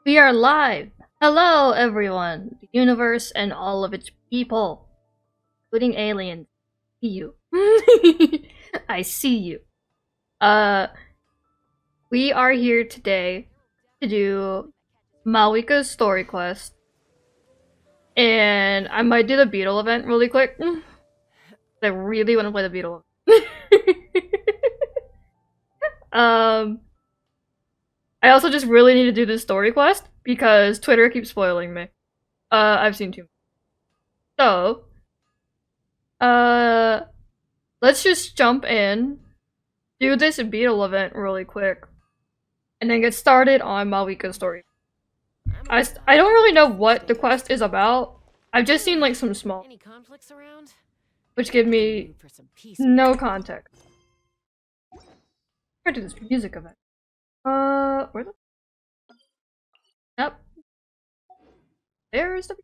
We are live! Hello, everyone! The universe and all of its people, including aliens. See you. I see you. Uh, we are here today to do Mauvika's story quest, and I might do the beetle event really quick. I really want to play the beetle. um, I also just really need to do this story quest because Twitter keeps spoiling me. I've seen too much. So, uh, let's just jump in, do this beetle event really quick, and then get started on Mauvika's story. I don't really know what the quest is about. I've just seen like some small, Any conflicts around? which give me For some peace. no context. Try to do this music event. Where the? Yep. There's the.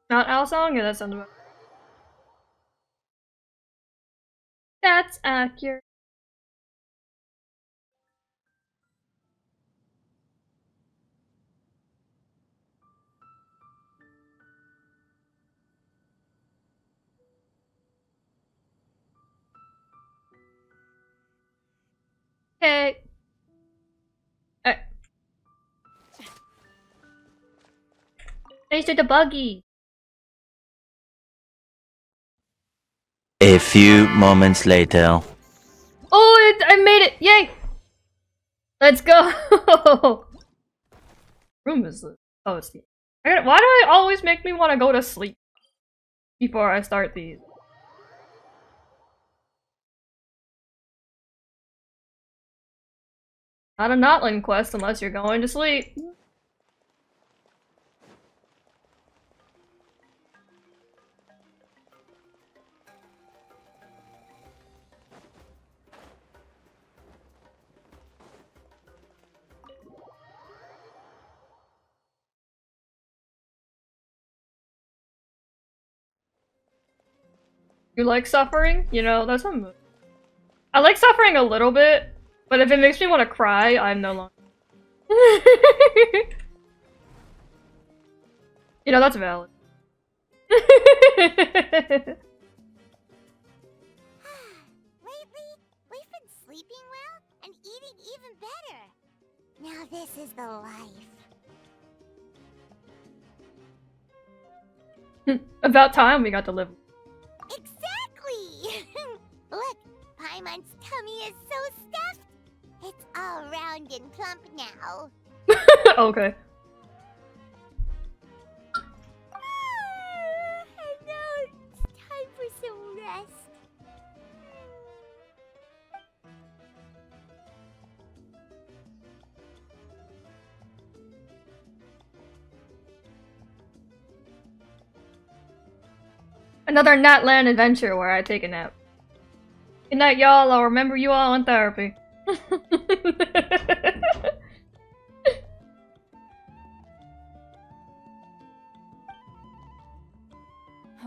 Not Al song? Yeah, that sounds about. That's accurate. Okay. Alright. Thanks to the buggy. A few moments later. Oh, I made it! Yay! Let's go! Room is this? Oh, it's the. Why do I always make me want to go to sleep before I start these? Not a Notland quest unless you're going to sleep. You like suffering? You know, that's a mood. I like suffering a little bit, but if it makes me want to cry, I'm no longer. You know, that's valid. Lately, we've been sleeping well and eating even better. Now this is the life. About time we got to live. Exactly! Look, Paimon's tummy is so stuffed. It's all round and plump now. Okay. And now it's time for some rest. Another Natland adventure where I take a nap. Good night, y'all. I'll remember you all in therapy.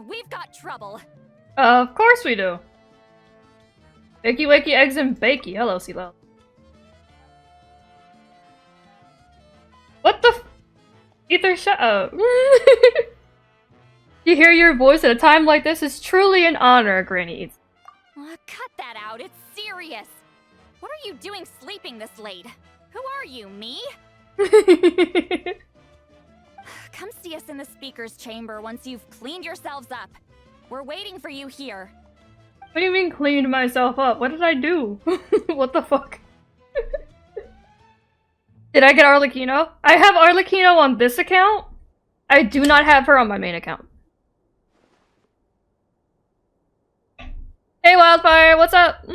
We've got trouble. Of course we do. Wakey wakey eggs and bakey. Hello, Silo. What the f- Ether, shut up. To hear your voice at a time like this is truly an honor, Granny. Cut that out, it's serious. What are you doing sleeping this late? Who are you, me? Come see us in the speaker's chamber once you've cleaned yourselves up. We're waiting for you here. What do you mean cleaned myself up? What did I do? What the fuck? Did I get Arlecchino? I have Arlecchino on this account. I do not have her on my main account. Hey Wildfire, what's up?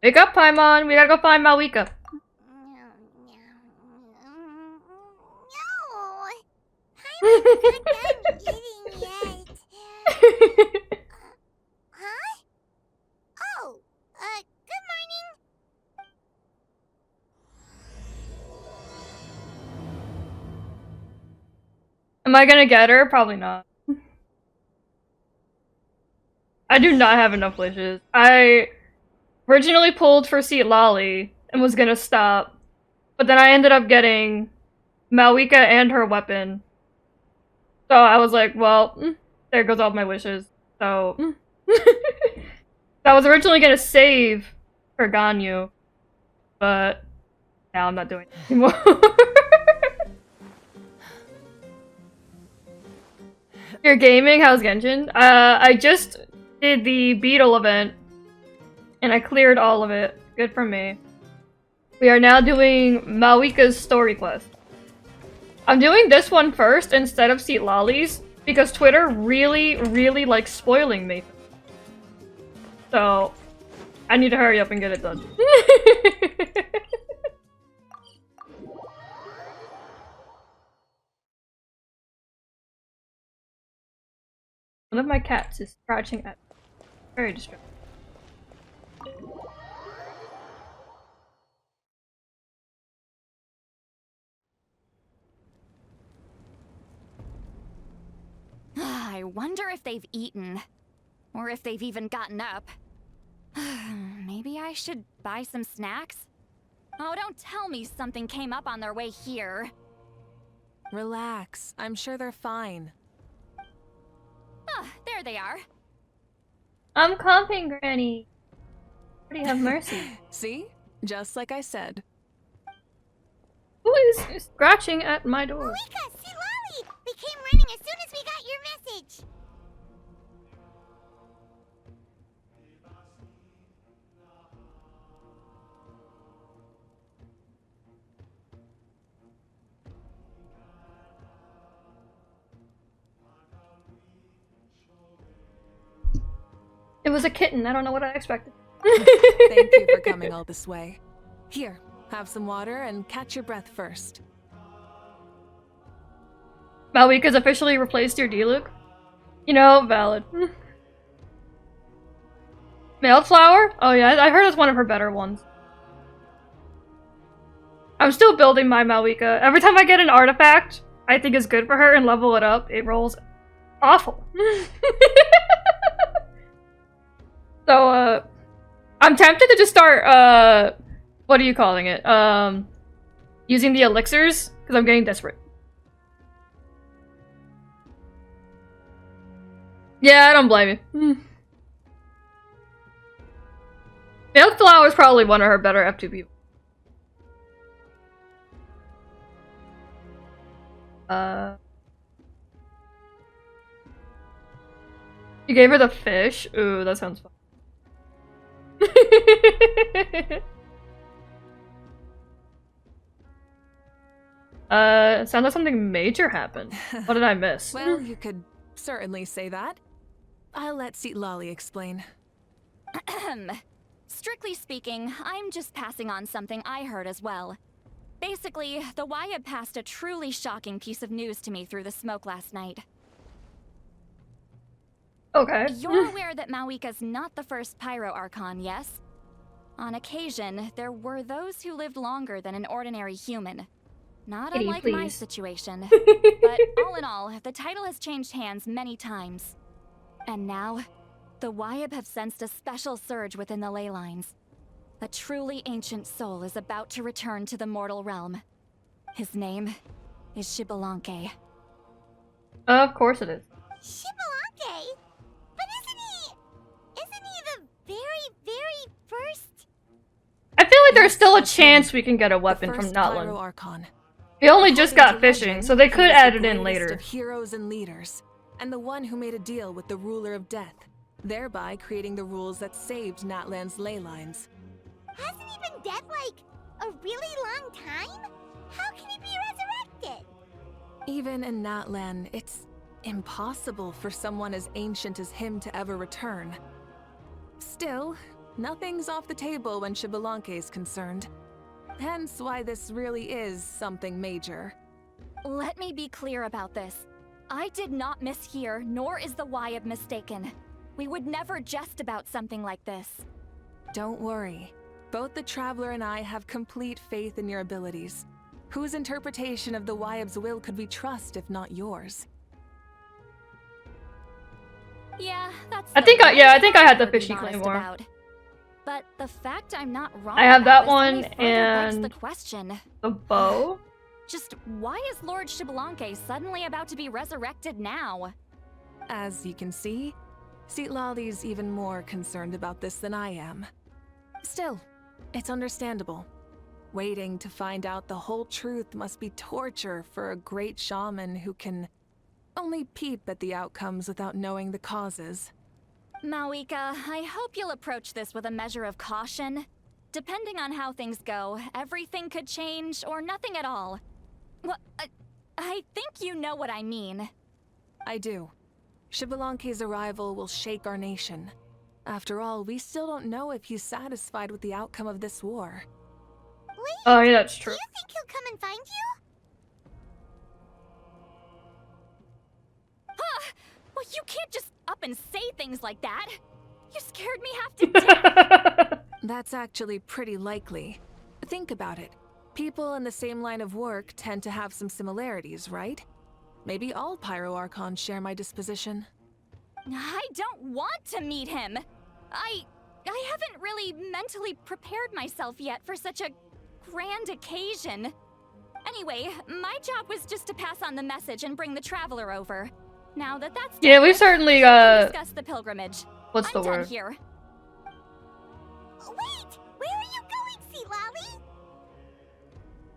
Wake up, Paimon. We gotta go find Mauvika. No! Paimon's not done eating yet. Huh? Oh, good morning. Am I gonna get her? Probably not. I do not have enough wishes. I originally pulled for Seat Lolly and was gonna stop, but then I ended up getting Mauvika and her weapon. So I was like, well, there goes all my wishes. So I was originally gonna save for Ganyu, but now I'm not doing it anymore. You're gaming? How's Genshin? I just did the Beetle event, and I cleared all of it. Good for me. We are now doing Mauvika's story quest. I'm doing this one first instead of Seat Lollies, because Twitter really, really likes spoiling me. So, I need to hurry up and get it done. One of my cats is scratching at me. Very distracting. I wonder if they've eaten. Or if they've even gotten up. Maybe I should buy some snacks? Oh, don't tell me something came up on their way here. Relax. I'm sure they're fine. Ah, there they are. I'm comping, Granny. Pretty have mercy. See? Just like I said. Who is scratching at my door? Mauvika, see Lolly! We came running as soon as we got your message. It was a kitten. I don't know what I expected. Thank you for coming all this way. Here, have some water and catch your breath first. Mauvika's officially replaced your D-Luke? You know, valid. Mailed flower? Oh yeah, I heard it's one of her better ones. I'm still building my Mauvika. Every time I get an artifact I think is good for her and level it up, it rolls awful. So, I'm tempted to just start, what are you calling it? Using the elixirs, because I'm getting desperate. Yeah, I don't blame you. Mailed flower is probably one of her better F2 people. You gave her the fish? Ooh, that sounds fun. It sounds like something major happened. What did I miss? Well, you could certainly say that. I'll let Seat Lolly explain. Strictly speaking, I'm just passing on something I heard as well. Basically, the Wyatt passed a truly shocking piece of news to me through the smoke last night. Okay. You're aware that Mauvika's not the first Pyro Archon, yes? On occasion, there were those who lived longer than an ordinary human. Not Kitty, unlike my please. situation. But all in all, the title has changed hands many times. And now, the Wyatt have sensed a special surge within the ley lines. A truly ancient soul is about to return to the mortal realm. His name is Xbalanque. Of course it is. Xbalanque? But isn't he the very, very first? I feel like there's still a chance we can get a weapon The from first Pyro Notland. Archon. We only just According got to fishing, legend, so they he could was add the it in greatest later. of heroes and leaders, and the one who made a deal with the ruler of death, thereby creating the rules that saved Natland's ley lines. Hasn't he been dead like a really long time? How can he be resurrected? Even in Natland, it's impossible for someone as ancient as him to ever return. Still, nothing's off the table when Xbalanque is concerned. Hence why this really is something major. Let me be clear about this. I did not mishear, nor is the Wyatt mistaken. We would never jest about something like this. Don't worry. Both the Traveler and I have complete faith in your abilities. Whose interpretation of the Wyatt's will could we trust if not yours? Yeah, that's. I think I had the fishy claymore. claymore. But the fact I'm not wrong. I have that about this one only further begs and the question. the bow. Just why is Lord Xbalanque suddenly about to be resurrected now? As you can see, Citlali's even more concerned about this than I am. Still, it's understandable. Waiting to find out the whole truth must be torture for a great shaman who can only peep at the outcomes without knowing the causes. Mauvika, I hope you'll approach this with a measure of caution. Depending on how things go, everything could change or nothing at all. Well, I think you know what I mean. I do. Xbalanque's arrival will shake our nation. After all, we still don't know if he's satisfied with the outcome of this war. Wait, Oh, yeah, that's do true. you think he'll come and find you? Well, you can't just up and say things like that. You scared me half to death. That's actually pretty likely. Think about it. People in the same line of work tend to have some similarities, right? Maybe all Pyro-Archons share my disposition. I don't want to meet him. I haven't really mentally prepared myself yet for such a grand occasion. Anyway, my job was just to pass on the message and bring the traveler over. Now that that's Yeah, we done, certainly we can discuss the pilgrimage. what's the I'm done word? here. Wait, where are you going, Citlali?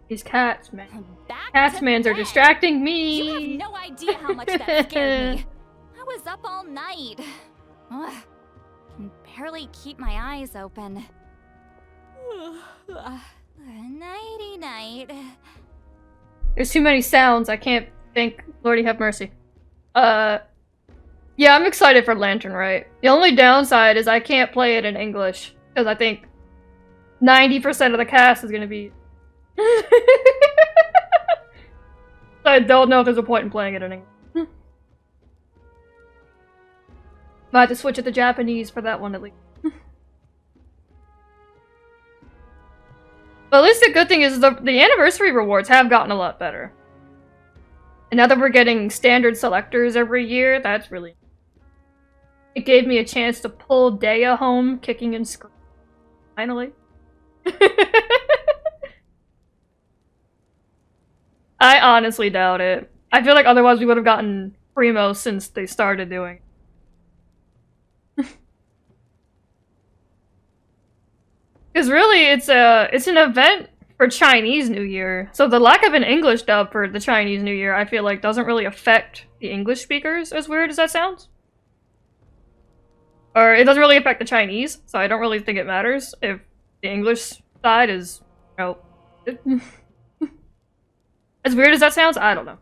These cats, man. Back Cats, to mans are bed. distracting You me. have no idea how much that scared me. I was up all night. Ugh. Can barely keep my eyes open. Nighty night. There's too many sounds. I can't think. Lordy have mercy. Yeah, I'm excited for Lantern Rite. The only downside is I can't play it in English because I think 90% of the cast is gonna be. So I don't know if there's a point in playing it in English. Might have to switch it to Japanese for that one at least. But at least the good thing is the anniversary rewards have gotten a lot better. And now that we're getting standard selectors every year, that's really... It gave me a chance to pull Dea home, kicking and screaming. Finally. I honestly doubt it. I feel like otherwise we would have gotten Primo since they started doing it. Because really, it's an event for Chinese New Year. So the lack of an English dub for the Chinese New Year, I feel like, doesn't really affect the English speakers, as weird as that sounds. Or it doesn't really affect the Chinese, so I don't really think it matters if the English side is, you know... As weird as that sounds, I don't know.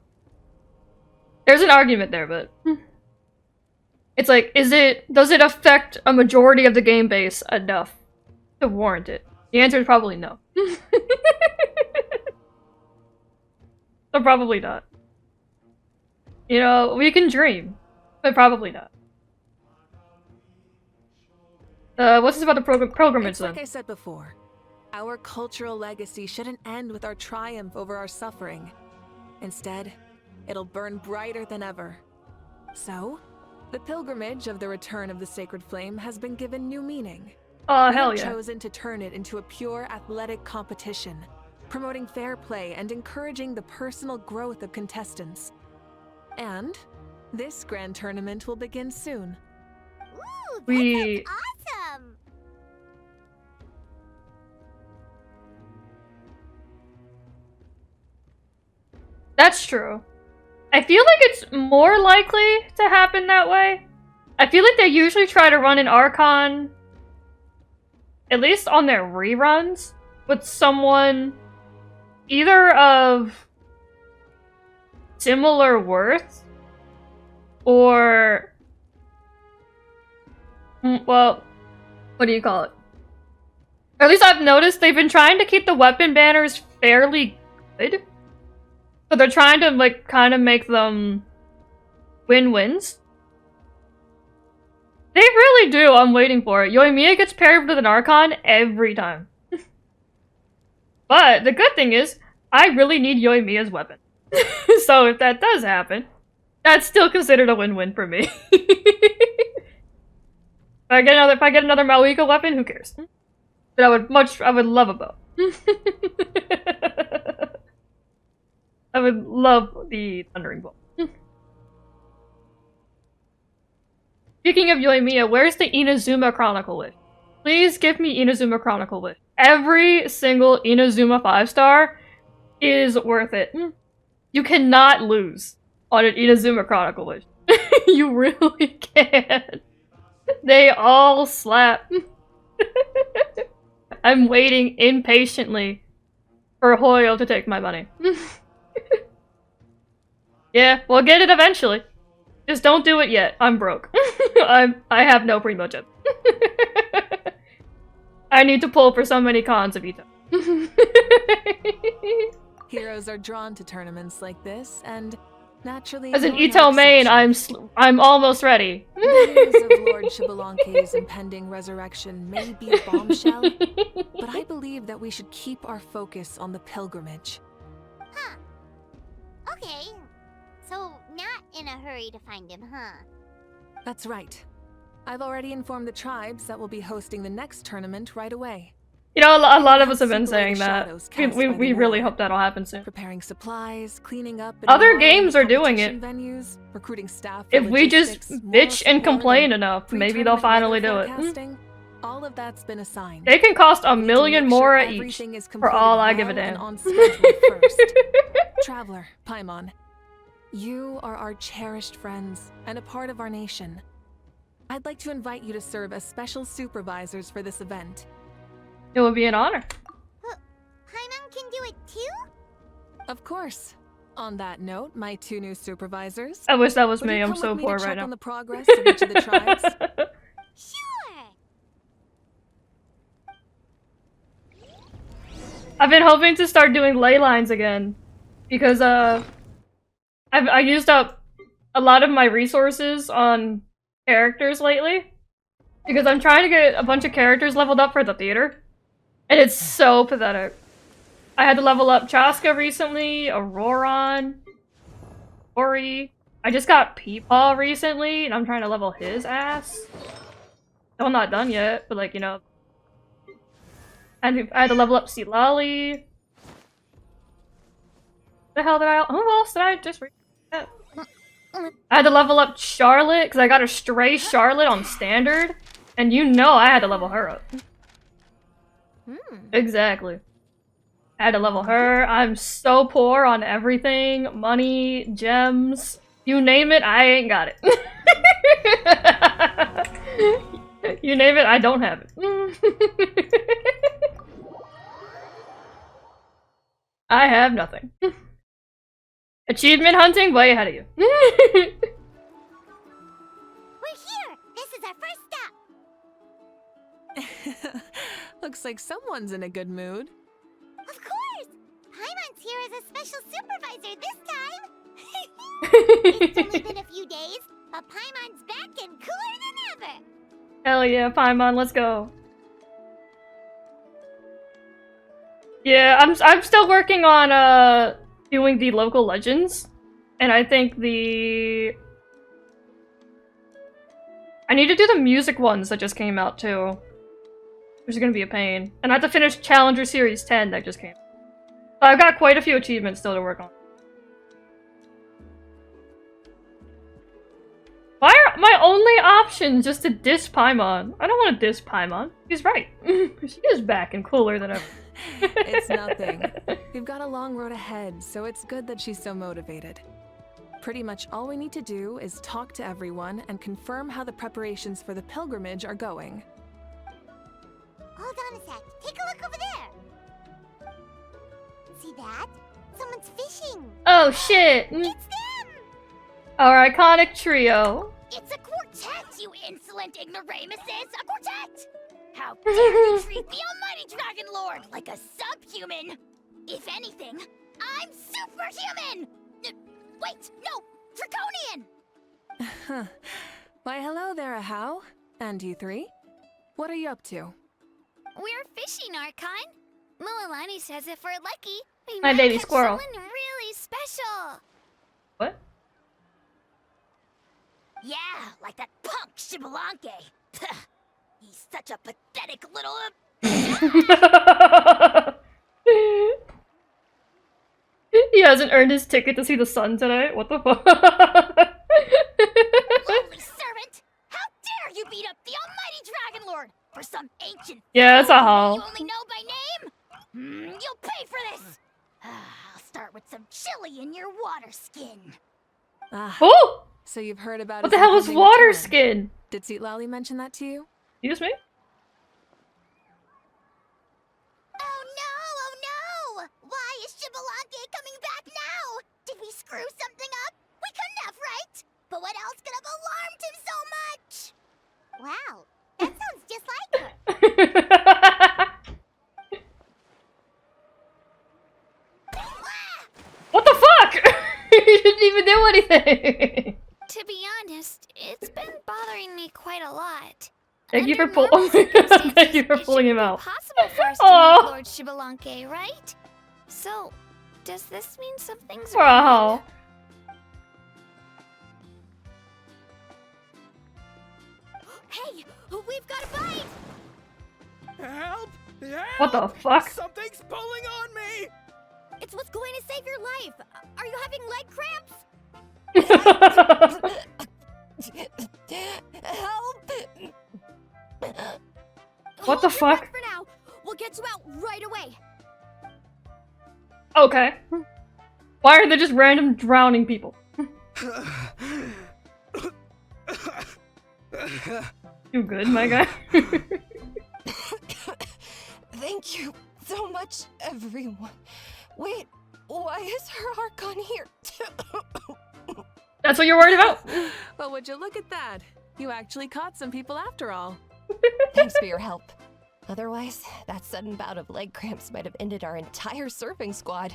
There's an argument there, but... It's like, does it affect a majority of the game base enough to warrant it? The answer is probably no. So probably not. You know, we can dream, but probably not. What's this about the pilgrimage It's then? like I said before. Our cultural legacy shouldn't end with our triumph over our suffering. Instead, it'll burn brighter than ever. So, the pilgrimage of the return of the sacred flame has been given new meaning. Oh, We hell have yeah. chosen to turn it into a pure athletic competition, promoting fair play and encouraging the personal growth of contestants. And this grand tournament will begin soon. Ooh, that We- sounds awesome! That's true. I feel like it's more likely to happen that way. I feel like they usually try to run an Archon, at least on their reruns, with someone either of similar worth or... well, what do you call it? Or at least I've noticed they've been trying to keep the weapon banners fairly good. So they're trying to, like, kind of make them win-wins. They really do. I'm waiting for it. Yoimiya gets paired with an Archon every time. But the good thing is, I really need Yoimiya's weapon. So if that does happen, that's still considered a win-win for me. If I get another Mauvika weapon, who cares? But I would love a bow. I would love the Thundering Bolt. Speaking of Yoimiya, where's the Inazuma Chronicle wish? Please give me Inazuma Chronicle wish. Every single Inazuma 5-star is worth it. You cannot lose on an Inazuma Chronicle wish. You really can't. They all slap. I'm waiting impatiently for Hoyo to take my money. Yeah, we'll get it eventually. Just don't do it yet. I'm broke. I have no primo chip. I need to pull for so many cons of Ito. Heroes are drawn to tournaments like this, and naturally, as an you're Ito no main, exception. I'm almost ready. The news of Lord Xbalanque's impending resurrection may be a bombshell, but I believe that we should keep our focus on the pilgrimage. Huh. Okay. So, not in a hurry to find him, huh? That's right. I've already informed the tribes that we'll be hosting the next tournament right away. You know, a lot of us have been Separate saying that. shadows cast by We the really war. hope that'll happen soon. Preparing supplies, cleaning up, and Other remodeling games are doing it. competition venues, recruiting staff for If we just logistics, moral bitch and support, complain enough, maybe they'll pre-tournament finally weather do it. forecasting, all of that's been assigned. They can cost $1 We need to million make more sure each, everything is for all I completed give a well and damn. on schedule first. Traveler, Paimon, you are our cherished friends and a part of our nation. I'd like to invite you to serve as special supervisors for this event. It would be an honor. Paimon can do it too? Of course. On that note, my 2 new supervisors. I wish that was Would me. you I'm come so with me poor to right check now. on the progress of each of the tribes? Sure! I've been hoping to start doing ley lines again, because I used up a lot of my resources on characters lately, because I'm trying to get a bunch of characters leveled up for the theater, and it's so pathetic. I had to level up Chaska recently, Auroron, Ori. I just got Peepaw recently, and I'm trying to level his ass. Still not done yet, but like, you know. And I had to level up Silali. The hell did I? Who else did I just read? I had to level up Charlotte because I got a stray Charlotte on standard, and you know I had to level her up. Exactly. I had to level her. I'm so poor on everything. Money, gems, you name it, I ain't got it. You name it, I don't have it. I have nothing. Achievement hunting, way ahead of you. We're here! This is our first stop! Looks like someone's in a good mood. Of course! Paimon's here as a special supervisor this time! It's only been a few days, but Paimon's back and cooler than ever! Hell yeah, Paimon, let's go. Yeah, I'm still working on doing the local legends, and I think I need to do the music ones that just came out too, which is gonna be a pain. And I have to finish Challenger Series 10 that just came. So I've got quite a few achievements still to work on. Why are my only option just to diss Paimon? I don't want to diss Paimon. He's right. She is back and cooler than ever. It's nothing. We've got a long road ahead, so it's good that she's so motivated. Pretty much all we need to do is talk to everyone and confirm how the preparations for the pilgrimage are going. Hold on a sec. Take a look over there! See that? Someone's fishing! Oh shit! It's them! Our iconic trio. It's a quartet, you insolent ignoramuses! A quartet! How dare you treat the almighty Dragon Lord like a subhuman! If anything, I'm superhuman! Wait, no! Draconian! Why, hello there, Ahau. And you three? What are you up to? We're fishing, Archon. Mualani says if we're lucky, we My might baby catch squirrel. someone really special. What? Yeah, like that punk Xbalanque. He's such a pathetic little. He hasn't earned his ticket to see the sun today. What the fuck? Lowly servant! How dare you beat up the almighty Dragon Lord for some ancient Yeah, it's a fool how. you only know by name? You'll pay for this! I'll start with some chili in your water skin. Ah, Oh! so you've heard about What his the hell is impending water return. skin? Did Seat Lolly mention that to you? Excuse me? Oh no! Why is Shibalake coming back now? Did we screw something up? We couldn't have, right? But what else could have alarmed him so much? Wow, that sounds just like her. What the fuck? You didn't even do anything. To be honest, it's been bothering me quite a lot. Thank you for Under pulling. normal circumstances, Thank you for it pulling him shouldn't out. be possible for us to Aw. meet Lord Shibalanke, right? So, does this mean something's wrong? Wow. Hey, we've got a bite! Help! Help! What the fuck? Something's pulling on me! It's what's going to save your life. Are you having leg cramps? Help! What the fuck? For now, we'll get you out right away. Okay. Why are they just random drowning people? You good, my guy? Thank you so much, everyone. Wait, why is her archon here? That's what you're worried about? Well, would you look at that? You actually caught some people after all. Thanks for your help. Otherwise, that sudden bout of leg cramps might have ended our entire surfing squad.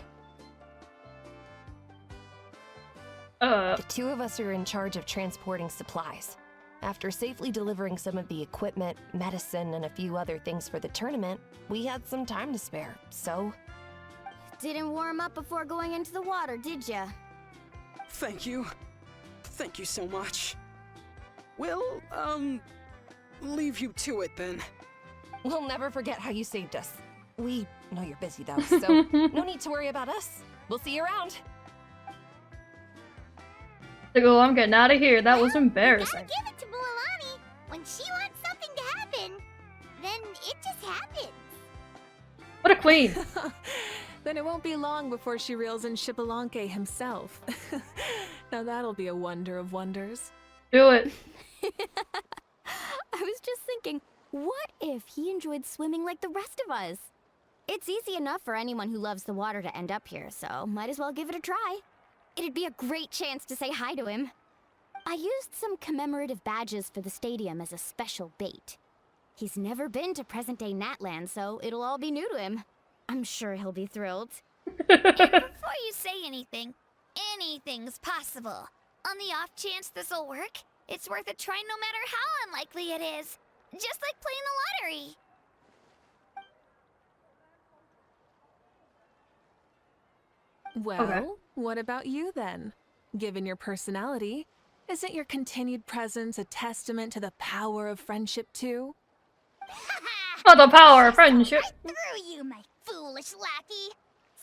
The two of us are in charge of transporting supplies. After safely delivering some of the equipment, medicine, and a few other things for the tournament, we had some time to spare, so... Didn't warm up before going into the water, did ya? Thank you. Thank you so much. We'll, leave you to it then. We'll never forget how you saved us. We know you're busy though, so no need to worry about us. We'll see you around. Like, oh, I'm getting out of here. That was You embarrassing. gotta give it to Mualani. When she wants something to happen, then it just happens. What a queen. Then it won't be long before she reels in Shibalanke himself. Now that'll be a wonder of wonders. Do it. I was just thinking, what if he enjoyed swimming like the rest of us? It's easy enough for anyone who loves the water to end up here, so might as well give it a try. It'd be a great chance to say hi to him. I used some commemorative badges for the stadium as a special bait. He's never been to present-day Natland, so it'll all be new to him. I'm sure he'll be thrilled. Before you say anything, anything's possible. On the off chance this'll work, it's worth a try no matter how unlikely it is. Just like playing the lottery. Well, what about you then? Given your personality, isn't your continued presence a testament to the power of friendship too? Oh, the power of friendship. Right through you, my foolish lackey.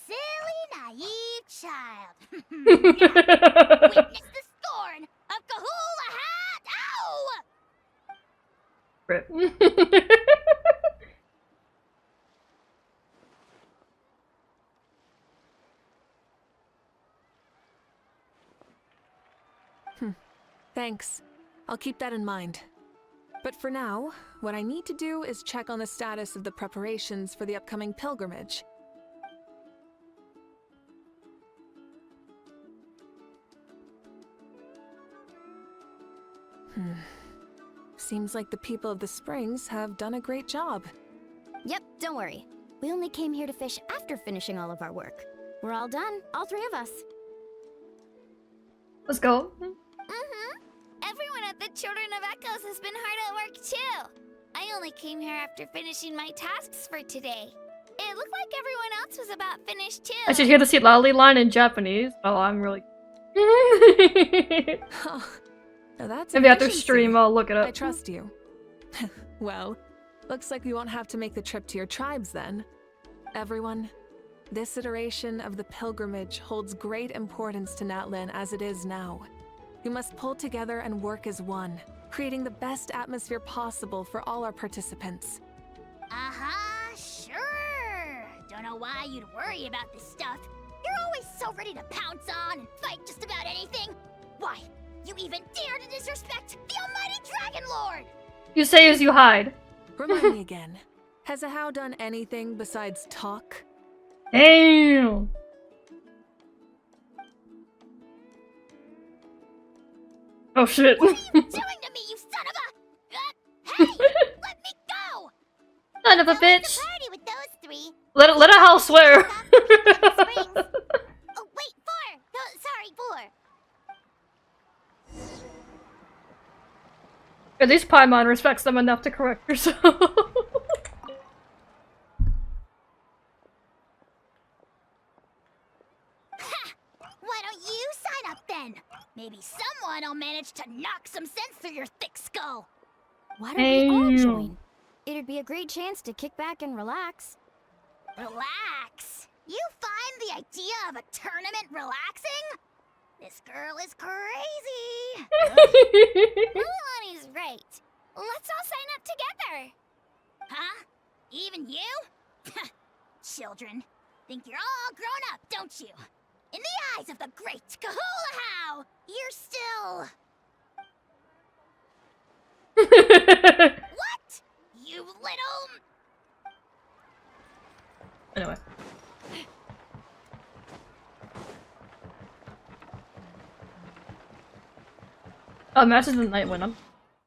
Silly, naive child. Witness the scorn of Kahula Hat. Ow! Rip. Thanks. I'll keep that in mind. But for now, what I need to do is check on the status of the preparations for the upcoming pilgrimage. Seems like the people of the Springs have done a great job. Yep, don't worry. We only came here to fish after finishing all of our work. We're all done, all three of us. Let's go. Everyone at the Children of Echoes has been hard at work too. I only came here after finishing my tasks for today. It looked like everyone else was about finished too. I should hear the Seat Lolly line in Japanese. Oh, I'm really... Now that's Maybe after efficiency. stream I'll look it up. I trust you. Well, looks like we won't have to make the trip to your tribes then. Everyone, this iteration of the pilgrimage holds great importance to Natlan as it is now. We must pull together and work as one, creating the best atmosphere possible for all our participants. Uh-huh, sure. Don't know why you'd worry about this stuff. You're always so ready to pounce on and fight just about anything. Why, you even dare to disrespect the almighty Dragon Lord! You say as you hide. Remind me again, has Ahau done anything besides talk? Damn! Oh shit. What are you doing to me, you son of a... hey! Let me go! Son of a Don't make bitch! a party with those three. Let Ahau swear! Oh, wait, four! No, sorry, four. At least Paimon respects them enough to correct yourself. Why don't you sign up then? Maybe someone will manage to knock some sense through your thick skull. Why don't we all Damn. join? It'd be a great chance to kick back and relax. Relax. You find the idea of a tournament relaxing? This girl is crazy. Milani's right. Let's all sign up together. Huh? Even you? Children. Think you're all grown up, don't you? In the eyes of the great Kahulahau, you're still... What? You little... Anyway. Oh, matches the night when I'm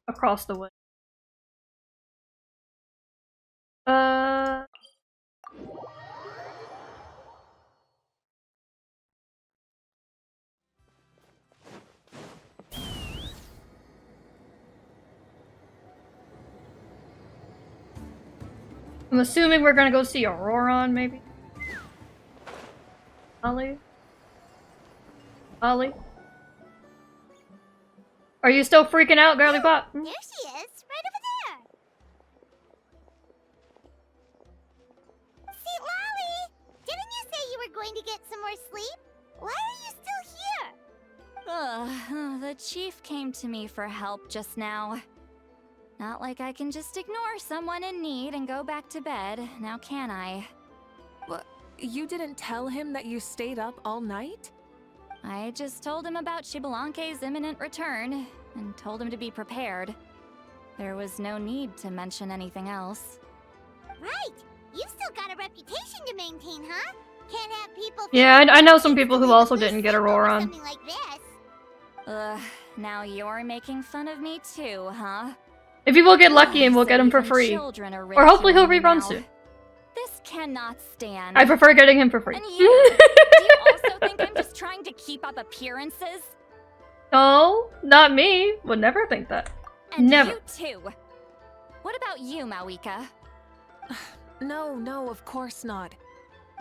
across the way. I'm assuming we're gonna go see Auroron, maybe? Ollie? Ollie? Are you still freaking out, girly pop? There she is, right over there. See, Lolly, didn't you say you were going to get some more sleep? Why are you still here? The chief came to me for help just now. Not like I can just ignore someone in need and go back to bed, now can I? What? You didn't tell him that you stayed up all night? I just told him about Xbalanque's imminent return, and told him to be prepared. There was no need to mention anything else. Right. You've still got a reputation to maintain, huh? Can't have people... Yeah, I know some people who also didn't get Auroron. Something like this. Now you're making fun of me too, huh? If you will get lucky and we'll So get him for even free. children are Or hopefully he'll ridiculing rerun me now. soon. This cannot stand. I prefer getting him for free. And you, do you also think I'm just trying to keep up appearances? No, not me. Would never think that. And Never. you too. What about you, Mauvika? No, of course not.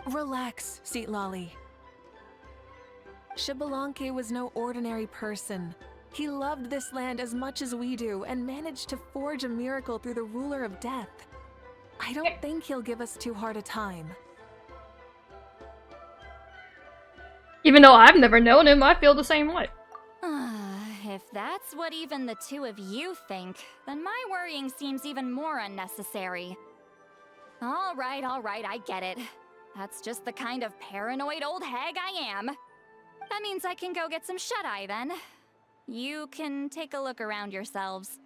Relax, Seatlolly. Xbalanque was no ordinary person. He loved this land as much as we do and managed to forge a miracle through the ruler of death. I don't think he'll give us too hard a time. Even though I've never known him, I feel the same way. If that's what even the two of you think, then my worrying seems even more unnecessary. All right, I get it. That's just the kind of paranoid old hag I am. That means I can go get some shut-eye then. You can take a look around yourselves.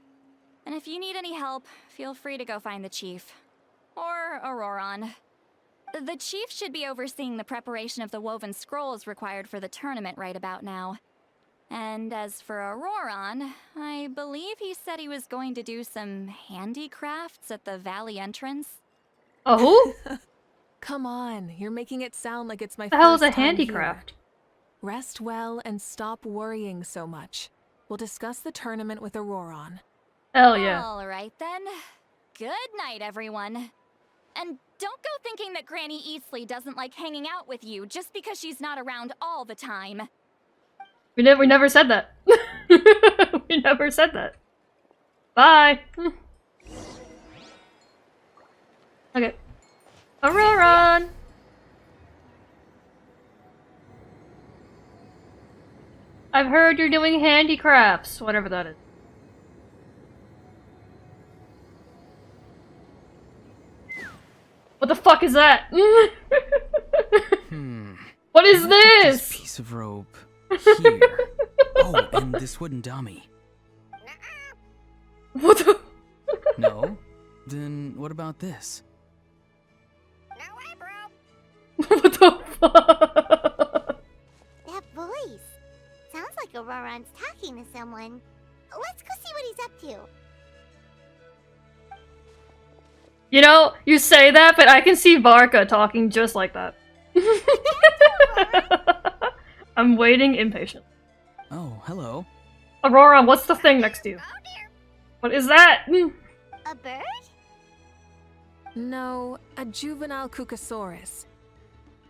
And if you need any help, feel free to go find the chief. Or Auroron. The chief should be overseeing the preparation of the woven scrolls required for the tournament right about now. And as for Auroron, I believe he said he was going to do some handicrafts at the valley entrance. Oh, who? Come on, you're making it sound like it's my The hell is first a time handicraft? here. Rest well and stop worrying so much. We'll discuss the tournament with Auroron. Hell yeah. All right then. Good night, everyone. And don't go thinking that Granny Eastley doesn't like hanging out with you just because she's not around all the time. We never said that. We never said that. Bye. Okay. Auroron! I've heard you're doing handicrafts, whatever that is. What the fuck is that? What is This this? piece of rope here. Oh, and this wooden dummy. What the? No? Then what about this? No way, bro. What the fuck? That voice. Sounds like Auroron's talking to someone. Let's go see what he's up to. You know, you say that, but I can see Varka talking just like that. I'm waiting impatient. Oh, hello. Aurora, what's the thing next to you? Oh dear. What is that? A bird? No, a juvenile Cucasaurus.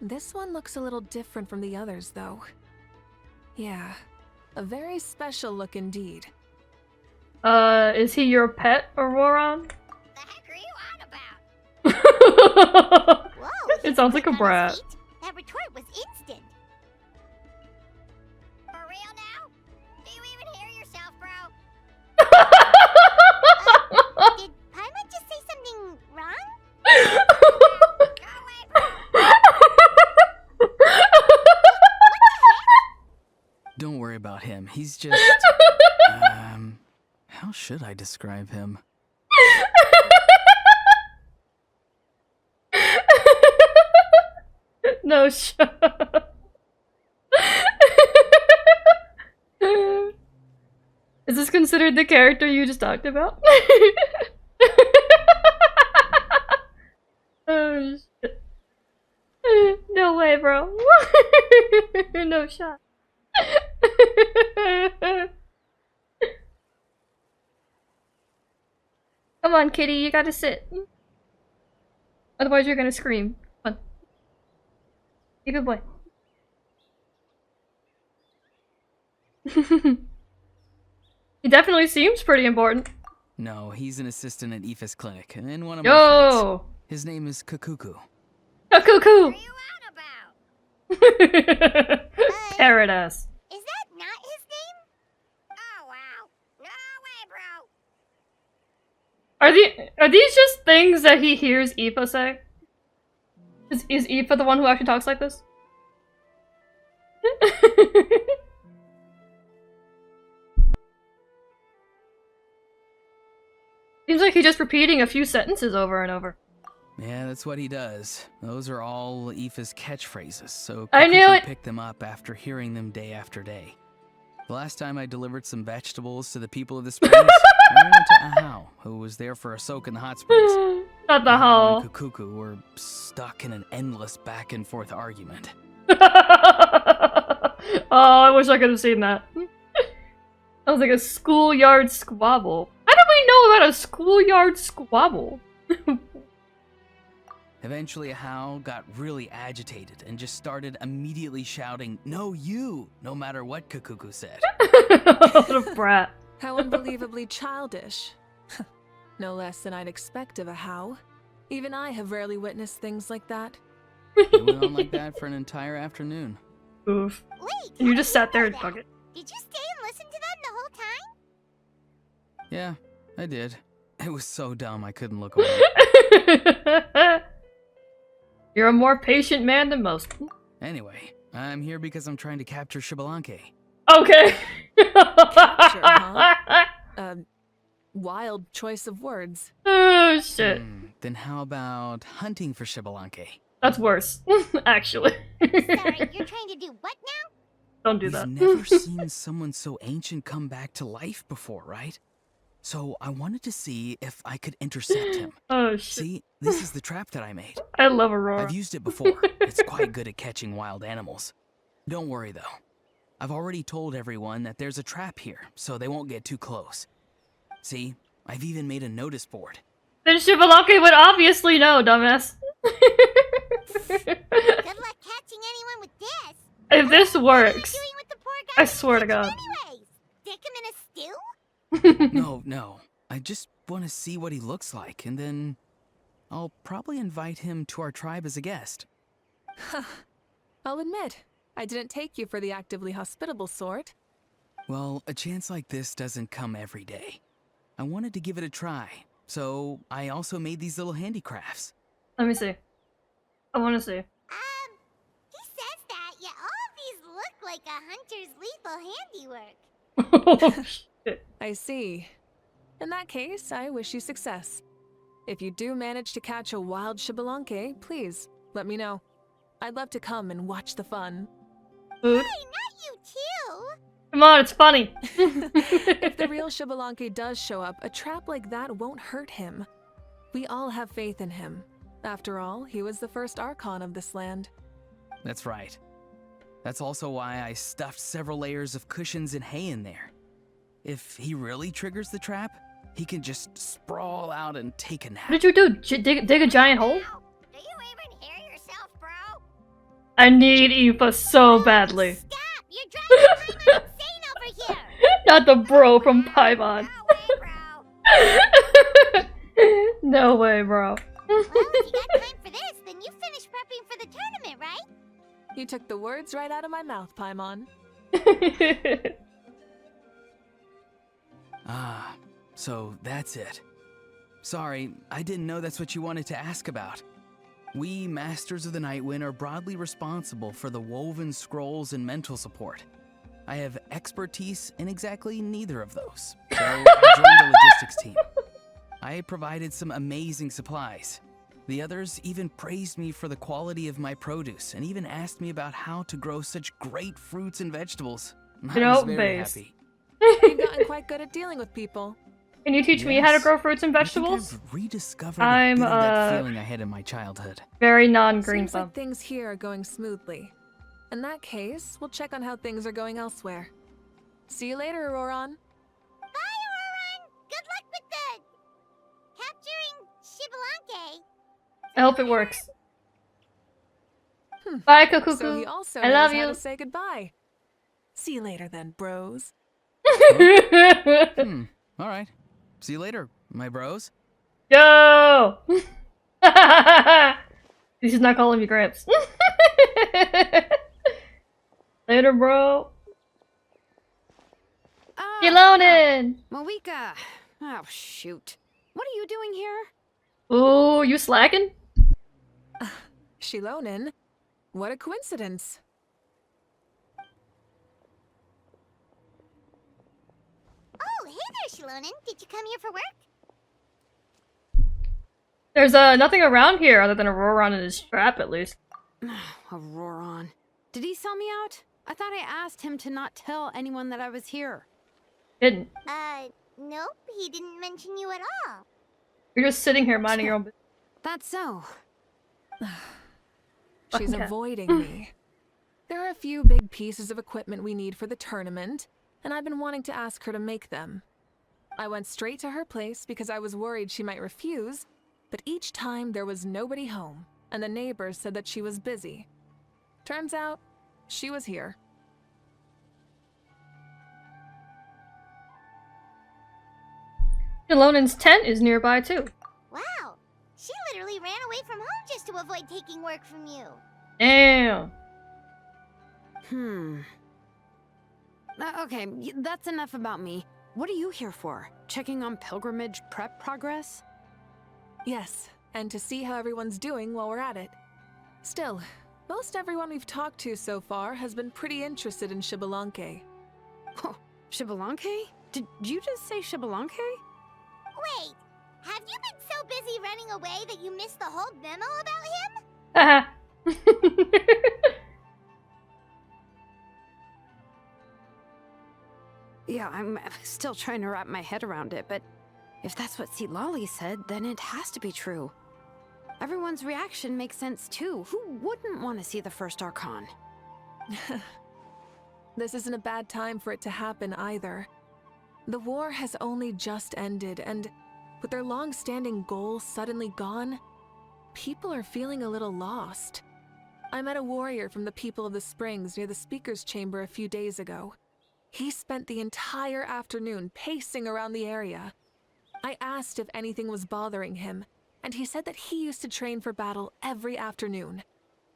This one looks a little different from the others, though. Yeah, a very special look indeed. Is he your pet, Aurora? The heck are you on about? Whoa, It sounds like a quick on brat. his feet. That retort was instant. For real now? Do you even hear yourself, bro? Did Paimon just say something wrong? Go away, bro. Don't worry about him. He's just... how should I describe him? No shot. Is this considered the character you just talked about? Oh shit. No way, bro. No shot. Come on, kitty, you gotta sit. Otherwise you're gonna scream. Come on. Be a good boy. He definitely seems pretty important. No, he's an assistant at Aoife's clinic, and one of my friends. Yo! His name is Kakuku. A cuckoo! What are you on about? Parrot ass. Is that not his name? Oh wow. No way, bro. Are these just things that he hears Aoife say? Is Aoife the one who actually talks like this? Seems like he's just repeating a few sentences over and over. Yeah, that's what he does. Those are all Aoife's catchphrases, so I knew Kakuku it! picked them up after hearing them day after day. The last time I delivered some vegetables to the people of the springs, I ran into Ahau, who was there for a soak in the hot springs. Not the Ahau hall. and Kakuku were stuck in an endless back and forth argument. Oh, I wish I could have seen that. That was like a schoolyard squabble. How do we know about a schoolyard squabble? Eventually, Ahau got really agitated and just started immediately shouting, "No, you!" no matter what Kakuku said. What a brat. How unbelievably childish. No less than I'd expect of a How. Even I have rarely witnessed things like that. It went on like that for an entire afternoon. Oof. Wait, And you how just did sat there know and that? took it. Did you stay and listen to them the whole time? Yeah, I did. It was so dumb I couldn't look away. You're a more patient man than most. Anyway, I'm here because I'm trying to capture Shibalanke. Okay. Capture, huh? Wild choice of words. Oh shit. Then how about hunting for Shibalanke? That's worse, actually. Sorry, you're trying to do what now? Don't do You've that. never seen someone so ancient come back to life before, right? So I wanted to see if I could intercept him. Oh shit. See, this is the trap that I made. I love Aurora. I've used it before. It's quite good at catching wild animals. Don't worry though. I've already told everyone that there's a trap here, so they won't get too close. See, I've even made a notice board. Then Shivalake would obviously know, dumbass. Good luck catching anyone with this. If this What are you works, doing with the poor guy I swear to who catch God. him anyways? Stick him in a stew? No. I just want to see what he looks like, and then I'll probably invite him to our tribe as a guest. I'll admit, I didn't take you for the actively hospitable sort. Well, a chance like this doesn't come every day. I wanted to give it a try, so I also made these little handicrafts. Let me see. I want to see. He says that, yet all of these look like a hunter's lethal handiwork. Oh, shit. I see. In that case, I wish you success. If you do manage to catch a wild Xbalanque, please, let me know. I'd love to come and watch the fun. Food? Hey, not you too! Come on, it's funny. If the real Xbalanque does show up, a trap like that won't hurt him. We all have faith in him. After all, he was the first archon of this land. That's right. That's also why I stuffed several layers of cushions and hay in there. If he really triggers the trap, he can just sprawl out and take a nap. What did you do? Dig a giant hole? Ow. Do you even hear yourself, bro? I need Aoife so badly. Stop! You're driving Paimon insane over here! Not the bro from Paimon. No way, bro. No way, bro. Well, if you got time for this, then you finished prepping for the tournament, right? You took the words right out of my mouth, Paimon. Ah, so that's it. Sorry, I didn't know that's what you wanted to ask about. We, Masters of the Nightwind, are broadly responsible for the woven scrolls and mental support. I have expertise in exactly neither of those, so I joined the logistics team. I provided some amazing supplies. The others even praised me for the quality of my produce and even asked me about how to grow such great fruits and vegetables. I was very happy. You've gotten quite good at dealing with people. Can you teach me how to Yes. grow fruits and I think vegetables? I've rediscovered I'm, a bit of that feeling I had in my childhood. Very non-green Seems thumb. like things here are going smoothly. In that case, we'll check on how things are going elsewhere. See you later, Auroron. Bye, Auroron! Good luck with the... capturing Xbalanque. I hope it works. Bye, So he Kukuku. also I knows love how you. to say goodbye. See you later then, bros. Alright. See you later, my bros. Yo! He's not calling me Gramps. Later, bro. Elonin! Mauvika! Oh, shoot. What are you doing here? Ooh, you slacking? Shilonin? What a coincidence. Oh, hey there, Shilonin. Did you come here for work? There's nothing around here other than a Roron in his trap, at least. Auroron. Did he sell me out? I thought I asked him to not tell anyone that I was here. Didn't. Nope. He didn't mention you at all. You're just sitting here minding your own business. That's so. She's Okay. avoiding me. There are a few big pieces of equipment we need for the tournament, and I've been wanting to ask her to make them. I went straight to her place because I was worried she might refuse, but each time there was nobody home, and the neighbors said that she was busy. Turns out, she was here. Elonin's tent is nearby, too. Wow. She literally ran away from home just to avoid taking work from you. Damn. Okay, that's enough about me. What are you here for? Checking on pilgrimage prep progress? Yes, and to see how everyone's doing while we're at it. Still, most everyone we've talked to so far has been pretty interested in Xbalanque. Oh, Xbalanque? Did you just say Xbalanque? Wait, have you been so busy running away that you missed the whole memo about him? Haha. Yeah, I'm still trying to wrap my head around it, but if that's what Lolly said, then it has to be true. Everyone's reaction makes sense too. Who wouldn't want to see the first Archon? This isn't a bad time for it to happen either. The war has only just ended, and with their long-standing goals suddenly gone, people are feeling a little lost. I met a warrior from the People of the Springs near the Speaker's Chamber a few days ago. He spent the entire afternoon pacing around the area. I asked if anything was bothering him, and he said that he used to train for battle every afternoon.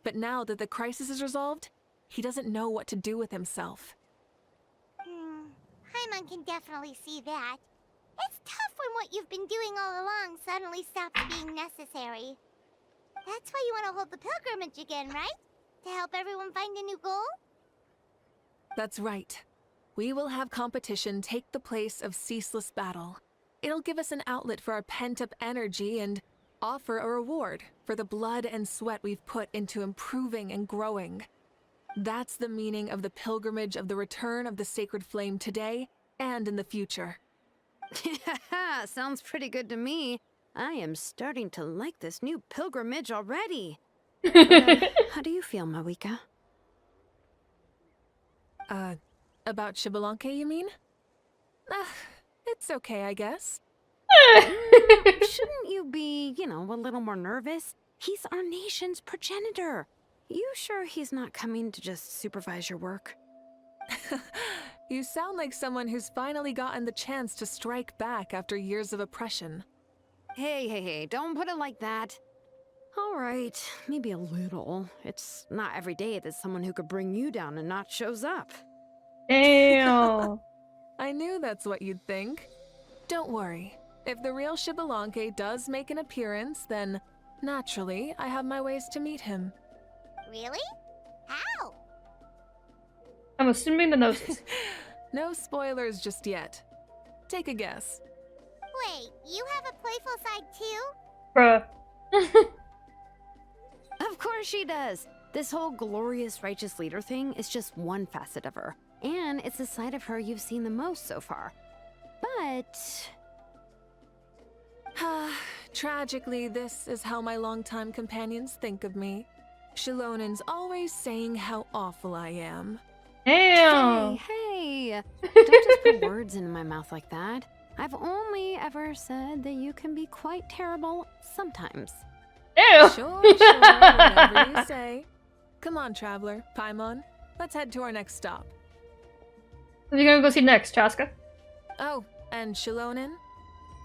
But now that the crisis is resolved, he doesn't know what to do with himself. Paimon can definitely see that. It's tough when what you've been doing all along suddenly stops being necessary. That's why you want to hold the pilgrimage again, right? To help everyone find a new goal? That's right. We will have competition take the place of ceaseless battle. It'll give us an outlet for our pent-up energy and offer a reward for the blood and sweat we've put into improving and growing. That's the meaning of the pilgrimage of the return of the sacred flame today and in the future. Sounds pretty good to me. I am starting to like this new pilgrimage already. How do you feel, Mauvika? About Xbalanque, you mean? It's okay, I guess. Shouldn't you be, a little more nervous? He's our nation's progenitor. You sure he's not coming to just supervise your work? You sound like someone who's finally gotten the chance to strike back after years of oppression. Hey, don't put it like that. All right, maybe a little. It's not every day that someone who could bring you down a notch shows up. Damn. I knew that's what you'd think. Don't worry. If the real Xbalanque does make an appearance, then naturally I have my ways to meet him. Really? How? I'm assuming the noses. No spoilers just yet. Take a guess. Wait, you have a playful side too? Bruh. Of course she does. This whole glorious righteous leader thing is just one facet of her. And it's a side of her you've seen the most so far. But... Tragically, this is how my longtime companions think of me. Shilonen's always saying how awful I am. Damn. Hey, don't just put words into my mouth like that. I've only ever said that you can be quite terrible sometimes. Ew. Sure, whatever you say. Come on, traveler, Paimon. Let's head to our next stop. What are you gonna go see next, Chaska? Oh, and Shilonen?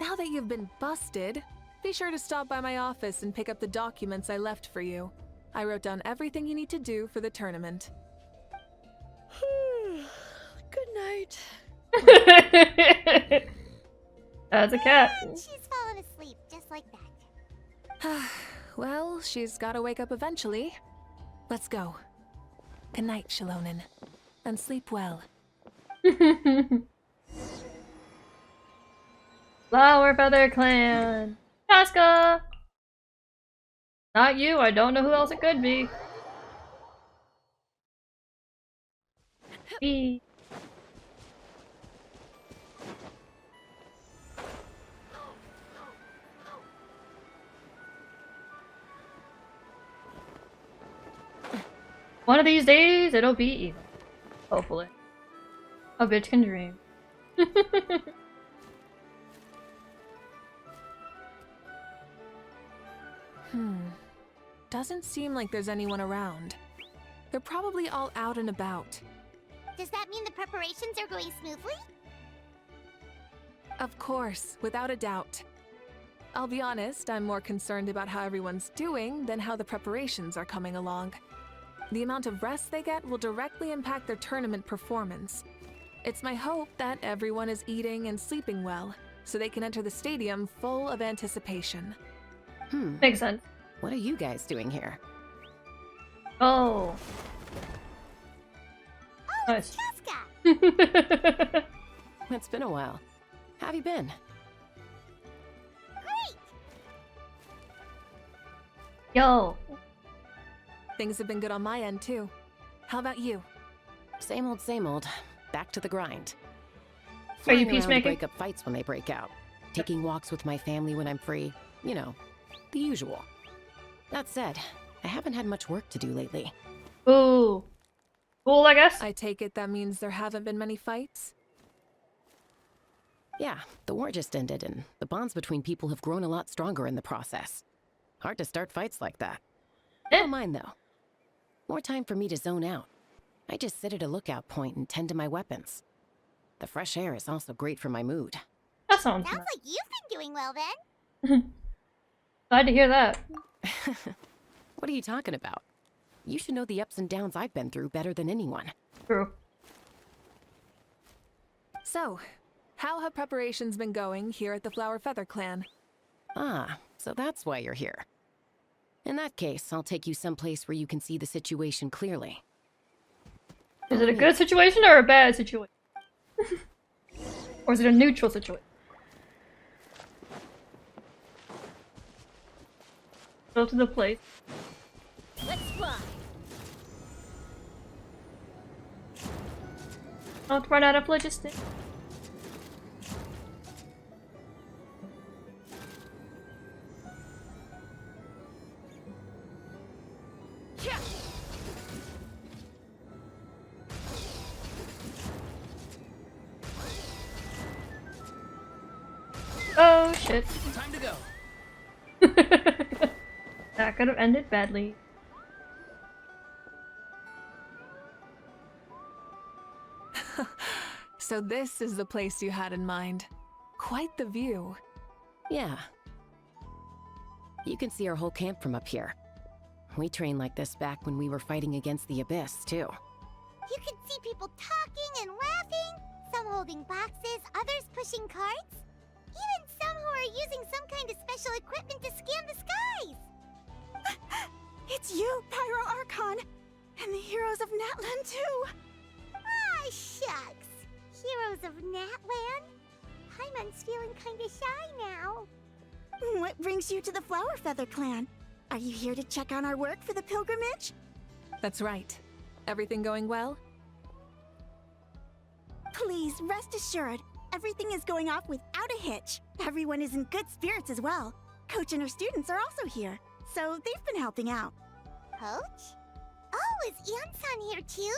Now that you've been busted, be sure to stop by my office and pick up the documents I left for you. I wrote down everything you need to do for the tournament. Good night. That's a cat. And she's fallen asleep just like that. Well, she's gotta wake up eventually. Let's go. Good night, Shilonen. And sleep well. Flower Feather Clan. Chaska! Not you, I don't know who else it could be. E. One of these days, it'll be evil. Hopefully. A bitch can dream. Doesn't seem like there's anyone around. They're probably all out and about. Does that mean the preparations are going smoothly? Of course, without a doubt. I'll be honest, I'm more concerned about how everyone's doing than how the preparations are coming along. The amount of rest they get will directly impact their tournament performance. It's my hope that everyone is eating and sleeping well, so they can enter the stadium full of anticipation. Makes sense. What are you guys doing here? Oh. Oh, Nice. Chaska! It's been a while. How have you been? Great! Yo. Things have been good on my end, too. How about you? Same old. Back to the grind. Are you Flying around to peacemaking? break up fights when they break out. Taking walks with my family when I'm free. You know, the usual. That said, I haven't had much work to do lately. Ooh. Cool, I guess? I take it that means there haven't been many fights? Yeah, the war just ended, and the bonds between people have grown a lot stronger in the process. Hard to start fights like that. I don't mind, though. More time for me to zone out. I just sit at a lookout point and tend to my weapons. The fresh air is also great for my mood. That sounds Sounds nice. like you've been doing well then. Glad to hear that. What are you talking about? You should know the ups and downs I've been through better than anyone. True. So, how have preparations been going here at the Flower Feather Clan? Ah, so that's why you're here. In that case, I'll take you someplace where you can see the situation clearly. Is it a good situation or a bad situation? Or is it a neutral situation? Go to the place. Let's fly. Don't run out of logistics. Oh shit. Time to go. That could have ended badly. So this is the place you had in mind. Quite the view. Yeah. You can see our whole camp from up here. We trained like this back when we were fighting against the Abyss, too. You can see people talking and laughing, some holding boxes, others pushing carts. Even some who are using some kind of special equipment to scan the skies. It's you, Pyro Archon, and the heroes of Natlan too. Ah, shucks. Heroes of Natland? Paimon's feeling kinda shy now. What brings you to the Flower Feather Clan? Are you here to check on our work for the pilgrimage? That's right. Everything going well? Please, rest assured, everything is going off without a hitch. Everyone is in good spirits as well. Coach and her students are also here, so they've been helping out. Coach? Oh, is Ian-san here too?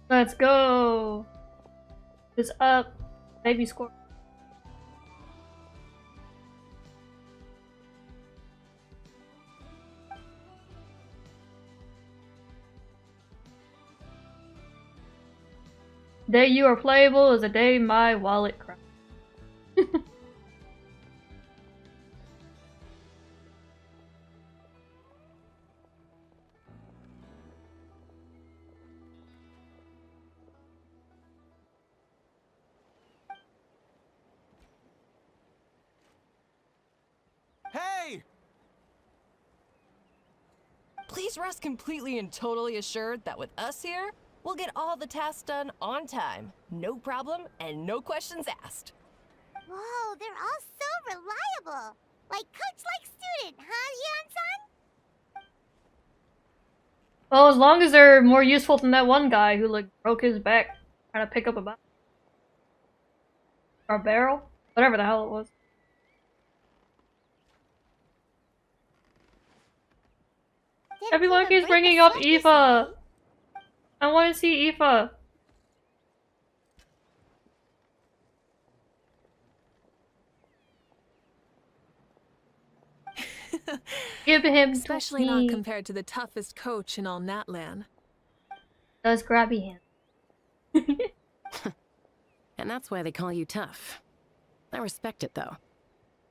Let's go. It's up. Baby score. Day you are playable is a day my wallet cries. Hey! Please rest completely and totally assured that with us here, we'll get all the tasks done on time. No problem and no questions asked. Whoa, they're all so reliable. Like coach like student, huh, Ian-san? Well, as long as they're more useful than that one guy who like broke his back trying to pick up a box. Or a barrel? Whatever the hell it was. Everyone keeps bringing up Eva! I want to see Eva! Give him Especially not compared to the toughest coach in all Natlan. Does grabby hand. And that's why they call you tough. I respect it, though.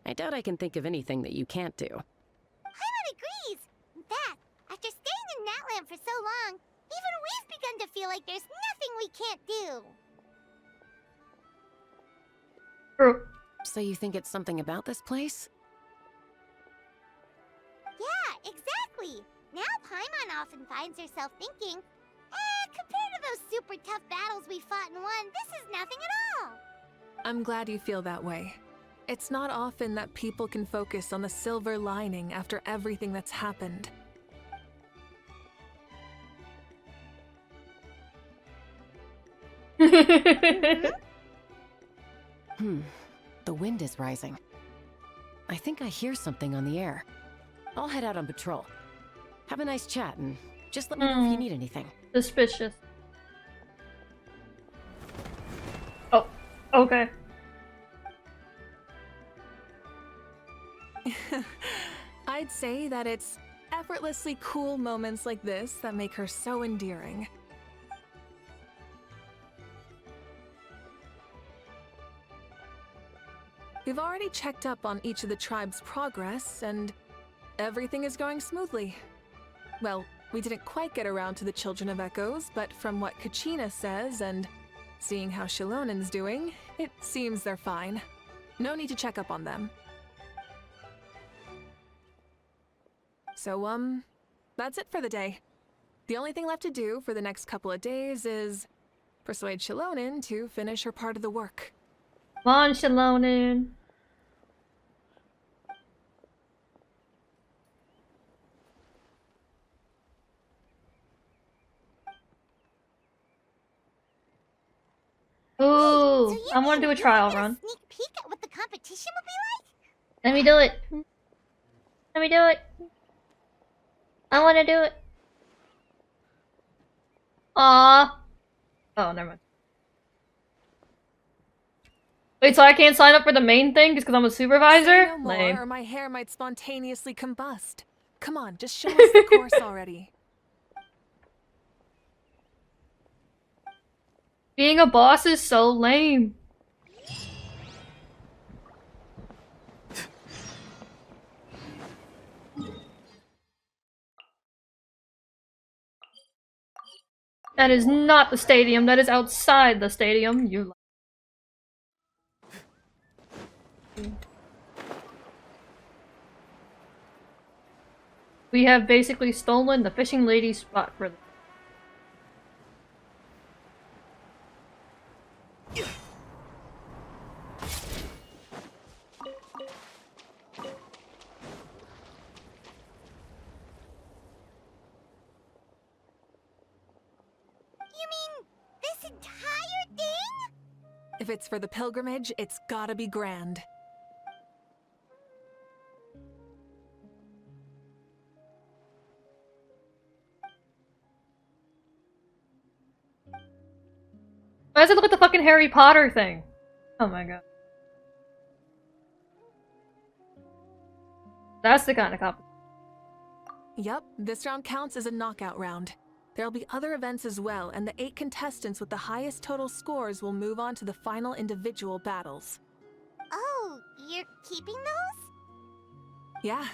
I doubt I can think of anything that you can't do. Paimon agrees! In fact, after staying in Natland for so long, even we've begun to feel like there's nothing we can't do. True. So you think it's something about this place? Yeah, exactly. Now Paimon often finds herself thinking, compared to those super tough battles we fought and won, this is nothing at all. I'm glad you feel that way. It's not often that people can focus on the silver lining after everything that's happened. The wind is rising. I think I hear something on the air. I'll head out on patrol. Have a nice chat and just let me know if you need anything. Suspicious. Oh, okay. I'd say that it's effortlessly cool moments like this that make her so endearing. We've already checked up on each of the tribe's progress, and Everything is going smoothly. Well, we didn't quite get around to the Children of Echoes, but from what Kachina says and seeing how Shilonen's doing, it seems they're fine. No need to check up on them. So, that's it for the day. The only thing left to do for the next couple of days is persuade Shilonen to finish her part of the work. Come on, Shilonen. Ooh, I want to do a trial run. Sneak peek at what the competition would be like? Let me do it. Let me do it. I want to do it. Aww. Oh, never mind. Wait, so I can't sign up for the main thing just because I'm a supervisor? Say no more, Lame. or my hair might spontaneously combust. Come on, just show us the course already. Being a boss is so lame. That is not the stadium, that is outside the stadium, you. We have basically stolen the fishing lady's spot for them. You mean this entire thing? If it's for the pilgrimage, it's gotta be grand. Why does it look like the fucking Harry Potter thing? Oh my god. That's the kind of competition. Yep, this round counts as a knockout round. There'll be other events as well, and the 8 contestants with the highest total scores will move on to the final individual battles. Oh, you're keeping those? Yeah,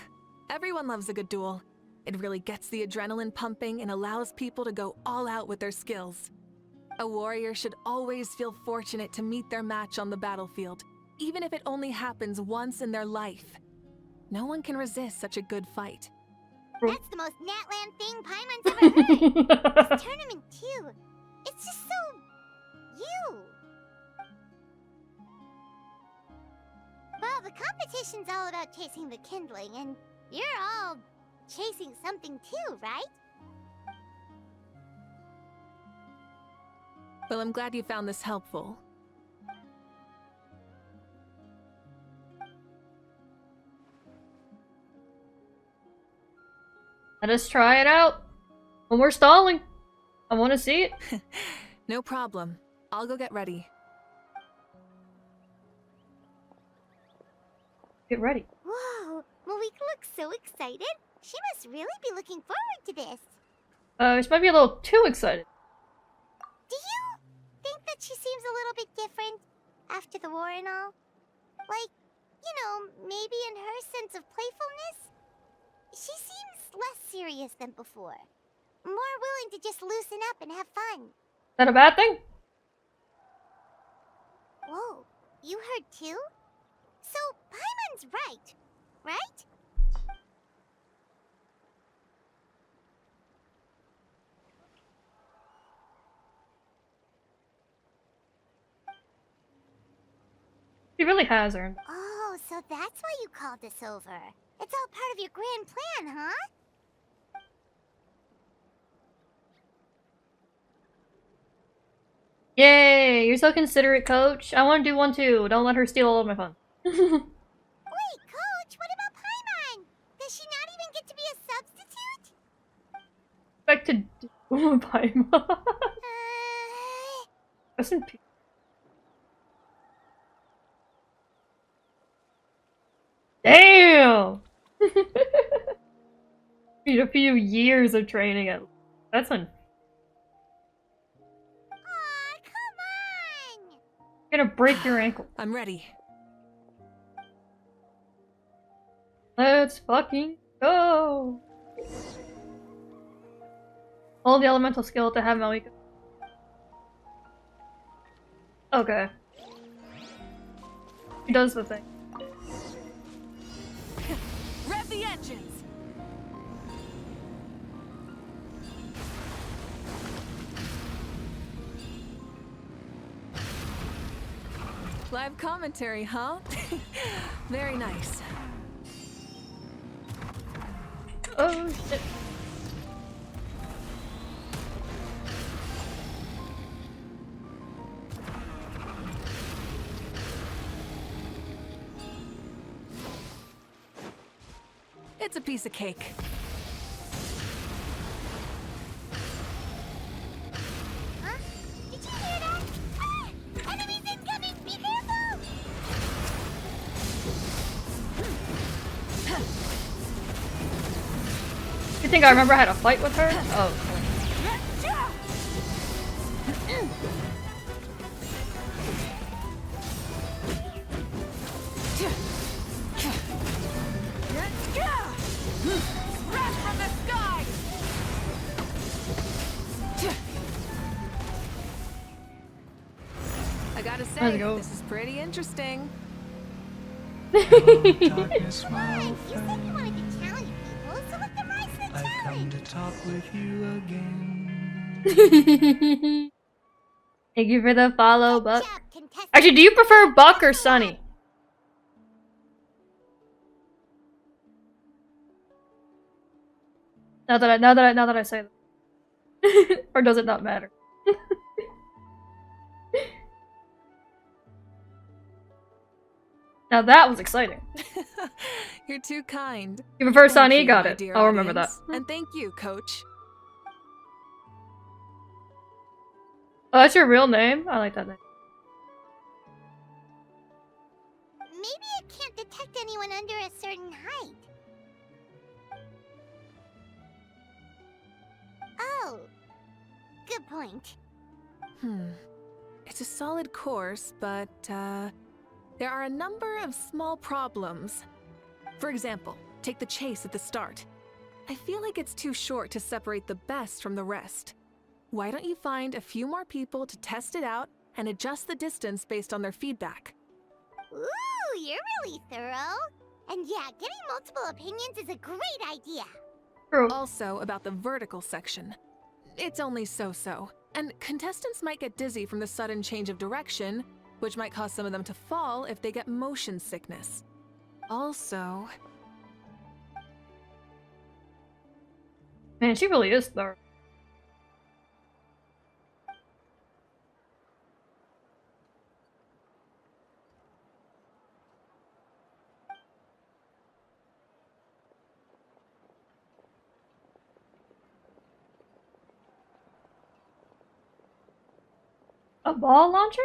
everyone loves a good duel. It really gets the adrenaline pumping and allows people to go all out with their skills. A warrior should always feel fortunate to meet their match on the battlefield, even if it only happens once in their life. No one can resist such a good fight. That's the most Natland thing Paimon's ever heard. This tournament, too. It's just so... you. Well, the competition's all about chasing the kindling, and you're all chasing something too, right? Well, I'm glad you found this helpful. Let us try it out. When we're stalling. I want to see it. No problem. I'll go get ready. Get ready. Whoa, Mauvika looks so excited. She must really be looking forward to this. She might be a little too excited. Do you think that she seems a little bit different after the war and all? Like, you know, maybe in her sense of playfulness? She seems less serious than before. More willing to just loosen up and have fun. Is that a bad thing? Whoa, you heard too? So, Paimon's right, right? She really has earned. Oh, so that's why you called us over. It's all part of your grand plan, huh? Yay! You're so considerate, Coach. I want to do one too. Don't let her steal all of my fun. Wait, Coach, what about Paimon? Does she not even get to be a substitute? Expect to do Paimon. Rest in peace. Damn! Need a few years of training at. That's un. Aw, come on! You're gonna break your ankle. I'm ready. Let's fucking Go! Hold the elemental skill to have Mauvika. Okay. He does the thing. Rev the engines! Live commentary, huh? Very nice. Oh shit. It's a piece of cake. Huh? Did you hear that? Ah! Enemies incoming! Be careful! You think I remember how to fight with her? Oh. From the sky! I gotta Let's say, go. this is pretty interesting. Darkness, come on, you said you wanted to challenge people, so let them rise to the challenge! I've come to talk with you again. Thank you for the follow, Buck. Actually, do you prefer Buck or Sunny? Now that I say that. Or does it not matter? Now that was exciting. You're too kind. You prefer Thank Sunny? you, Got my it. dear I'll remember that. audience. And thank you, Coach. Oh, that's your real name? I like that name. Maybe it can't detect anyone under a certain height. Oh, good point. It's a solid course, but, there are a number of small problems. For example, take the chase at the start. I feel like it's too short to separate the best from the rest. Why don't you find a few more people to test it out and adjust the distance based on their feedback? Ooh, you're really thorough. And yeah, getting multiple opinions is a great idea. True. Also, about the vertical section. It's only so-so, and contestants might get dizzy from the sudden change of direction, which might cause some of them to fall if they get motion sickness. Also... Man, she really is thorough. A ball launcher?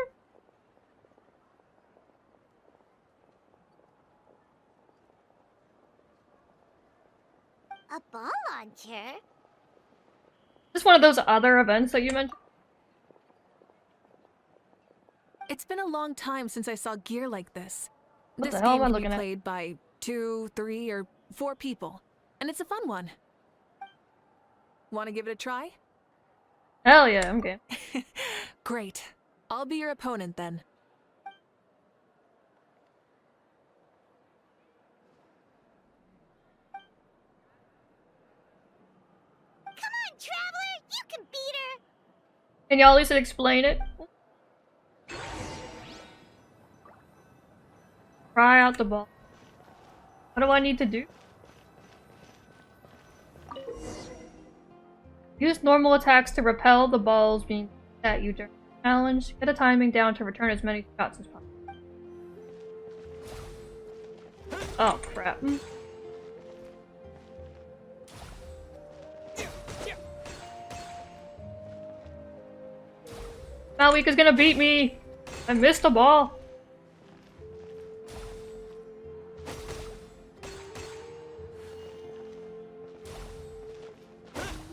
A ball launcher? Just one of those other events that you mentioned? It's been a long time since I saw gear like this. What This the hell game am I can be looking at? played by 2, 3, or 4 people, and it's a fun one. Want to give it a try? Hell yeah, I'm game. Great. I'll be your opponent then. Come on, Traveler! You can beat her! Can y'all at least explain it? Try out the ball. What do I need to do? Use normal attacks to repel the balls being at you during the challenge. Get the timing down to return as many shots as possible. Oh crap. Mauvika's gonna beat me! I missed the ball!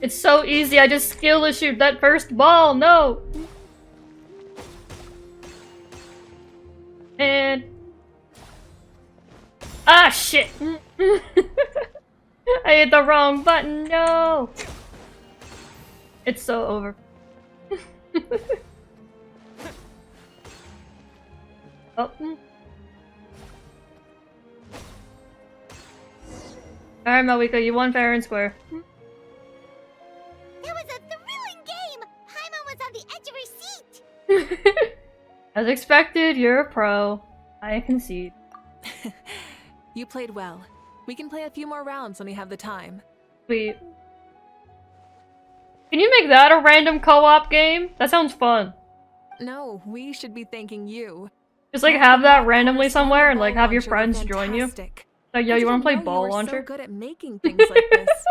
It's so easy, I just skill shoot that first ball, no! And... Ah, shit! I hit the wrong button, no! It's so over. Oh. Alright, Mauvika, you won fair and square. That was a thrilling game! Paimon was on the edge of her seat! As expected, you're a pro. I concede. You played well. We can play a few more rounds when we have the time. Sweet. Can you make that a random co-op game? That sounds fun. No, we should be thanking you. Just like have that randomly somewhere and like have your friends join you. Fantastic. Like, yo, I you wanna didn't play know ball you were launcher? so good at making things like this.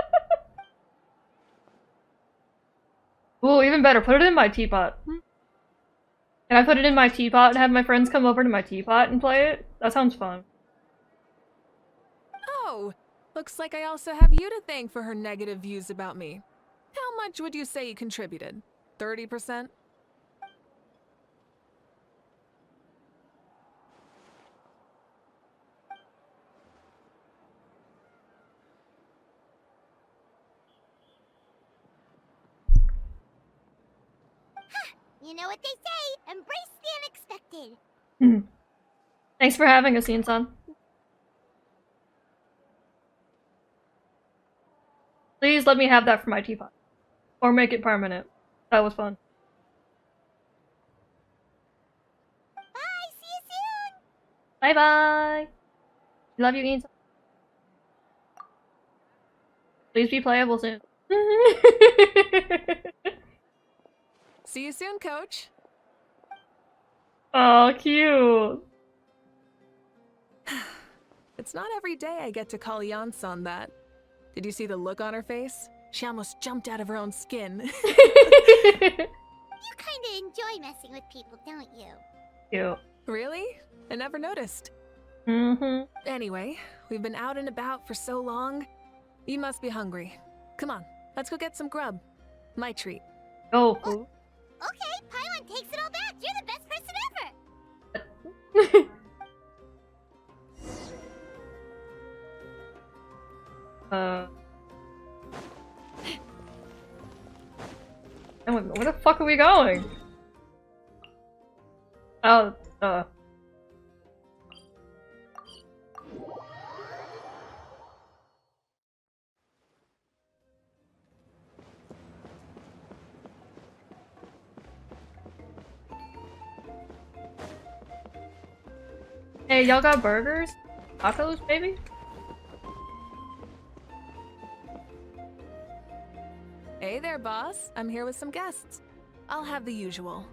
Ooh, even better, put it in my teapot. Can I put it in my teapot and have my friends come over to my teapot and play it? That sounds fun. Oh, looks like I also have you to thank for her negative views about me. How much would you say you contributed? 30%? You know what they say, embrace the unexpected. Thanks for having us, Ian-san. Please let me have that for my teapot. Or make it permanent. That was fun. Bye, see you soon! Bye-bye! Love you, Ian-san. Please be playable soon. See you soon, coach. Oh, cute. It's not every day I get to call Yansan that. Did you see the look on her face? She almost jumped out of her own skin. You kinda enjoy messing with people, don't you? Cute. Really? I never noticed. Mm-hmm. Anyway, we've been out and about for so long. You must be hungry. Come on, let's go get some grub. My treat. Oh, cool. Okay, Paimon takes it all back. You're the best person ever. Where the fuck are we going? Oh, Hey, y'all got burgers? Tacos, maybe? Hey there, boss. I'm here with some guests. I'll have the usual.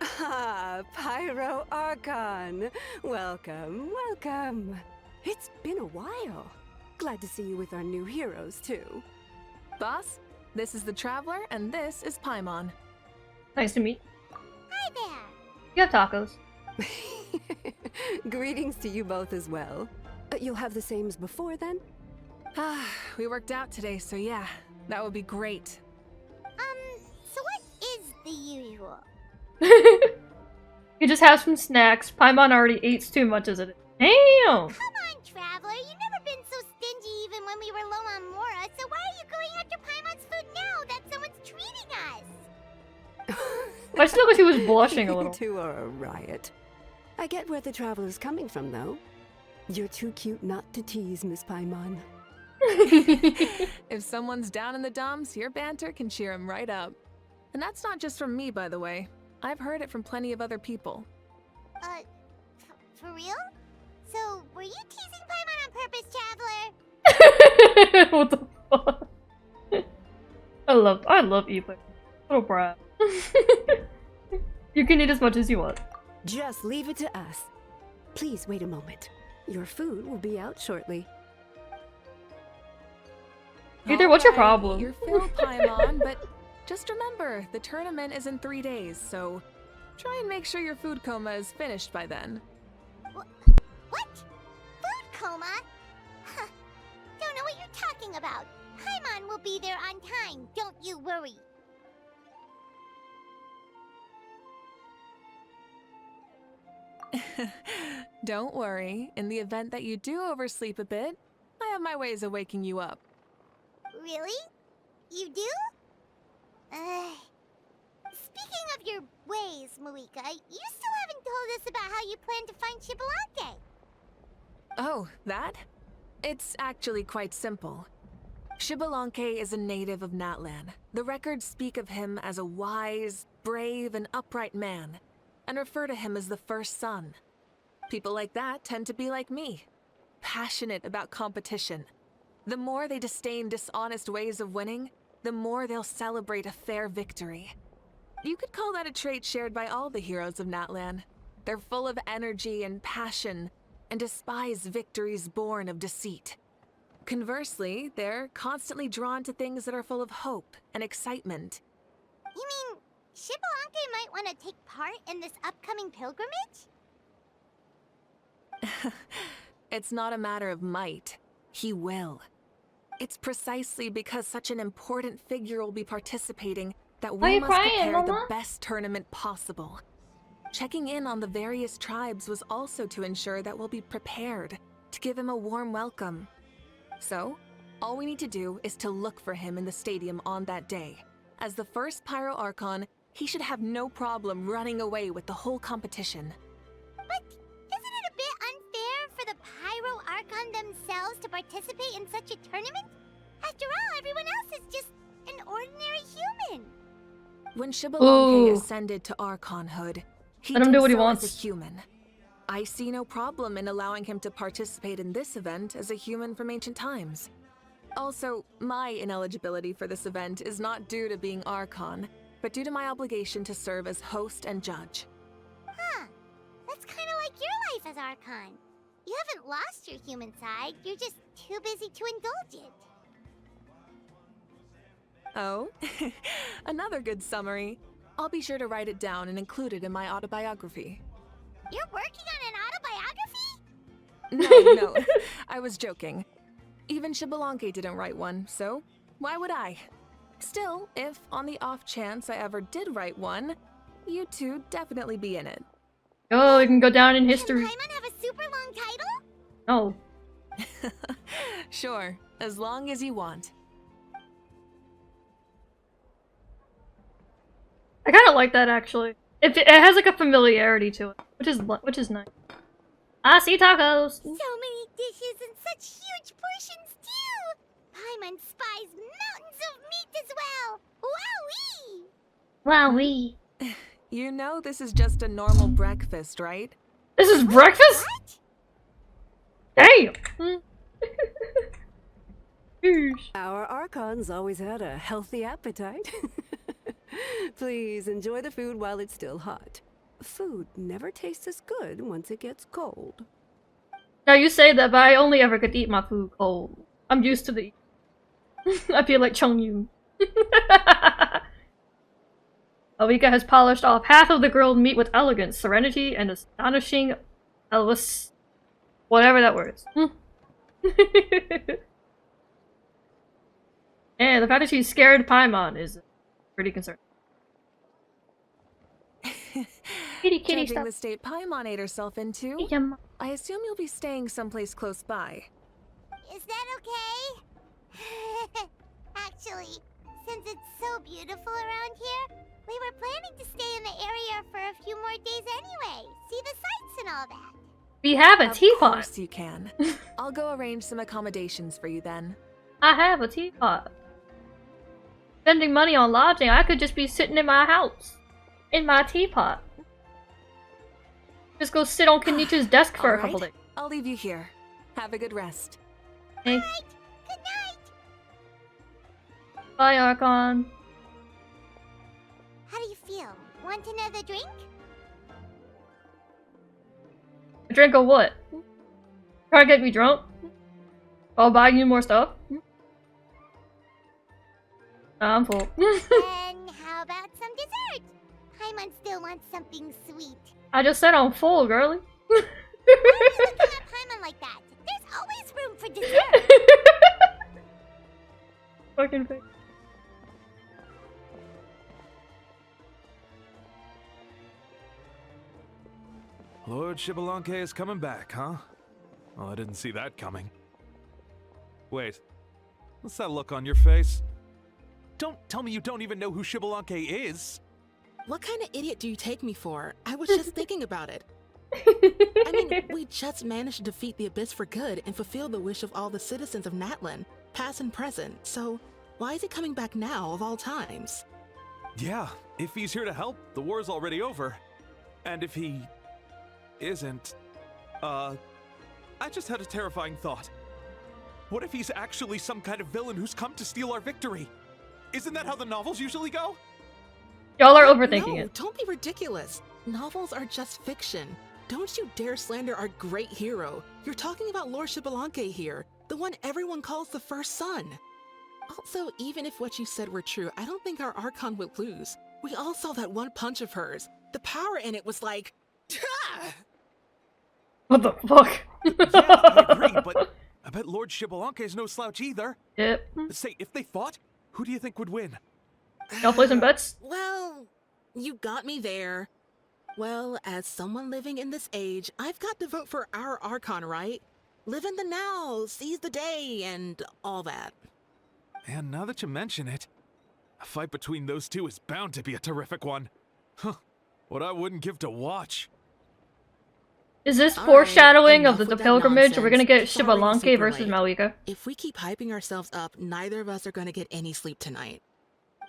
Ah, Pyro Archon. Welcome, welcome. It's been a while. Glad to see you with our new heroes, too. Boss, this is the Traveler, and this is Paimon. Nice to meet. Hi there. You have tacos. Greetings to you both as well. You'll have the same as before, then? Ah, we worked out today, so yeah, that would be great. So what is the usual? You just have some snacks. Paimon already eats too much as it is. Damn! Come on, Traveler. You've never been so stingy even when we were low on Mora, so why are you going after Paimon's food now that someone's treating us? I still wish he was blushing a little. You two are a riot. I get where the Traveler's coming from, though. You're too cute not to tease, Miss Paimon. If someone's down in the dumps, your banter can cheer him right up. And that's not just from me, by the way. I've heard it from plenty of other people. For real? So, were you teasing Paimon on purpose, Traveler? What the fuck? I love Eva. Little brat. You can eat as much as you want. Just leave it to us. Please wait a moment. Your food will be out shortly. Either, what's your Alright, problem? You're Phil Paimon, but just remember, the tournament is in 3 days, so try and make sure your food coma is finished by then. What? Food coma? Huh. Don't know what you're talking about. Paimon will be there on time. Don't you worry. Don't worry, in the event that you do oversleep a bit, I have my ways of waking you up. Really? You do? Speaking of your ways, Mauvika, you still haven't told us about how you plan to find Shibalante. Oh, that? It's actually quite simple. Shibalanke is a native of Natlan. The records speak of him as a wise, brave, and upright man, and refer to him as the first son. People like that tend to be like me, passionate about competition. The more they disdain dishonest ways of winning, the more they'll celebrate a fair victory. You could call that a trait shared by all the heroes of Natlan. They're full of energy and passion, and despise victories born of deceit. Conversely, they're constantly drawn to things that are full of hope and excitement. You mean Shibalante might want to take part in this upcoming pilgrimage? It's not a matter of might. He will. It's precisely because such an important figure will be participating that Why are we you must crying, prepare the Mama? best tournament possible. Checking in on the various tribes was also to ensure that we'll be prepared to give him a warm welcome. So, all we need to do is to look for him in the stadium on that day. As the first Pyro Archon, he should have no problem running away with the whole competition. But isn't it a bit unfair for the Pyro Archon themselves to participate in such a tournament? After all, everyone else is just an ordinary human. When Shibalanke Ooh. ascended to Archonhood, he Let him did do what he so wants. as a human. I see no problem in allowing him to participate in this event as a human from ancient times. Also, my ineligibility for this event is not due to being Archon, but due to my obligation to serve as host and judge. Huh. That's kind of like your life as Archon. You haven't lost your human side, you're just too busy to indulge it. Oh, another good summary. I'll be sure to write it down and include it in my autobiography. You're working on an autobiography? No, I was joking. Even Shibalanke didn't write one, so why would I? Still, if on the off chance I ever did write one, you two definitely be in it. Oh, it can go down in history. Can Paimon have a super long title? Oh. Sure, as long as you want. I kind of like that actually. It has like a familiarity to it, which is nice. I see tacos. So many dishes and such huge portions too! Paimon spies mountains of meat as well! Wowee! Wowee. You know this is just a normal breakfast, right? This is breakfast? Damn! Our Archons always had a healthy appetite. Please enjoy the food while it's still hot. Food never tastes as good once it gets cold. Now you say that, but I only ever get to eat my food cold. I'm used to the. I feel like Chongyun. Mauvika has polished off half of the grilled meat with elegance, serenity, and astonishing Elvis. Whatever that word is. And the fact that she's scared Paimon is pretty concerning. Kitty, Judging stop. the state Paimon ate herself into, I assume you'll be staying someplace close by. Is that okay? Actually, since it's so beautiful around here, we were planning to stay in the area for a few more days anyway. See the sights and all that. We have a teapot. Of course you can. I'll go arrange some accommodations for you then. I have a teapot. Spending money on lodging, I could just be sitting in my house. In my teapot. Just go sit on Kenichi's desk for a couple days. I'll leave you here. Have a good rest. Hey. Alright, good night! Bye, Archon. How do you feel? Want another drink? A drink of what? Try to get me drunk? I'll buy you more stuff? I'm full. And how about some dessert? Paimon still wants something sweet. I just said I'm full, girly. Why are you looking at Paimon like that? There's always room for dessert! Fucking face. Lord Shibalanke is coming back, huh? Well, I didn't see that coming. Wait, what's that look on your face? Don't tell me you don't even know who Xbalanque is! What kind of idiot do you take me for? I was just thinking about it. I mean, we just managed to defeat the Abyss for good and fulfill the wish of all the citizens of Natlan, past and present, so why is he coming back now of all times? Yeah, if he's here to help, the war's already over. And if he isn't, I just had a terrifying thought. What if he's actually some kind of villain who's come to steal our victory? Isn't that how the novels usually go? Y'all are overthinking No, it. don't be ridiculous. Novels are just fiction. Don't you dare slander our great hero. You're talking about Lord Xbalanque here, the one everyone calls the First Son. Also, even if what you said were true, I don't think our Archon would lose. We all saw that one punch of hers. The power in it was like... What the fuck? Yeah, I agree, but I bet Lord Xbalanque is no slouch either. Yep. Say, if they fought, who do you think would win? Y'all play some bets? Well, you got me there. Well, as someone living in this age, I've got to vote for our Archon, right? Live in the now, seize the day, and all that. Man, now that you mention it, a fight between those two is bound to be a terrific one. Huh, what I wouldn't give to watch. Is this All foreshadowing right, of the enough with that pilgrimage? We're gonna get nonsense. It's already Xbalanque super versus late. Mauvika. If we keep hyping ourselves up, neither of us are gonna get any sleep tonight.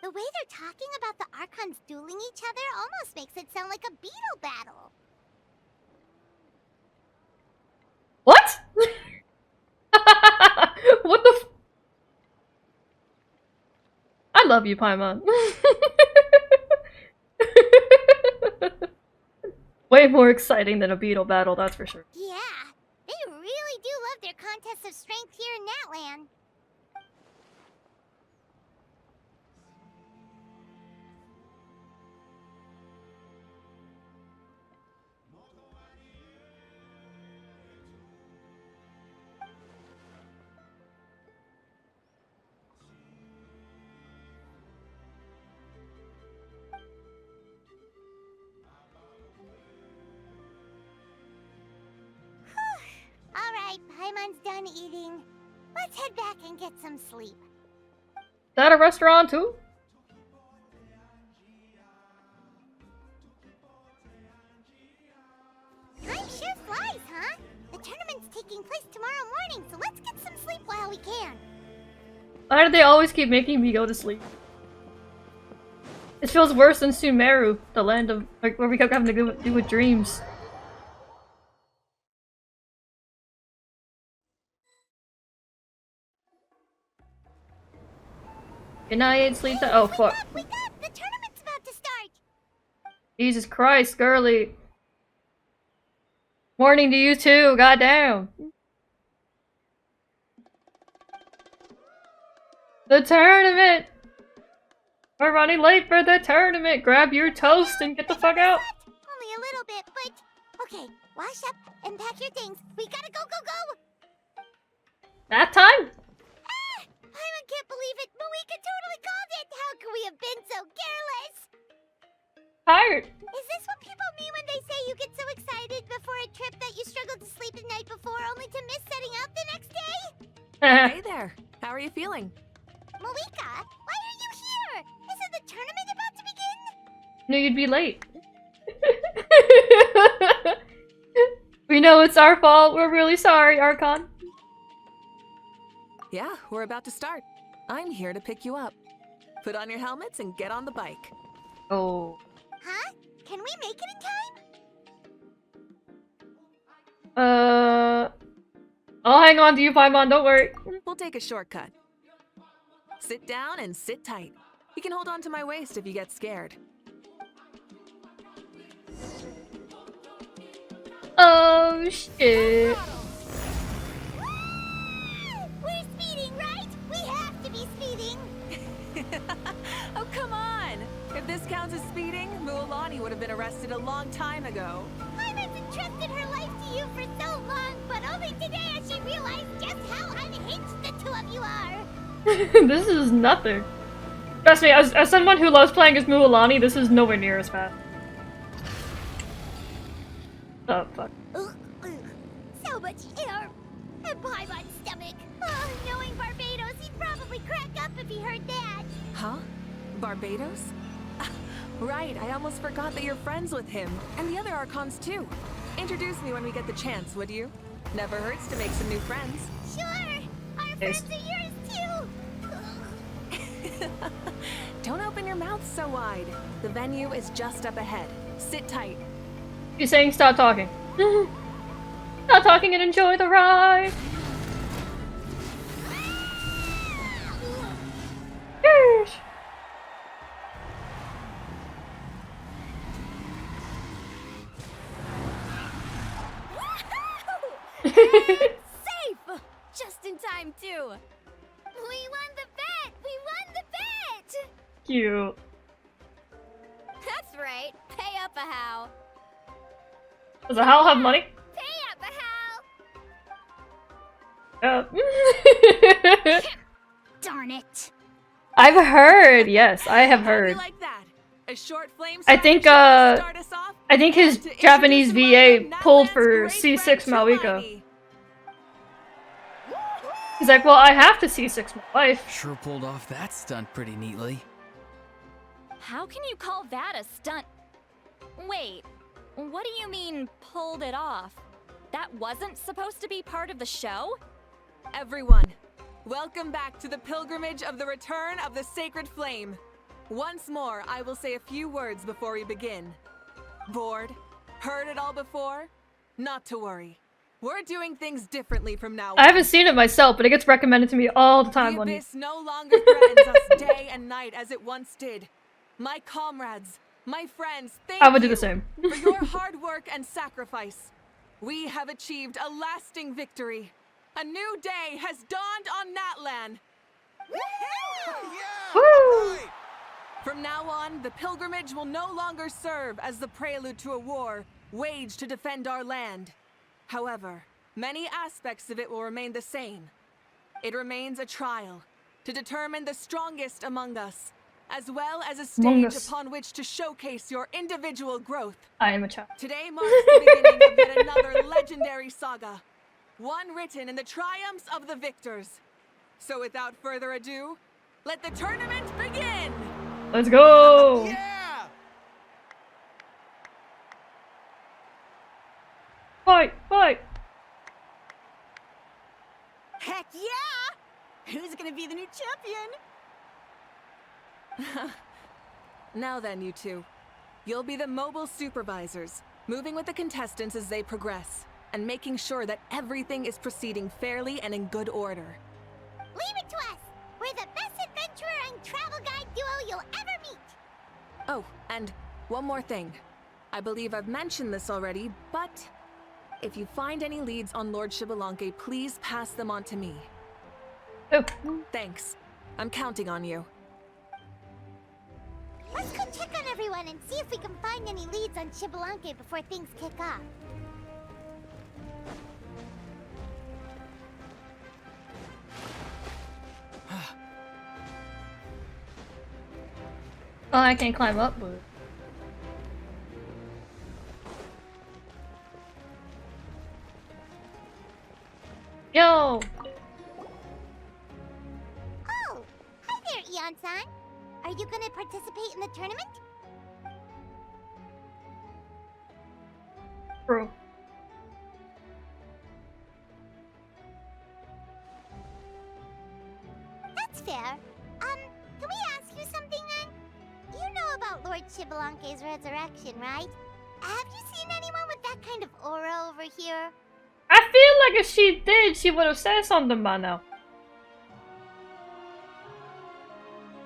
The way they're talking about the Archons dueling each other almost makes it sound like a beetle battle. What? What the f- I love you, Paimon. Way more exciting than a beetle battle, that's for sure. Yeah, they really do love their contests of strength here in Natlan. Alright, Paimon's done eating. Let's head back and get some sleep. Is that a restaurant too? Time sure flies, huh? The tournament's taking place tomorrow morning, so let's get some sleep while we can. Why do they always keep making me go to sleep? It feels worse than Sumeru, the land of like where we kept having to do with dreams. Good night, sleep time. Oh fuck. Wake up! The tournament's about to start! Jesus Christ, girly. Morning to you too, goddamn. The tournament! We're running late for the tournament! Grab your toast and get the fuck out! Only a little bit, but... Okay, wash up and pack your things. We gotta go, go, go! That time? Ah! Paimon can't believe it! Mauvika totally called it! How could we have been so careless? Tired. Is this what people mean when they say you get so excited before a trip that you struggle to sleep the night before only to miss setting out the next day? Hey there. How are you feeling? Mauvika, why are you here? Isn't the tournament about to begin? Knew you'd be late. We know it's our fault. We're really sorry, Archon. Yeah, we're about to start. I'm here to pick you up. Put on your helmets and get on the bike. Oh. Huh? Can we make it in time? I'll hang on to you, Paimon, don't worry. We'll take a shortcut. Sit down and sit tight. You can hold on to my waist if you get scared. Oh, shit. We're speeding, right? We have to be speeding! Oh, come on! If this counts as speeding, Mualani would have been arrested a long time ago. Paimon's entrusted her life to you for so long, but only today has she realized just how unhinged the two of you are! This is nothing. Trust me, as someone who loves playing as Mualani, this is nowhere near as fast. Oh, fuck. So much air! And Paimon's stomach! Oh, knowing probably crack up if he heard that. Huh? Barbados? Right, I almost forgot that you're friends with him. And the other Archons too. Introduce me when we get the chance, would you? Never hurts to make some new friends. Sure! Our friends are yours too! Don't open your mouth so wide. The venue is just up ahead. Sit tight. You're saying stop talking. Stop talking and enjoy the ride! Yeesh. Safe! Just in time, too. We won the bet! We won the bet! Cute. That's right. Pay up a how. Does the Howl have money? Pay up a how. Darn it. I've heard, yes, I have heard. Like that. A short flame I think his Japanese VA pulled for C6 Mauvika. He's like, well, I have to C6 my wife. Sure pulled off that stunt pretty neatly. How can you call that a stunt? Wait, what do you mean, pulled it off? That wasn't supposed to be part of the show? Everyone, welcome back to the pilgrimage of the return of the sacred flame. Once more, I will say a few words before we begin. Bored? Heard it all before? Not to worry. We're doing things differently from now on. I haven't seen it myself, but it gets recommended to me all the time. The On abyss no longer threatens us day and night as it once did. My comrades, my friends, thank I would do you the same. for your hard work and sacrifice. We have achieved a lasting victory. A new day has dawned on Natlan. Woo! From now on, the pilgrimage will no longer serve as the prelude to a war waged to defend our land. However, many aspects of it will remain the same. It remains a trial to determine the strongest among us, as well as a stage upon which to showcase your individual growth. I am a child. Today marks the beginning of yet another legendary saga, one written in the triumphs of the victors. So without further ado, let the tournament begin! Let's go! Yeah! Fight! Fight! Heck yeah! Who's gonna be the new champion? Now then, you two. You'll be the mobile supervisors, moving with the contestants as they progress, and making sure that everything is proceeding fairly and in good order. Leave it to us! We're the best adventurer and travel guide duo you'll ever meet! Oh, and one more thing. I believe I've mentioned this already, but if you find any leads on Lord Xbalanque, please pass them on to me. Oh. Thanks. I'm counting on you. Let's go check on everyone and see if we can find any leads on Xbalanque before things kick off. Well, I can't climb up, but... Yo! Oh! Hi there, Eon-san! Are you gonna participate in the tournament? Bro. That's fair. Can we ask you something then? You know about Lord Xbalanque's resurrection, right? Have you seen anyone with that kind of aura over here? I feel like if she did, she would have said something by now.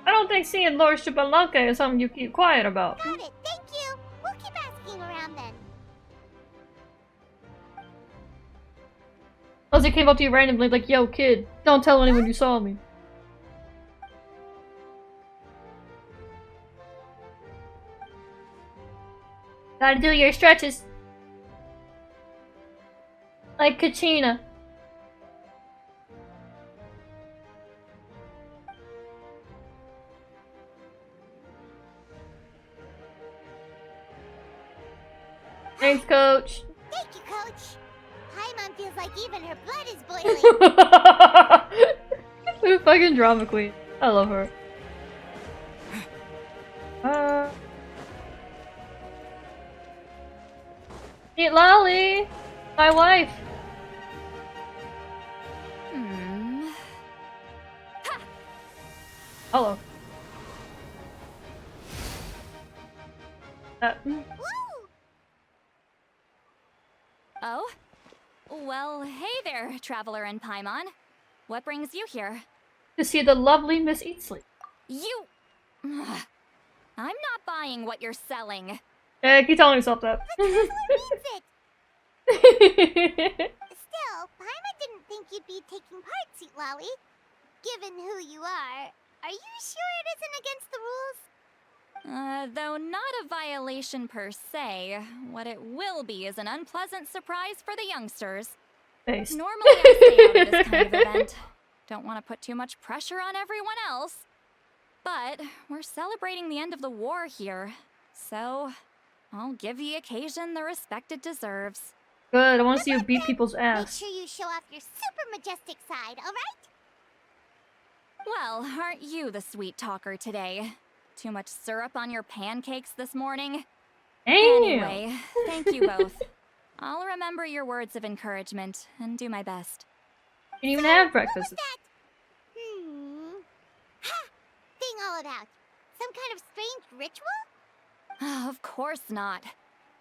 I don't think seeing Lord Xbalanque is something you keep quiet about. Got it, thank you! We'll keep asking around then. Unless he came up to you randomly like, yo kid, don't tell anyone you saw me. Gotta do your stretches. Like Kachina. Thanks, Coach. Thank you, Coach. Paimon feels like even her blood is boiling. Who Fucking drama queen. I love her. Meet Lolly! My wife! Hello. Oh? Well, hey there, Traveler and Paimon. What brings you here? To see the lovely Miss Eatsley. You... I'm not buying what you're selling. Yeah, I keep telling myself that. Still, Paimon didn't think you'd be taking part, Sweet Lolly. Given who you are you sure it isn't against the rules? Though not a violation per se, what it will be is an unpleasant surprise for the youngsters. Based. Normally I stay out of this kind of event. Don't want to put too much pressure on everyone else. But we're celebrating the end of the war here, so I'll give the occasion the respect it deserves. Good, I want to see you beat people's ass. Make sure you show off your super majestic side, alright? Well, aren't you the sweet talker today? Too much syrup on your pancakes this morning? Damn. Anyway, thank you both. I'll remember your words of encouragement and do my best. You didn't even have breakfast. What was that? Ha! Thing all about. Some kind of strange ritual? Of course not.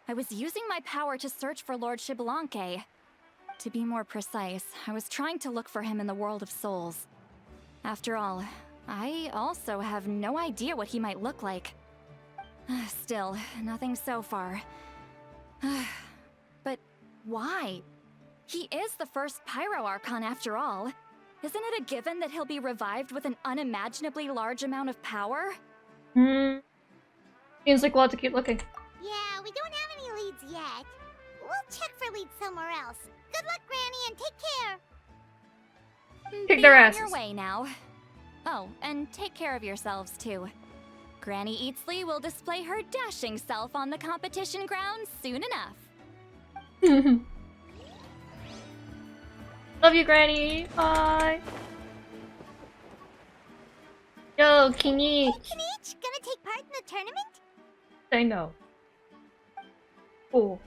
I was using my power to search for Lord Xbalanque. To be more precise, I was trying to look for him in the world of souls. After all, I also have no idea what he might look like. Still, nothing so far. But why? He is the first Pyro Archon after all. Isn't it a given that he'll be revived with an unimaginably large amount of power? Seems like we'll have to keep looking. Yeah, we don't have any leads yet. We'll check for leads somewhere else. Good luck, Granny, and take care! Kick their asses. Be on your way now. Oh, and take care of yourselves too. Granny Eatsley will display her dashing self on the competition grounds soon enough. Love you, Granny. Bye. Yo, Kinich. Hey, Kinich, gonna take part in the tournament? Say no. Cool.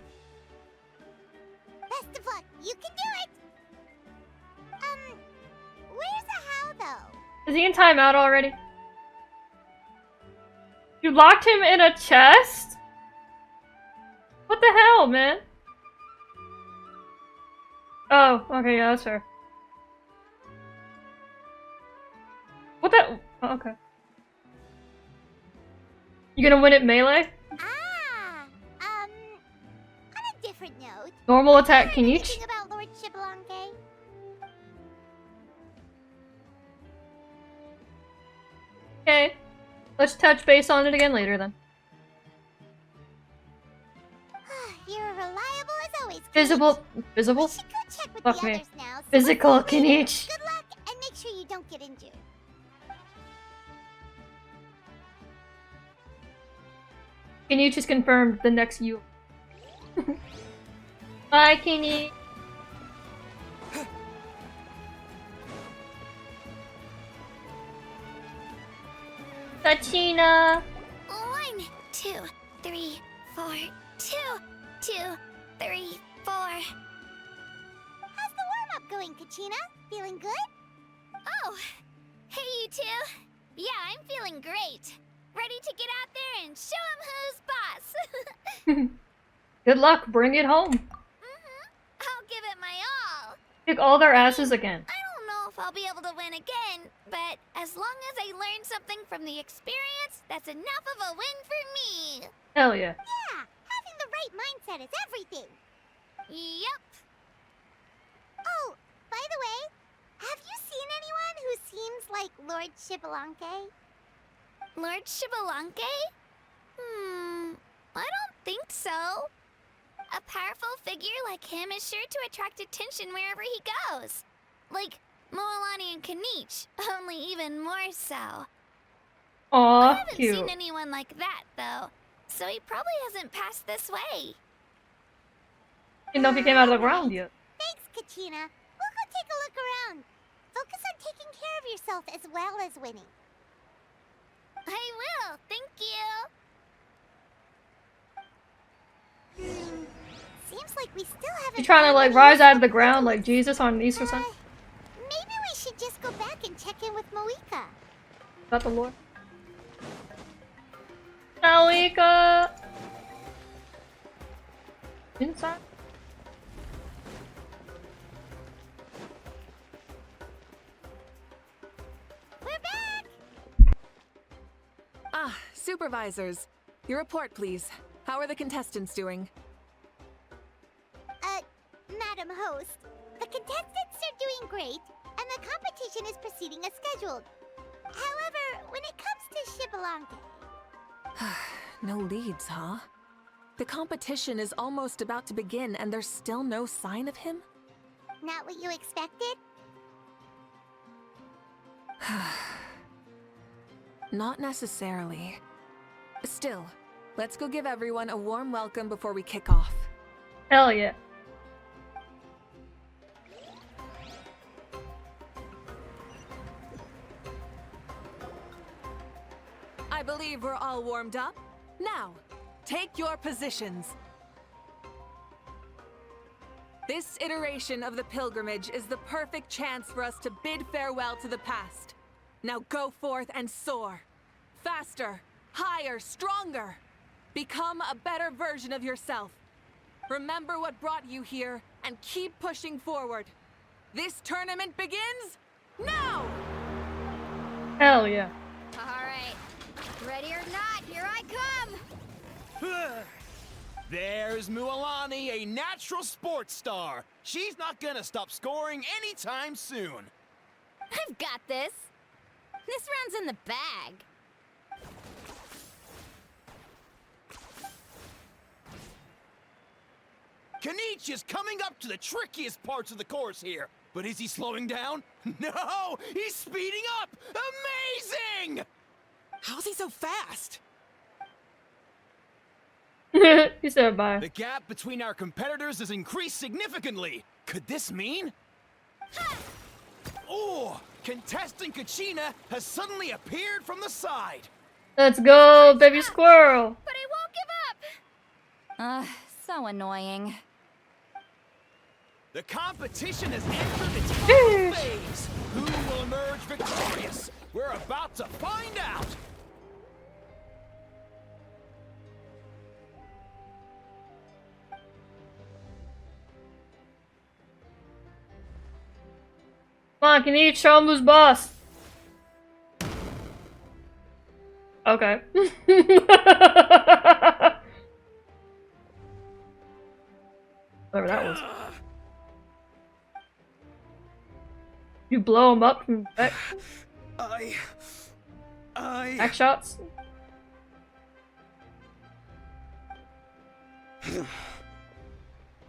Best of luck. You can do it. Where's the how though? Is he in timeout already? You locked him in a chest? What the hell, man? Oh, okay, yeah, that's fair. What the? Oh, okay. You gonna win at melee? On a different note. Normal attack, can you? Anything about Lord Xbalanque? Okay. Let's touch base on it again later then. You're reliable as always. Visible. Visible? We should go check with Fuck the me. others now. So Physical, we'll see you later. Kinich. Good luck, and make sure you don't get injured. Kinich just confirmed the next you. Bye, Kinich. Tachina. 1, 2, 3, 4. 2, 2, 3, 4. How's the warm-up going, Kachina? Feeling good? Oh, hey you two. Yeah, I'm feeling great. Ready to get out there and show 'em who's boss. Good luck, bring it home. I'll give it my all. Kick all their asses again. I don't know if I'll be able to win again, but as long as I learn something from the experience, that's enough of a win for me. Hell yeah. Yeah, having the right mindset is everything. Yep. Oh, by the way, have you seen anyone who seems like Lord Xbalanque? Lord Xbalanque? I don't think so. A powerful figure like him is sure to attract attention wherever he goes. Like Moalani and Kinich, only even more so. Aw, I haven't cute. seen anyone like that, though, so he probably hasn't passed this way. Didn't know if he came out of the ground yet. Thanks, Kachina. We'll go take a look around. Focus on taking care of yourself. yourself as well as winning. I will, thank you. Seems like we still haven't. You trying to like rise out of the ground like Jesus on Easter Sunday? Maybe we should just go back and check in with Mauvika. About the Lord. Mauvika! Inside? We're back! Ah, supervisors. Your report, please. How are the contestants doing? Madam Host, the contestants are doing great, and the competition is proceeding as scheduled. However, when it comes to Xbalanque... No leads, huh? The competition is almost about to begin, and there's still no sign of him? Not what you expected? Not necessarily. Still, let's go give everyone a warm welcome before we kick off. Hell yeah. I believe we're all warmed up. Now, take your positions. This iteration of the pilgrimage is the perfect chance for us to bid farewell to the past. Now go forth and soar. Faster, higher, stronger. Become a better version of yourself. Remember what brought you here and keep pushing forward. This tournament begins now! Hell yeah. Alright, ready or not, here I come! There's Mualani, a natural sports star. She's not gonna stop scoring anytime soon. I've got this. This round's in the bag. Kanich is coming up to the trickiest parts of the course here. But is he slowing down? No! He's speeding up! Amazing! How's he so fast? He said bye. The gap between our competitors has increased significantly. Could this mean? Oh! Contestant Kachina has suddenly appeared from the side. Let's go, baby squirrel. But I won't give up! So annoying. The competition has entered its final phase. Who will emerge victorious? We're about to find out. Come on, can you show him who's boss? Okay. Whatever that was. You blow him up from back. Back shots.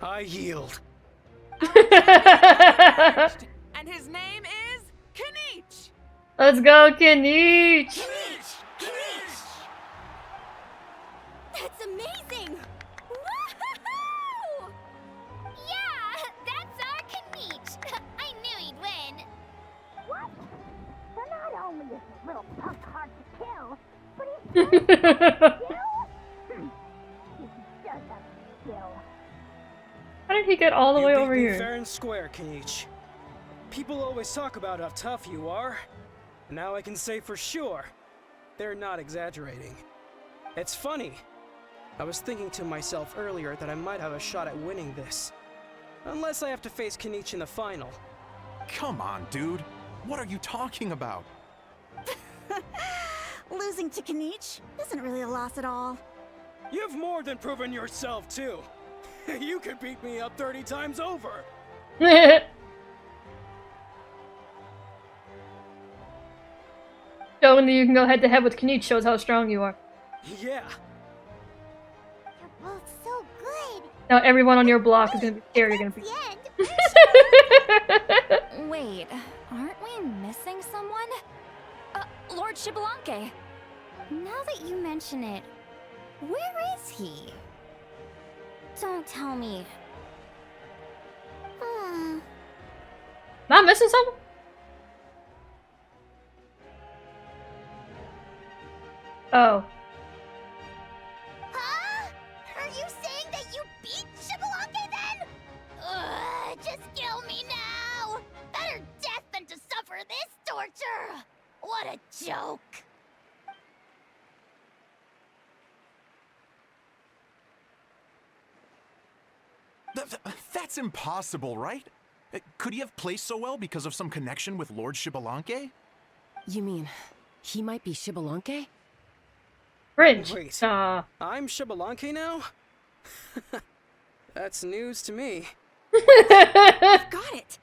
I yield. And his name is Kanich! Let's go, Kanich! That's amazing! Woohoo! Yeah, that's our Kanich. I knew he'd win. What? So not only is this little punk hard to kill, but he's good at skill? He's just a skill. How did he get all the way You over beat me here? fair and square, Kanich. People always talk about how tough you are. Now I can say for sure, they're not exaggerating. It's funny. I was thinking to myself earlier that I might have a shot at winning this. Unless I have to face Kanich in the final. Come on, dude. What are you talking about? Losing to Kanich isn't really a loss at all. You've more than proven yourself, too. You could beat me up 30 times over. Showing that you can go head to head with Kanich shows how strong you are. Yeah. You're both so good. Now everyone on your block is gonna be scared you're gonna be. Wait, aren't we missing someone? Lord Xbalanque. Now that you mention it, where is he? Don't tell me. Am I missing something? Oh. Huh? Are you saying that you beat Xbalanque then? Ugh, just kill me now! Better death than to suffer this torture! What a joke! That's impossible, right? Could he have played so well because of some connection with Lord Xbalanque? You mean, he might be Xbalanque? Fringe. Wait, I'm Xbalanque now? That's news to me. I've got it!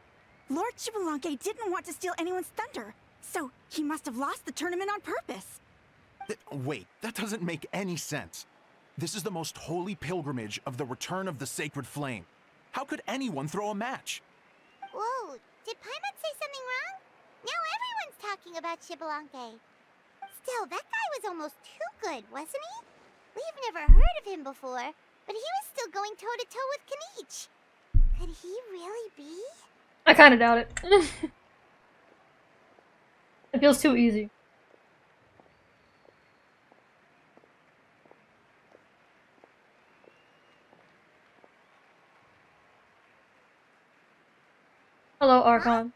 Lord Xbalanque didn't want to steal anyone's thunder, so he must have lost the tournament on purpose. Wait, that doesn't make any sense. This is the most holy pilgrimage of the return of the sacred flame. How could anyone throw a match? Whoa, did Paimon say something wrong? Now everyone's talking about Xbalanque. Still, that guy was almost too good, wasn't he? We've never heard of him before, but he was still going toe-to-toe with Kanich. Could he really be? I kinda doubt it. It feels too easy. Hello, Archon.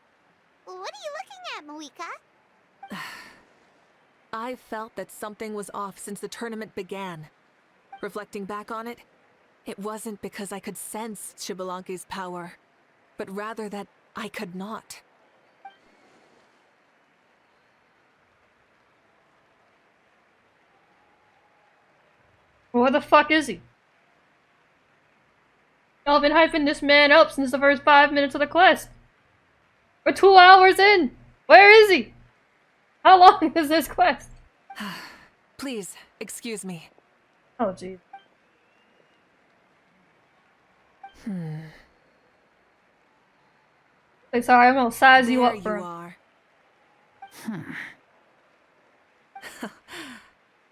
What are you looking at, Mauvika? I felt that something was off since the tournament began. Reflecting back on it, it wasn't because I could sense Xbalanque's power, but rather that I could not. Where the fuck is he? Y'all been hyping this man up since the first 5 minutes of the quest. We're 2 hours in! Where is he? How long is this quest? Please, excuse me. Oh, jeez. Like, sorry, I'm gonna size you There up for you are.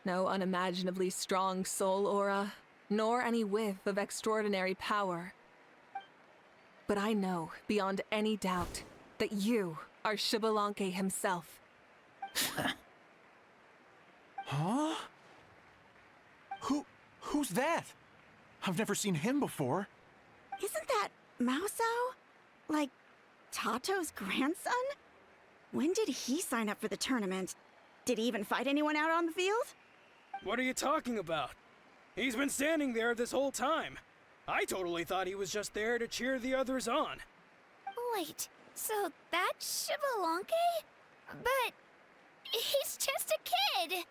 No unimaginably strong soul aura, nor any whiff of extraordinary power. But I know, beyond any doubt, that you are Xbalanque himself. Huh? Who's that? I've never seen him before. Isn't that Mauso? Like, Tato's grandson? When did he sign up for the tournament? Did he even fight anyone out on the field? What are you talking about? He's been standing there this whole time. I totally thought he was just there to cheer the others on. Wait, so that's Xbalanque? But he's just a kid.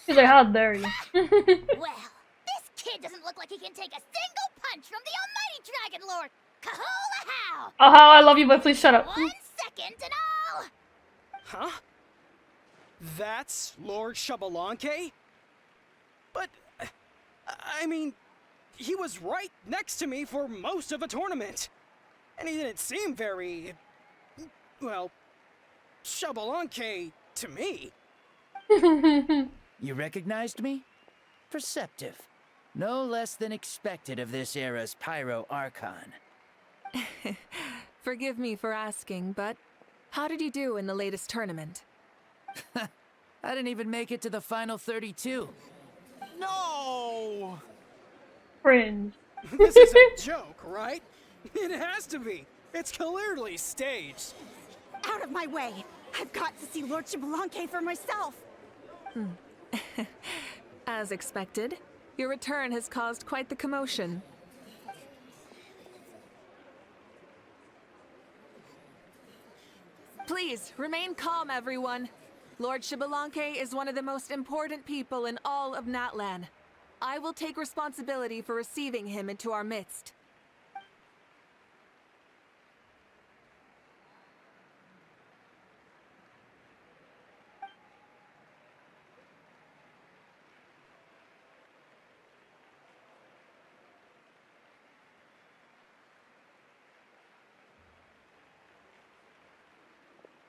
He's like, how dare you? Well, this kid doesn't look like he can take a single punch from the almighty Dragon Lord. Kahula how! Oh, how I love you, but please shut up. 1 second and all. Huh? That's Lord Xbalanque? But, I mean, he was right next to me for most of the tournament. And he didn't seem very, well, Xbalanque to me. You recognized me? Perceptive. No less than expected of this era's Pyro Archon. Forgive me for asking, but how did you do in the latest tournament? I didn't even make it to the final 32. No! Cringe. This is a joke, right? It has to be. It's clearly staged. Out of my way! I've got to see Lord Xbalanque for myself! As expected, your return has caused quite the commotion. Please, remain calm, everyone. Lord Xbalanque is one of the most important people in all of Natlan. I will take responsibility for receiving him into our midst.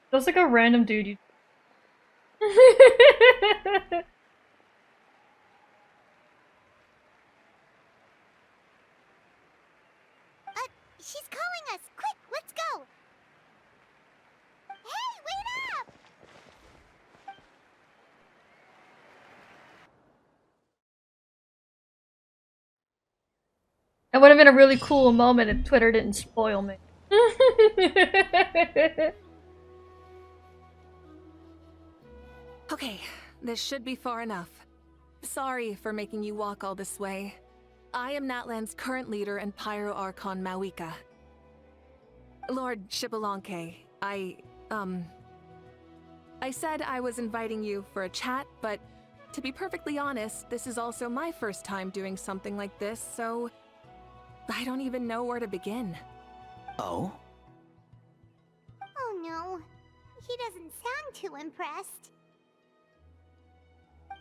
Feels like a random dude you She's calling us! Quick, let's go! Hey, wait up! That would have been a really cool moment if Twitter didn't spoil me. Okay, this should be far enough. Sorry for making you walk all this way. I am Natlan's current leader and Pyro Archon Mauvika. Lord Xbalanque, I said I was inviting you for a chat, but to be perfectly honest, this is also my first time doing something like this, so I don't even know where to begin. Oh? Oh no, he doesn't sound too impressed.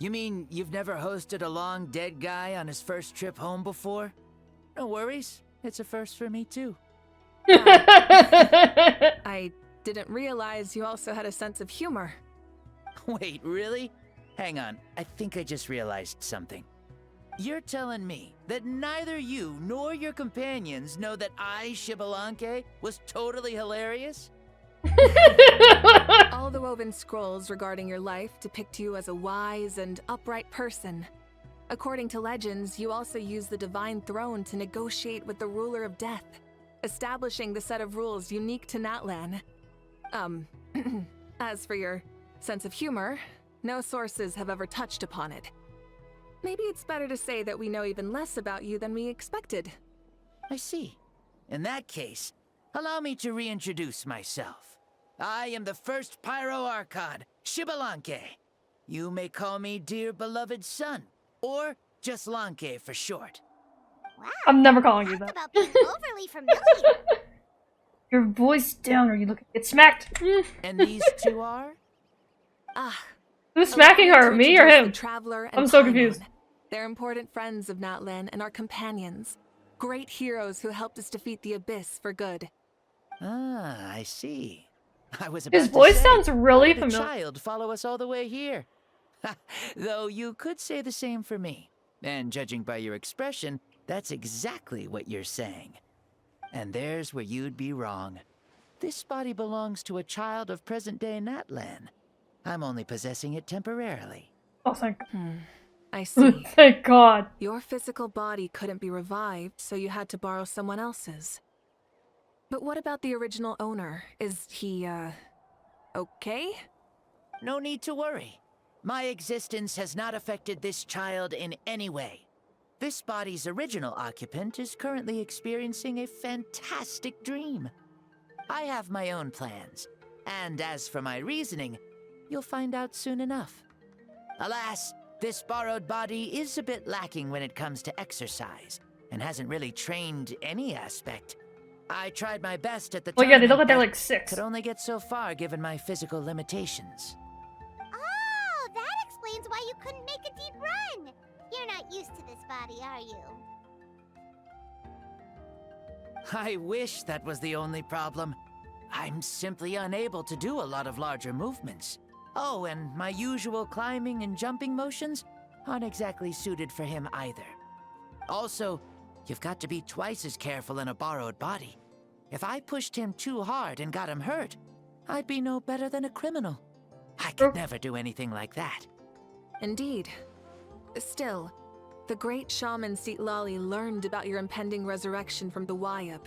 You mean you've never hosted a long dead guy on his first trip home before? No worries, it's a first for me too. I didn't realize you also had a sense of humor. Wait, really? Hang on, I think I just realized something. You're telling me that neither you nor your companions know that I, Xbalanque, was totally hilarious? All the woven scrolls regarding your life depict you as a wise and upright person. According to legends, you also use the divine throne to negotiate with the ruler of death, establishing the set of rules unique to Natlan. As for your sense of humor, no sources have ever touched upon it. Maybe it's better to say that we know even less about you than we expected. I see. In that case, allow me to reintroduce myself. I am the first Pyro Archon, Xbalanque. You may call me dear beloved son, or just Lanque for short. Wow, I'm never calling you that. about being overly familiar. Your voice down or you look get smacked. And these two are? Who's smacking her? Me or him? Traveler and I'm so Paimon. confused. They're important friends of Natlan and our companions. Great heroes who helped us defeat the Abyss for good. Ah, I see. I was about His to voice say, sounds really why would a familiar. child follow us all the way here? Though you could say the same for me. And judging by your expression, that's exactly what you're saying. And there's where you'd be wrong. This body belongs to a child of present-day Natlan. I'm only possessing it temporarily. Oh, thank I see. Thank God. Your physical body couldn't be revived, so you had to borrow someone else's. But what about the original owner? Is he, okay? No need to worry. My existence has not affected this child in any way. This body's original occupant is currently experiencing a fantastic dream. I have my own plans, and as for my reasoning, you'll find out soon enough. Alas, this borrowed body is a bit lacking when it comes to exercise, and hasn't really trained any aspect. I tried my best at the Well, yeah, they look tournament, like they're but like 6. could only get so far given my physical limitations. Oh, that explains why you couldn't make a deep run. You're not used to this body, are you? I wish that was the only problem. I'm simply unable to do a lot of larger movements. Oh, and my usual climbing and jumping motions aren't exactly suited for him either. Also, you've got to be twice as careful in a borrowed body. If I pushed him too hard and got him hurt, I'd be no better than a criminal. I could never do anything like that. Indeed. Still, the great shaman Lali learned about your impending resurrection from the Wayab,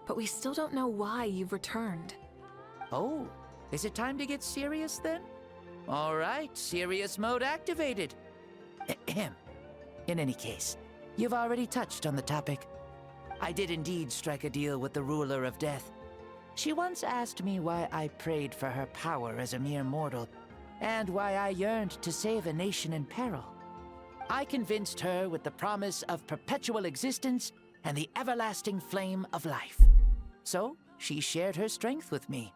but we still don't know why you've returned. Oh, is it time to get serious then? All right, serious mode activated. Ahem. In any case, you've already touched on the topic. I did indeed strike a deal with the ruler of death. She once asked me why I prayed for her power as a mere mortal, and why I yearned to save a nation in peril. I convinced her with the promise of perpetual existence and the everlasting flame of life. So, she shared her strength with me,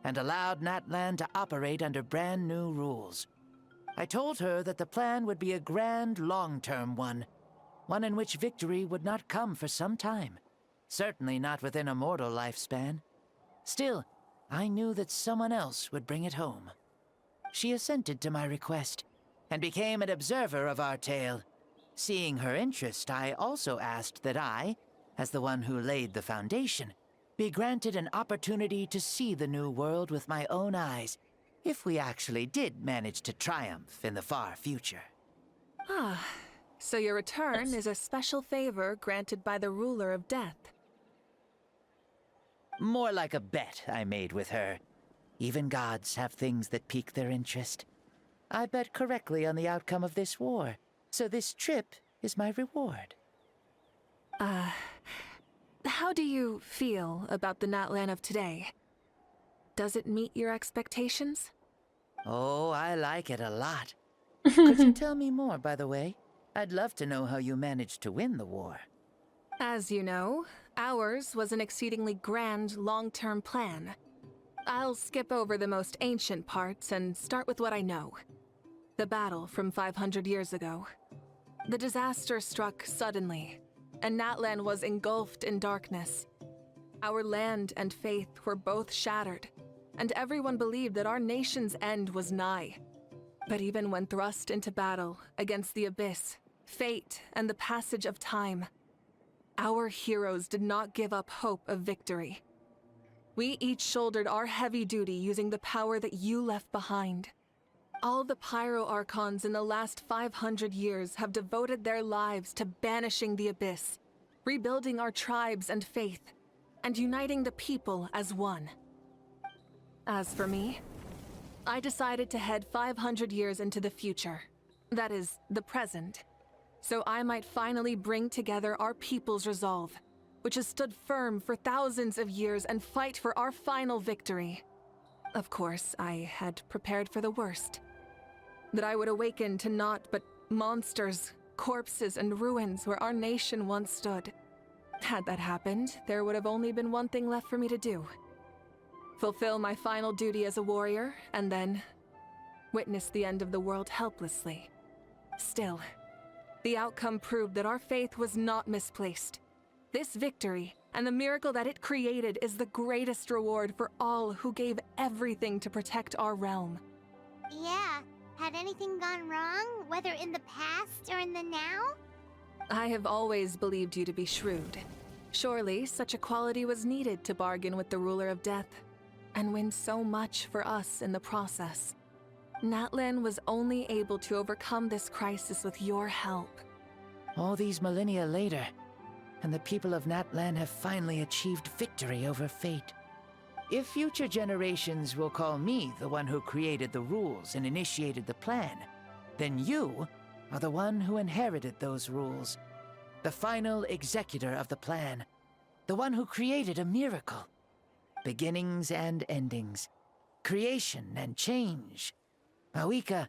and allowed Natlan to operate under brand new rules. I told her that the plan would be a grand, long-term one in which victory would not come for some time. Certainly not within a mortal lifespan. Still, I knew that someone else would bring it home. She assented to my request, and became an observer of our tale. Seeing her interest, I also asked that I, as the one who laid the foundation, be granted an opportunity to see the new world with my own eyes, if we actually did manage to triumph in the far future. Ah, So your return is a special favor granted by the ruler of death. More like a bet I made with her. Even gods have things that pique their interest. I bet correctly on the outcome of this war, so this trip is my reward. How do you feel about the Natlan of today? Does it meet your expectations? Oh, I like it a lot. Could you tell me more, by the way? I'd love to know how you managed to win the war. As you know, ours was an exceedingly grand, long-term plan. I'll skip over the most ancient parts and start with what I know. The battle from 500 years ago. The disaster struck suddenly, and Natlan was engulfed in darkness. Our land and faith were both shattered, and everyone believed that our nation's end was nigh. But even when thrust into battle against the abyss, fate, and the passage of time, our heroes did not give up hope of victory. We each shouldered our heavy duty using the power that you left behind. All the Pyro Archons in the last 500 years have devoted their lives to banishing the abyss, rebuilding our tribes and faith, and uniting the people as one. As for me, I decided to head 500 years into the future, that is, the present, so I might finally bring together our people's resolve, which has stood firm for thousands of years, and fight for our final victory. Of course, I had prepared for the worst. That I would awaken to naught but monsters, corpses, and ruins where our nation once stood. Had that happened, there would have only been one thing left for me to do. Fulfill my final duty as a warrior, and then witness the end of the world helplessly. Still, the outcome proved that our faith was not misplaced. This victory, and the miracle that it created, is the greatest reward for all who gave everything to protect our realm. Yeah, had anything gone wrong, whether in the past or in the now? I have always believed you to be shrewd. Surely, such a quality was needed to bargain with the ruler of death, and win so much for us in the process. Natlan was only able to overcome this crisis with your help. All these millennia later, and the people of Natlan have finally achieved victory over fate. If future generations will call me the one who created the rules and initiated the plan, then you are the one who inherited those rules. The final executor of the plan. The one who created a miracle. Beginnings and endings. Creation and change. Mauvika,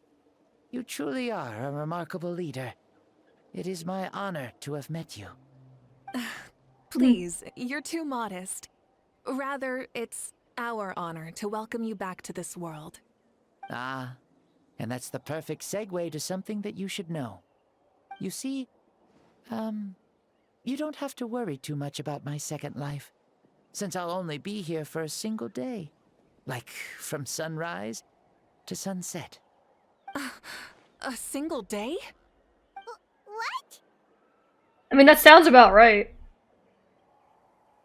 you truly are a remarkable leader. It is my honor to have met you. Please, you're too modest. Rather, it's our honor to welcome you back to this world. Ah, and that's the perfect segue to something that you should know. You see, you don't have to worry too much about my second life, since I'll only be here for a single day. Like, from sunrise to sunset. A single day? What? I mean, that sounds about right.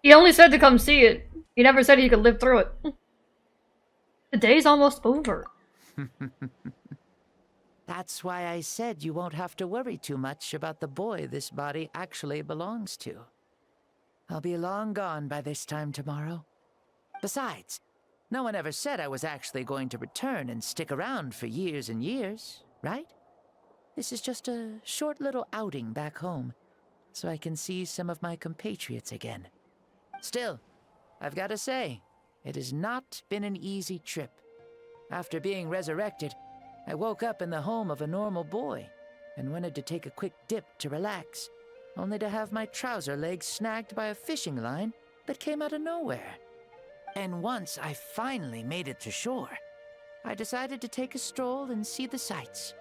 He only said to come see it. He never said he could live through it. The day's almost over. That's why I said you won't have to worry too much about the boy this body actually belongs to. I'll be long gone by this time tomorrow. Besides, no one ever said I was actually going to return and stick around for years and years, right? This is just a short little outing back home, so I can see some of my compatriots again. Still, I've got to say, it has not been an easy trip. After being resurrected, I woke up in the home of a normal boy and wanted to take a quick dip to relax, only to have my trouser legs snagged by a fishing line that came out of nowhere. And once I finally made it to shore, I decided to take a stroll and see the sights,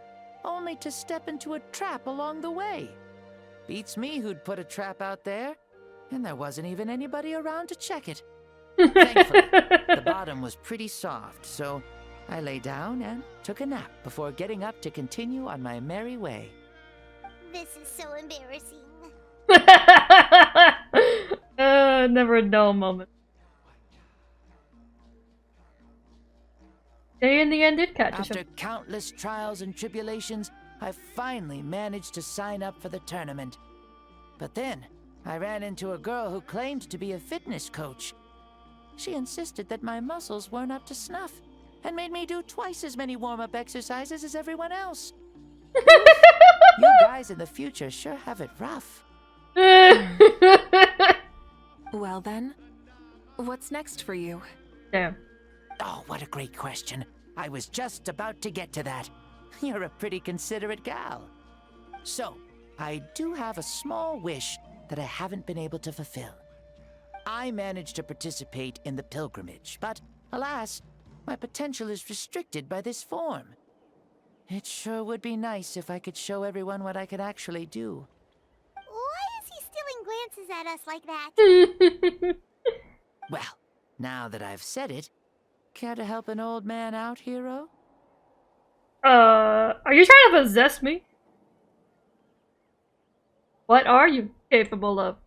only to step into a trap along the way. Beats me who'd put a trap out there, and there wasn't even anybody around to check it. Thankfully, the bottom was pretty soft, so I lay down and took a nap before getting up to continue on my merry way. This is so embarrassing. Never a dull moment. They in the end did catch us. After countless trials and tribulations, I finally managed to sign up for the tournament. But then, I ran into a girl who claimed to be a fitness coach. She insisted that my muscles weren't up to snuff, and made me do twice as many warm-up exercises as everyone else. You guys in the future sure have it rough. Well then, what's next for you? Damn. Oh, what a great question. I was just about to get to that. You're a pretty considerate gal. So, I do have a small wish that I haven't been able to fulfill. I managed to participate in the pilgrimage, but alas, my potential is restricted by this form. It sure would be nice if I could show everyone what I could actually do. Why is he stealing glances at us like that? Well, now that I've said it, care to help an old man out, hero? Are you trying to possess me? What are you capable of?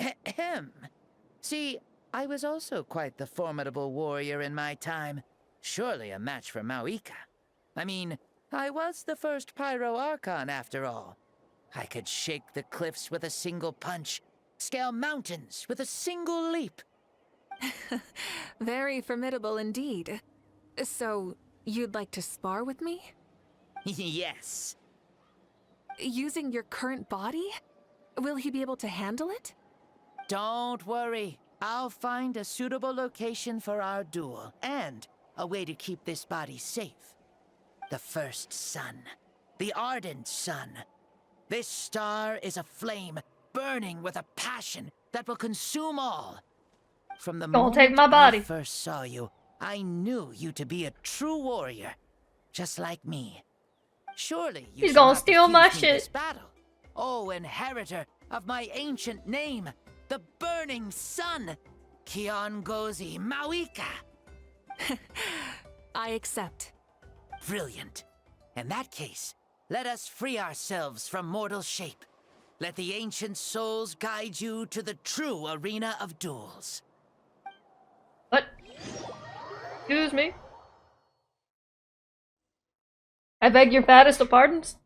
Ahem. See, I was also quite the formidable warrior in my time. Surely a match for Mauvika. I mean, I was the first Pyro Archon after all. I could shake the cliffs with a single punch, scale mountains with a single leap. Very formidable indeed. So, you'd like to spar with me? Yes. Using your current body? Will he be able to handle it? Don't worry. I'll find a suitable location for our duel, and a way to keep this body safe. The first sun. The ardent sun. This star is a flame, burning with a passion that will consume all. From the Don't moment take my body. I first saw you, I knew you to be a true warrior, just like me. Surely you He's shall gonna not steal my refuse me shit. this battle. Oh, inheritor of my ancient name, the burning sun, Kiongozi Mauvika. I accept. Brilliant. In that case, let us free ourselves from mortal shape. Let the ancient souls guide you to the true arena of duels. What? Excuse me? I beg your fattest of pardons?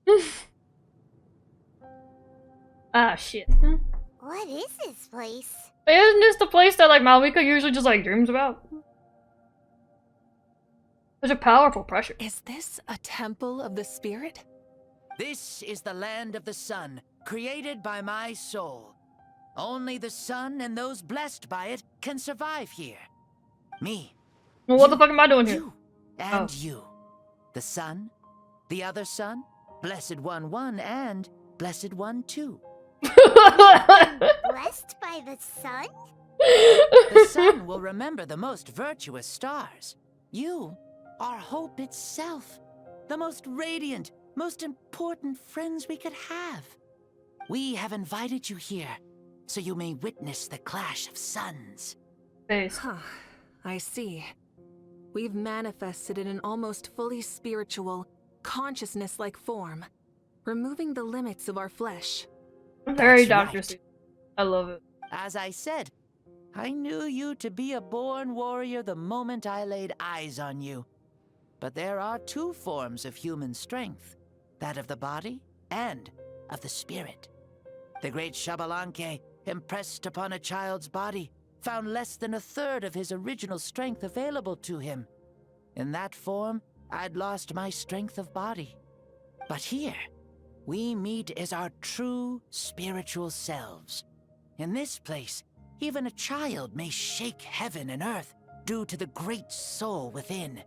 Ah, shit. What is this place? Isn't this the place that, like, Mauvika usually just, like, dreams about? Such a powerful pressure. Is this a temple of the spirit? This is the land of the sun, created by my soul. Only the sun and those blessed by it can survive here. Me. Well, what the fuck am I doing here? You. And you. The sun, the other sun, Blessed One 1, and Blessed One 2. Blessed by the sun? The sun will remember the most virtuous stars. You are hope itself. The most radiant, most important friends we could have. We have invited you here, so you may witness the clash of suns. Huh. I see. We've manifested in an almost fully spiritual, consciousness-like form, removing the limits of our flesh. Very That's Dr. right. Seuss. I love it. As I said, I knew you to be a born warrior the moment I laid eyes on you. But there are two forms of human strength, that of the body and of the spirit. The great Xbalanque, impressed upon a child's body, found less than a third of his original strength available to him. In that form, I'd lost my strength of body. But here, we meet as our true spiritual selves. In this place, even a child may shake heaven and earth due to the great soul within.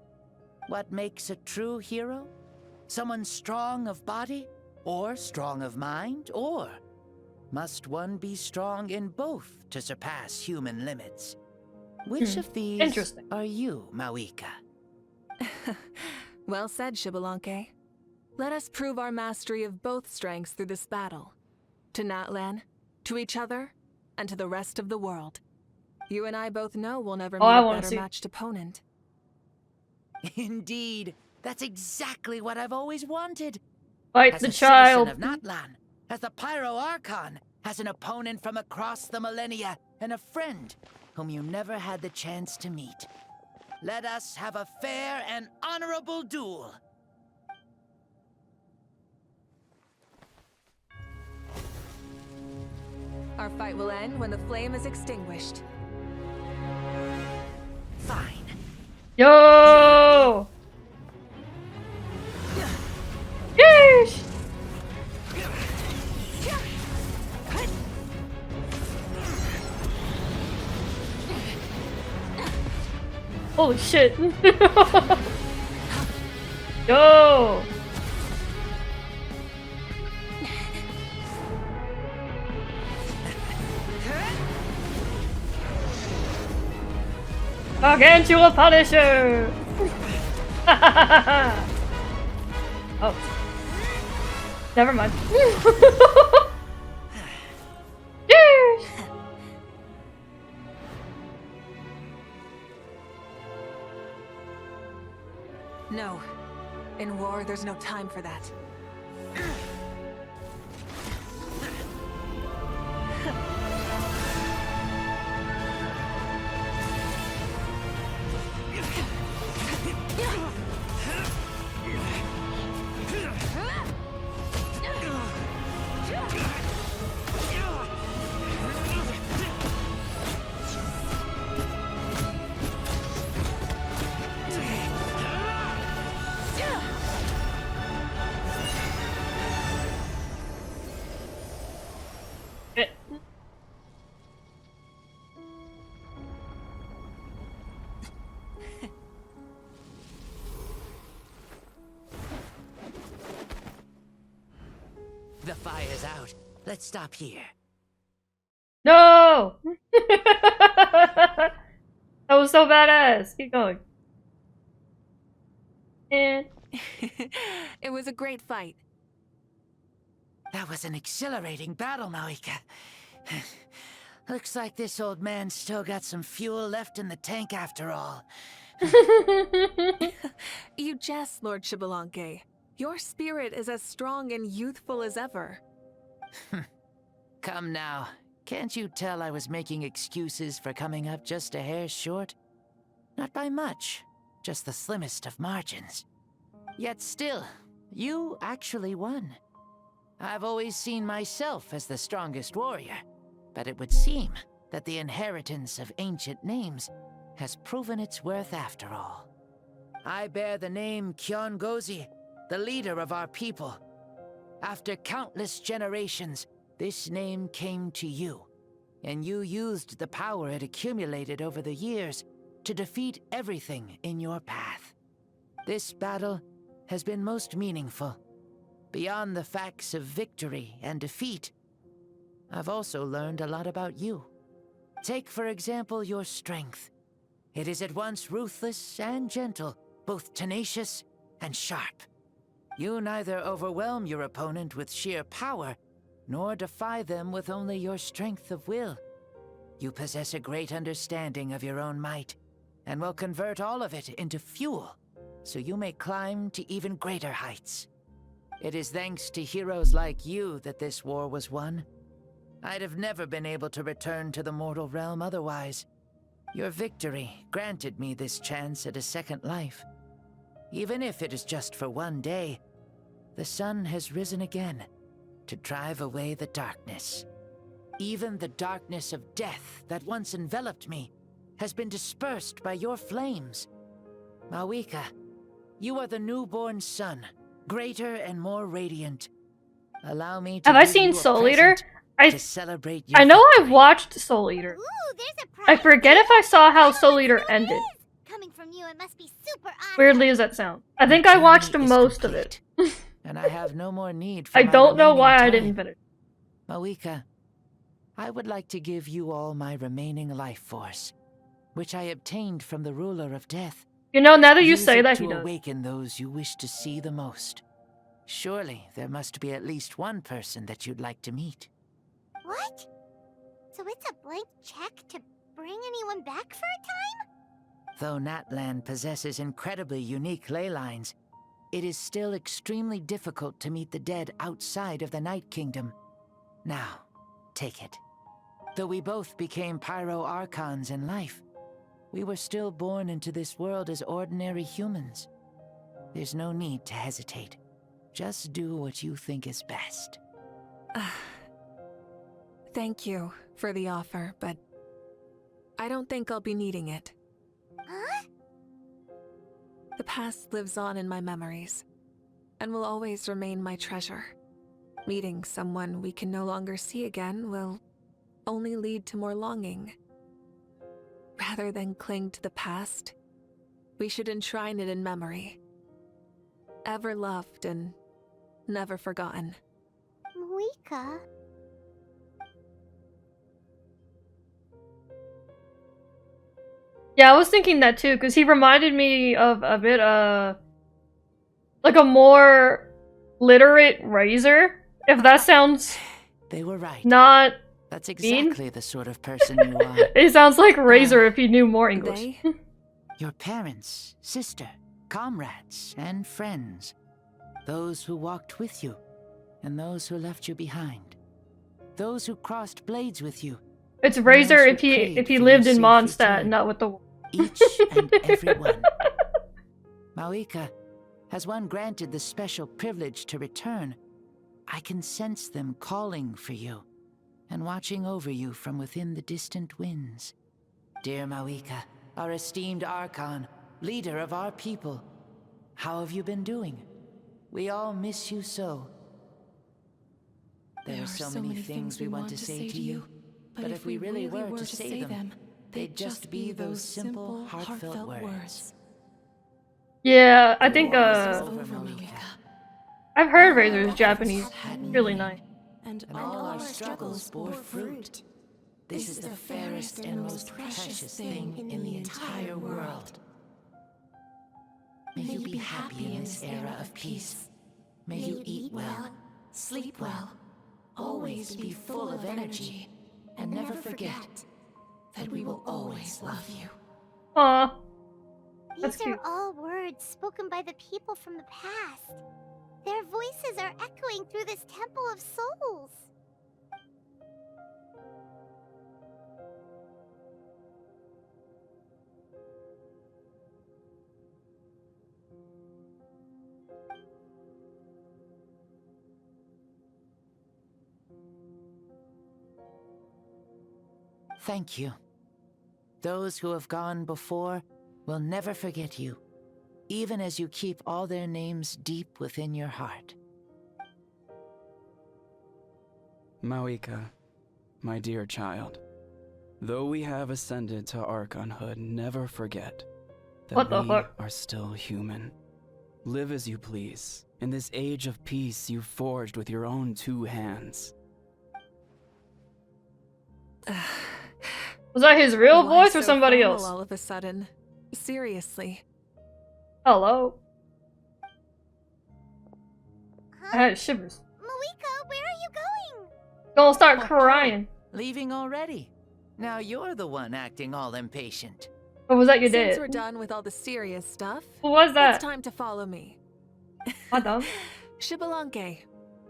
What makes a true hero? Someone strong of body, or strong of mind, or must one be strong in both to surpass human limits? Which of these are you, Mauvika? Well said, Xbalanque. Let us prove our mastery of both strengths through this battle. To Natlan, to each other, and to the rest of the world. You and I both know we'll never meet a better matched opponent. Indeed. That's exactly what I've always wanted. Fight as the a child. Citizen of Natlan, as the Pyro Archon, as an opponent from across the millennia, and a friend whom you never had the chance to meet. Let us have a fair and honorable duel. Our fight will end when the flame is extinguished. Fine. Yo! Yeesh! Holy shit! Yo! Gargantua Punisher! Oh. Never mind. Cheers! No. In war, there's no time for that. The fire's out. Let's stop here. No! That was so badass. Keep going. And it was a great fight. That was an exhilarating battle, Mauvika. Looks like this old man's still got some fuel left in the tank after all. You jest, Lord Xbalanque. Your spirit is as strong and youthful as ever. Come now. Can't you tell I was making excuses for coming up just a hair short? Not by much. Just the slimmest of margins. Yet still, you actually won. I've always seen myself as the strongest warrior, but it would seem that the inheritance of ancient names has proven its worth after all. I bear the name Kiongozi, the leader of our people. After countless generations, this name came to you, and you used the power it accumulated over the years to defeat everything in your path. This battle has been most meaningful. Beyond the facts of victory and defeat, I've also learned a lot about you. Take, for example, your strength. It is at once ruthless and gentle, both tenacious and sharp. You neither overwhelm your opponent with sheer power, nor defy them with only your strength of will. You possess a great understanding of your own might, and will convert all of it into fuel, so you may climb to even greater heights. It is thanks to heroes like you that this war was won. I'd have never been able to return to the mortal realm otherwise. Your victory granted me this chance at a second life. Even if it is just for one day, the sun has risen again to drive away the darkness. Even the darkness of death that once enveloped me has been dispersed by your flames. Mauvika, you are the newborn sun, greater and more radiant. Allow me to have I give seen you a Soul Eater? present to celebrate your I know victory. I've watched Soul Eater. I forget if I saw how Soul Eater ended. Coming from you, it must be super awesome. Weirdly as that sounds. I think I watched most of it. And I have no more need for I my don't know remaining why I time. didn't finish. Mauvika, I would like to give you all my remaining life force, which I obtained from the ruler of death. You know, now that you Use say it that, to he does. awaken those you wish to see the most. Surely there must be at least one person that you'd like to meet. What? So it's a blank check to bring anyone back for a time? Though Natlan possesses incredibly unique ley lines, it is still extremely difficult to meet the dead outside of the Night Kingdom. Now, take it. Though we both became pyro-archons in life, we were still born into this world as ordinary humans. There's no need to hesitate. Just do what you think is best. Thank you for the offer, but I don't think I'll be needing it. Huh? The past lives on in my memories, and will always remain my treasure. Meeting someone we can no longer see again will only lead to more longing. Rather than cling to the past, we should enshrine it in memory. Ever loved and never forgotten. Mauvika? Yeah, I was thinking that too, because he reminded me of a bit, like a more literate Razor, if that sounds They were right. not That's mean. exactly the sort of person you are. It sounds like Razor if he knew more English. Your parents, sister, comrades, and friends. Those who walked with you, and those who left you behind. Those who crossed blades with you. It's Razor if he lived in Mondstadt, not with the Each and every one. Mauvika, has one granted the special privilege to return, I can sense them calling for you, and watching over you from within the distant winds. Dear Mauvika, our esteemed Archon, leader of our people, how have you been doing? We all miss you so. There are so many things we want to say to you, but if we really were to say them, they'd just be those simple, heartfelt words. Yeah, I think I've heard Razor's Japanese. Really nice. And all our struggles bore fruit. This is the fairest and most precious thing in the entire world. May you be happy in this era of peace. May you eat well, sleep well, always be full of energy, and never forget that we will always love you. Aww. These are all words spoken by the people from the past. Their voices are echoing through this Temple of Souls. Thank you. Those who have gone before will never forget you, even as you keep all their names deep within your heart. Mauvika, my dear child, though we have ascended to Archonhood, never forget that What the we fuck? are still human. Live as you please, in this age of peace you forged with your own 2 hands. Was that his real Why voice or so somebody formal else? all of a sudden? Seriously. Hello. I had shivers. Mauvika, where are you going? Gonna start crying. Leaving already? Now you're the one acting all impatient. Or was that your Since dad? we're done with all the serious stuff, Who was that? it's time to follow me. Madam. Shibalanke.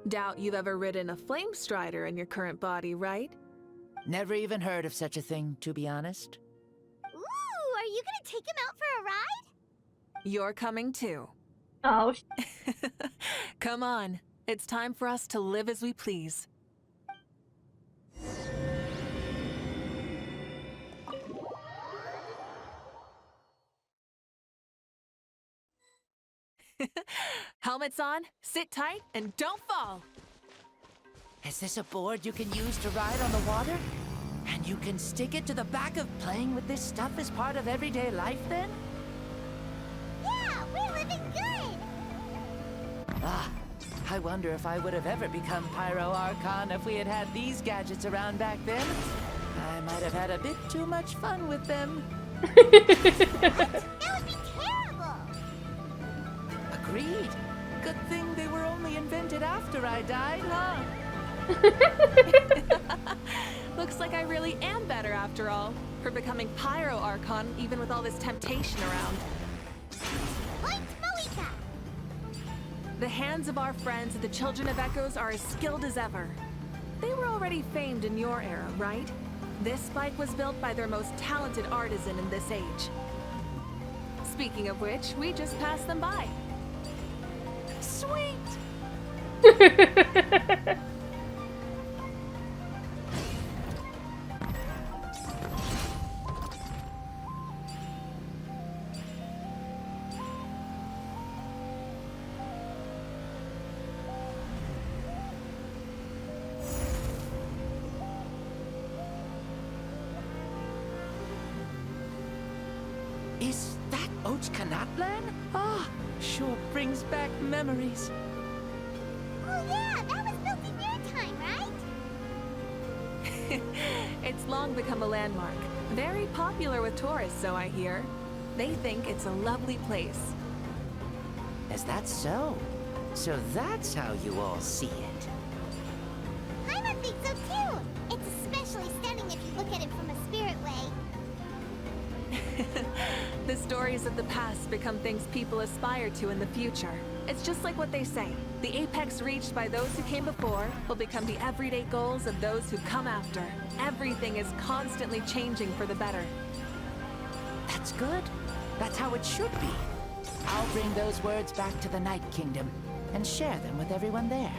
Doubt you've ever ridden a flame strider in your current body, right? Never even heard of such a thing, to be honest. Ooh, are you gonna take him out for a ride? You're coming too. Oh. Come on. It's time for us to live as we please. Helmets on, sit tight, and don't fall! Is this a board you can use to ride on the water? And you can stick it to the back of playing with this stuff as part of everyday life, then? Yeah, we're living good! Ah, I wonder if I would have ever become Pyro Archon if we had had these gadgets around back then. I might have had a bit too much fun with them. That would be terrible! Agreed. Good thing they were only invented after I died, huh? Looks like I really am better after all, for becoming Pyro Archon even with all this temptation around. Point Mauvika! The hands of our friends at the Children of Echoes are as skilled as ever. They were already famed in your era, right? This spike was built by their most talented artisan in this age. Speaking of which, we just passed them by. Sweet! That Ochkanatlan? Ah, sure brings back memories. Oh yeah, that was built in your time, right? It's long become a landmark. Very popular with tourists, so I hear. They think it's a lovely place. Is that so? So that's how you all see it. Paimon thinks so too. It's especially stunning if you look at it from a spirit way. The stories of the past become things people aspire to in the future. It's just like what they say. The apex reached by those who came before will become the everyday goals of those who come after. Everything is constantly changing for the better. That's good. That's how it should be. I'll bring those words back to the Night Kingdom and share them with everyone there.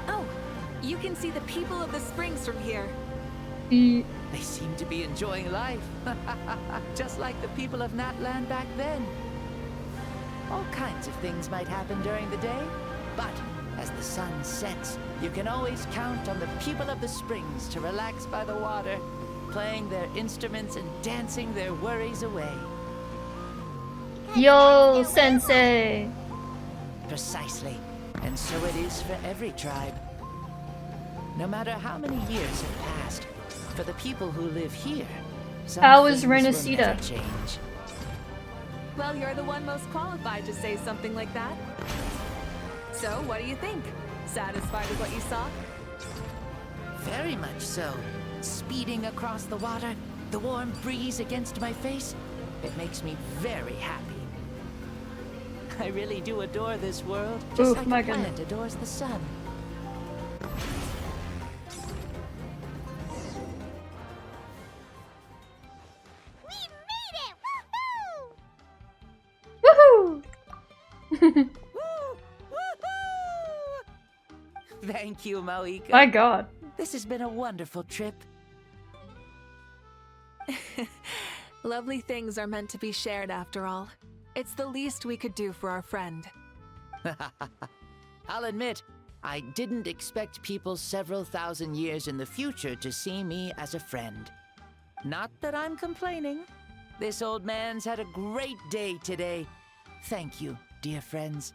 Oh, you can see the people of the springs from here. They seem to be enjoying life. Just like the people of Natland back then. All kinds of things might happen during the day, but as the sun sets, you can always count on the people of the springs to relax by the water, playing their instruments and dancing their worries away. Yo, Sensei! Precisely. And so it is for every tribe. No matter how many years have passed, for the people who live here, some How is things will Renacida? never change. Well, you're the one most qualified to say something like that. So, what do you think? Satisfied with what you saw? Very much so. Speeding across the water, the warm breeze against my face, it makes me very happy. I really do adore this world, just like my a plant goodness. adores the sun. Woohoo! Thank you, Mauvika. My god. This has been a wonderful trip. Lovely things are meant to be shared after all. It's the least we could do for our friend. I'll admit, I didn't expect people several thousand years in the future to see me as a friend. Not that I'm complaining. This old man's had a great day today. Thank you, dear friends.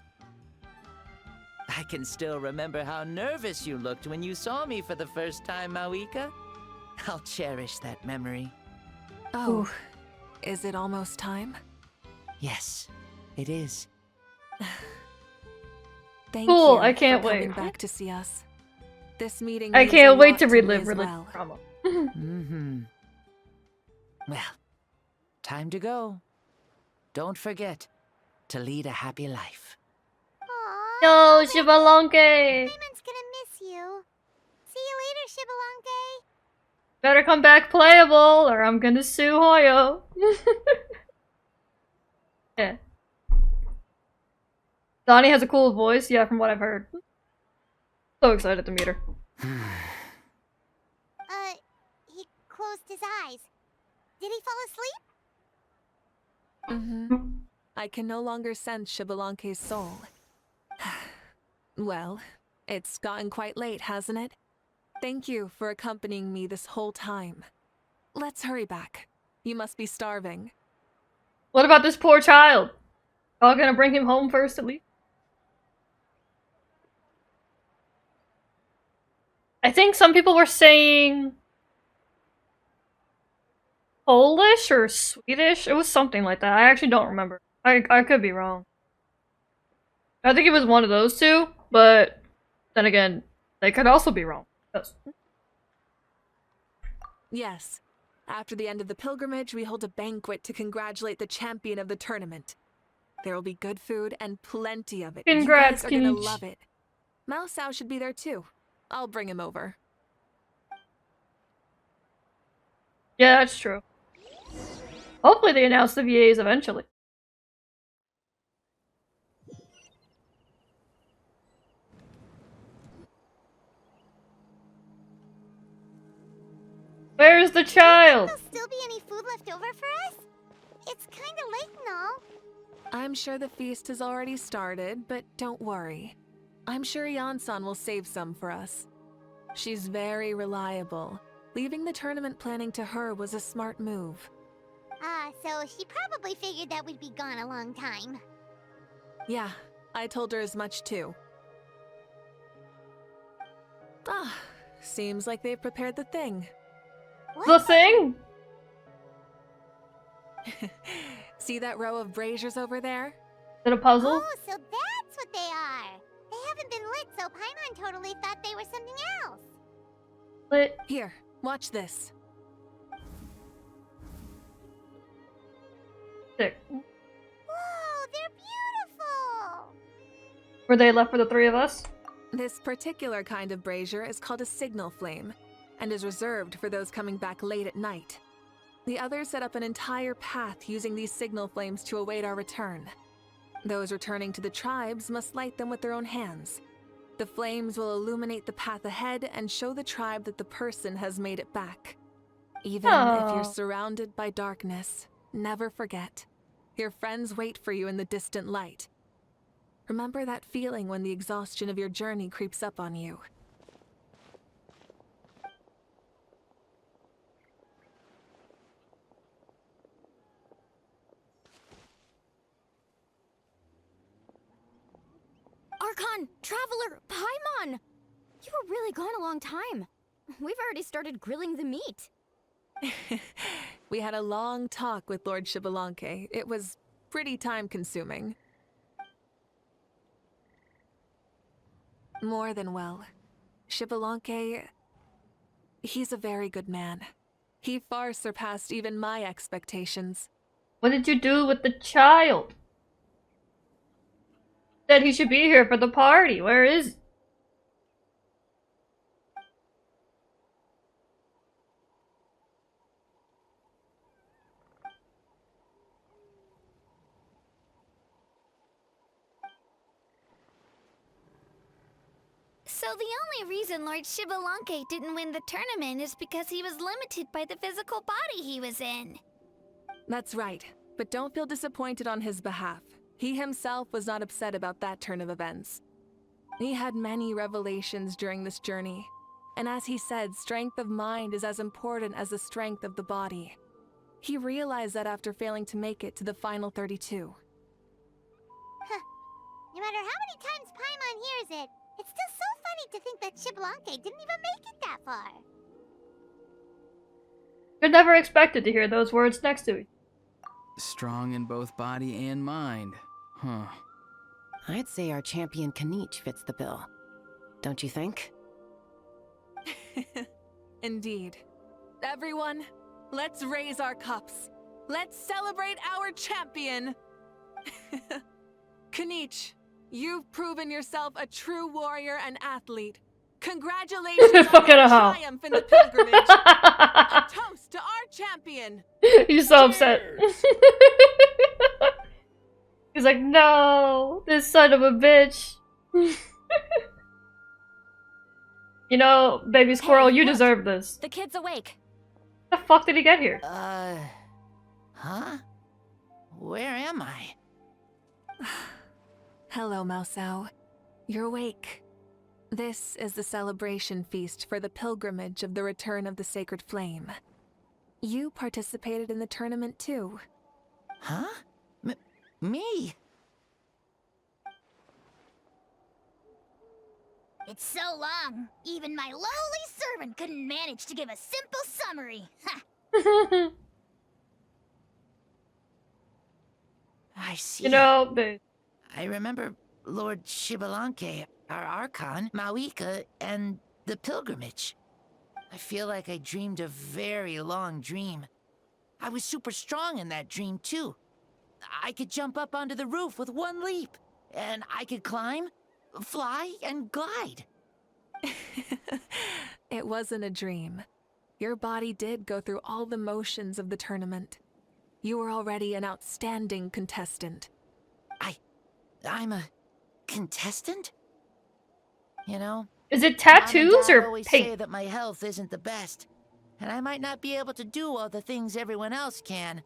I can still remember how nervous you looked when you saw me for the first time, Mauvika. I'll cherish that memory. Oh, is it almost time? Yes, it is. Thank Cool, you I can't for coming wait. back to see us. This meeting I means can't a wait lot to me relive as religious well. trauma. Mm-hmm. Well, time to go. Don't forget to lead a happy life. Yo, Shibalonke! Paimon's gonna miss you. See you later, Shibalonke. Better come back playable, or I'm gonna sue Hoyo. Yeah. Donnie has a cool voice, yeah, from what I've heard. So excited to meet her. He closed his eyes. Did he fall asleep? Mm-hmm. I can no longer sense Shibalonke's soul. Well, it's gotten quite late, hasn't it? Thank you for accompanying me this whole time. Let's hurry back. You must be starving. What about this poor child? Y'all gonna bring him home first at least? I think some people were saying Polish or Swedish. It was something like that. I actually don't remember. I could be wrong. I think it was one of those two, but then again, they could also be wrong. Yes. Yes. After the end of the pilgrimage, we hold a banquet to congratulate the champion of the tournament. There will be good food and plenty of it. Congrats, you guys are gonna Kinich. love it. Mao Sao should be there too. I'll bring him over. Yeah, that's true. Hopefully they announce the VAs eventually. Where's the child? There'll still be any food left over for us? It's kinda late and all. I'm sure the feast has already started, but don't worry. I'm sure Yansan will save some for us. She's very reliable. Leaving the tournament planning to her was a smart move. So she probably figured that we'd be gone a long time. Yeah, I told her as much too. Seems like they've prepared the thing. The thing? See that row of braziers over there? Is it a puzzle? Oh, so that's what they are. They haven't been lit, so Paimon totally thought they were something else. Lit. Here, watch this. Sick. Whoa, they're beautiful! Were they left for the three of us? This particular kind of brazier is called a signal flame, and is reserved for those coming back late at night. The others set up an entire path using these signal flames to await our return. Those returning to the tribes must light them with their own hands. The flames will illuminate the path ahead and show the tribe that the person has made it back. Even if you're surrounded by darkness, never forget. Your friends wait for you in the distant light. Remember that feeling when the exhaustion of your journey creeps up on you. Archon! Traveler! Paimon! You were really gone a long time. We've already started grilling the meat. We had a long talk with Lord Xbalanque. It was pretty time-consuming. More than well. Xbalanque, he's a very good man. He far surpassed even my expectations. What did you do with the child? Said he should be here for the party. Where is he? So the only reason Lord Xbalanque didn't win the tournament is because he was limited by the physical body he was in. That's right, but don't feel disappointed on his behalf. He himself was not upset about that turn of events. He had many revelations during this journey, and as he said, strength of mind is as important as the strength of the body. He realized that after failing to make it to the final 32. No matter how many times Paimon hears it, it's still so funny to think that Xbalanque didn't even make it that far. You're never expected to hear those words next to each. Strong in both body and mind. Huh. I'd say our champion Kanich fits the bill. Don't you think? Indeed. Everyone, let's raise our cups. Let's celebrate our champion! Kanich, you've proven yourself a true warrior and athlete. Congratulations on your triumph in the pilgrimage. A toast to our champion. He's so upset. He's like, no, this son of a bitch. You know, baby squirrel, you deserve this. The kid's awake. How the fuck did he get here? Huh? Where am I? Hello, Mausau. You're awake. This is the celebration feast for the pilgrimage of the return of the sacred flame. You participated in the tournament too. Huh? Me? It's so long, even my lowly servant couldn't manage to give a simple summary. Ha! I see. You know, babe. I remember Lord Xbalanque, our archon, Mauvika, and the pilgrimage. I feel like I dreamed a very long dream. I was super strong in that dream, too. I could jump up onto the roof with one leap, and I could climb, fly, and glide. It wasn't a dream. Your body did go through all the motions of the tournament. You were already an outstanding contestant. I'm a contestant? You know? Is it tattoos Mom and Dad or always paint? say that my health isn't the best, and I might not be able to do all the things everyone else can.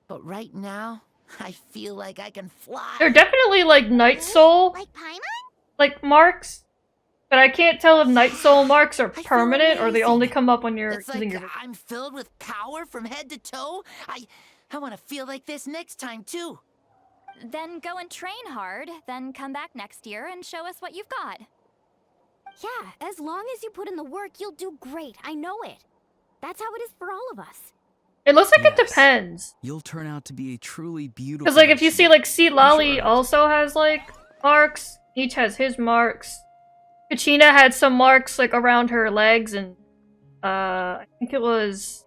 But right now, I feel like I can fly. They're definitely like Night Soul like marks, but I can't tell if Night Soul marks are permanent or they only come up when you're It's using like your. I'm filled with power from head to toe. I want to feel like this next time too. Then go and train hard, then come back next year and show us what you've got. Yeah, as long as you put in the work, you'll do great. I know it. That's how it is for all of us. It looks like it depends. You'll turn out to be a truly beautiful. Because like if you see like Sea Lolly also has like marks. Each has his marks. Kachina had some marks like around her legs and I think it was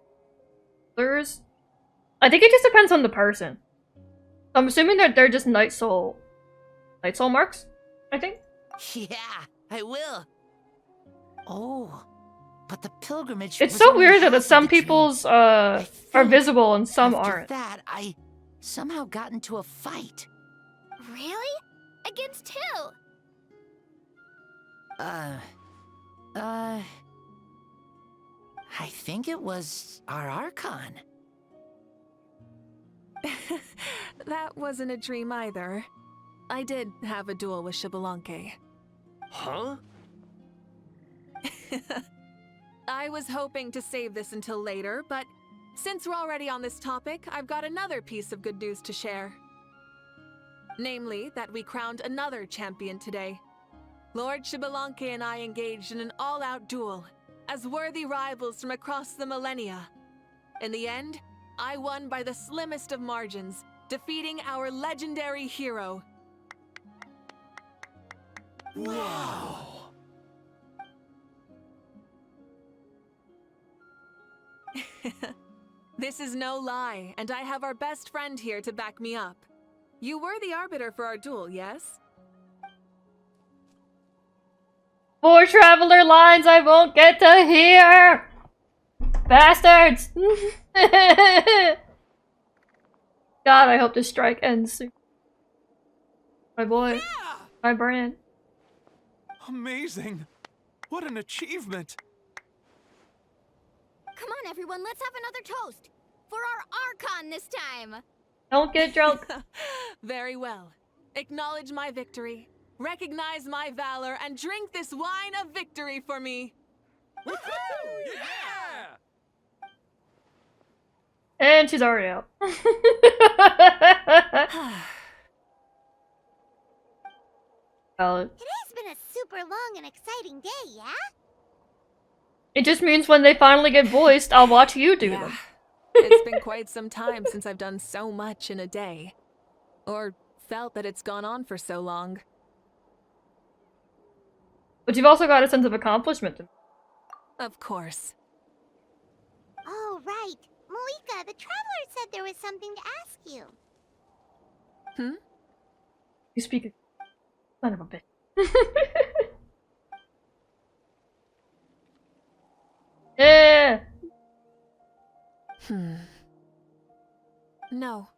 others. I think it just depends on the person. I'm assuming that they're just Night Soul marks, I think. Yeah, I will. Oh, but the pilgrimage. It's was so only weird that half some of the dream. people's are visible and some After aren't. that, I somehow got into a fight. Really? Against who? I think it was our archon. That wasn't a dream either. I did have a duel with Xbalanque. Huh? I was hoping to save this until later, but since we're already on this topic, I've got another piece of good news to share. Namely, that we crowned another champion today. Lord Xbalanque and I engaged in an all-out duel, as worthy rivals from across the millennia. In the end, I won by the slimmest of margins, defeating our legendary hero. Wow! This is no lie, and I have our best friend here to back me up. You were the arbiter for our duel, yes? More Traveler lines I won't get to hear! Bastards! God, I hope this strike ends soon. My boy. Yeah! My brand. Amazing! What an achievement! Come on, everyone, let's have another toast. For our Archon this time. Don't get drunk. Very well. Acknowledge my victory. Recognize my valor and drink this wine of victory for me. Woohoo! Yeah! And she's already out. Valid. It has been a super long and exciting day, yeah? It just means when they finally get voiced, I'll watch you do them. It's been quite some time since I've done so much in a day. Or felt that it's gone on for so long. But you've also got a sense of accomplishment. Of course. Oh, right. Mauvika, the Traveler said there was something to ask you. Hmm? You speak son of a bitch. Yeah. No.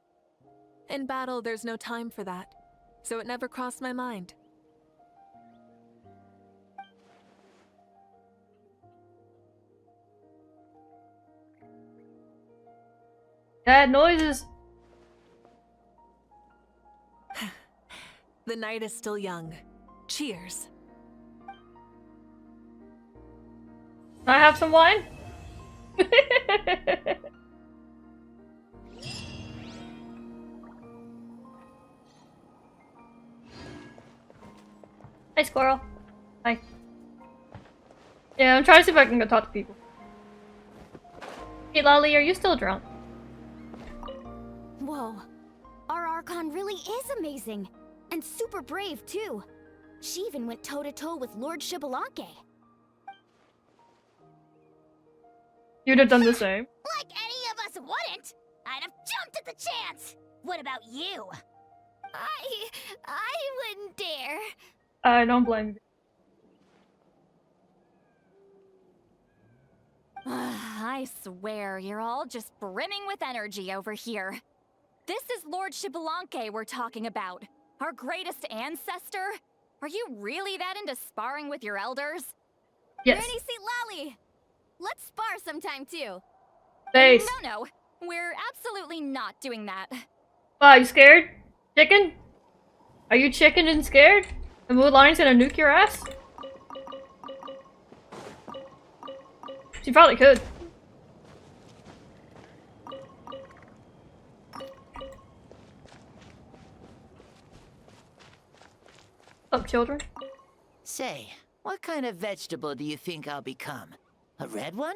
In battle, there's no time for that. So it never crossed my mind. Bad noises. The night is still young. Cheers. Can I have some wine? Hi, squirrel. Hi. Yeah, I'm trying to see if I can go talk to people. Hey, Lolly, are you still drunk? Whoa. Our Archon really is amazing. And super brave, too. She even went toe-to-toe with Lord Xbalanque. You'd have done the same. Like any of us wouldn't! I'd have jumped at the chance! What about you? I wouldn't dare. I don't blame you. I swear, you're all just brimming with energy over here. This is Lord Xbalanque we're talking about. Our greatest ancestor? Are you really that into sparring with your elders? Yes. Granny Seat Lally! let's spar sometime too. Face. No, we're absolutely not doing that. Wow, you scared? Chicken? Are you chicken and scared? The Mood Lion's gonna nuke your ass? She probably could. Up, children? Say, what kind of vegetable do you think I'll become? A red one?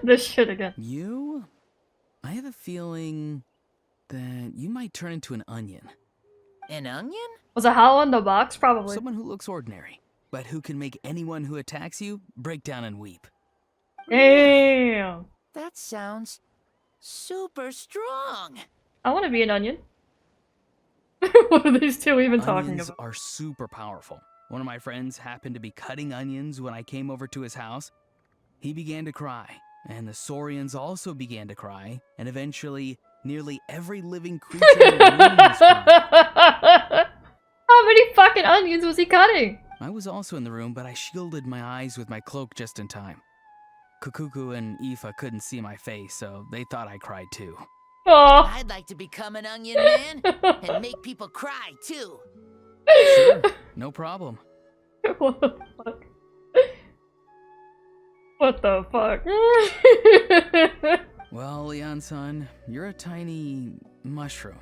This shit again. You? I have a feeling that you might turn into an onion. An onion? Was it hollow in the box? Probably. Someone who looks ordinary, but who can make anyone who attacks you break down and weep. Damn. That sounds super strong. I want to be an onion. What are these two even talking Onions about? are super powerful. One of my friends happened to be cutting onions when I came over to his house. He began to cry, and the Saurians also began to cry, and eventually nearly every living creature in the room was crying. How many fucking onions was he cutting? I was also in the room, but I shielded my eyes with my cloak just in time. Kukuku and Aoife couldn't see my face, so they thought I cried too. Aww. I'd like to become an onion man and make people cry too. Sure, no problem. What the fuck? What the fuck? Well, Leon-san, you're a tiny mushroom.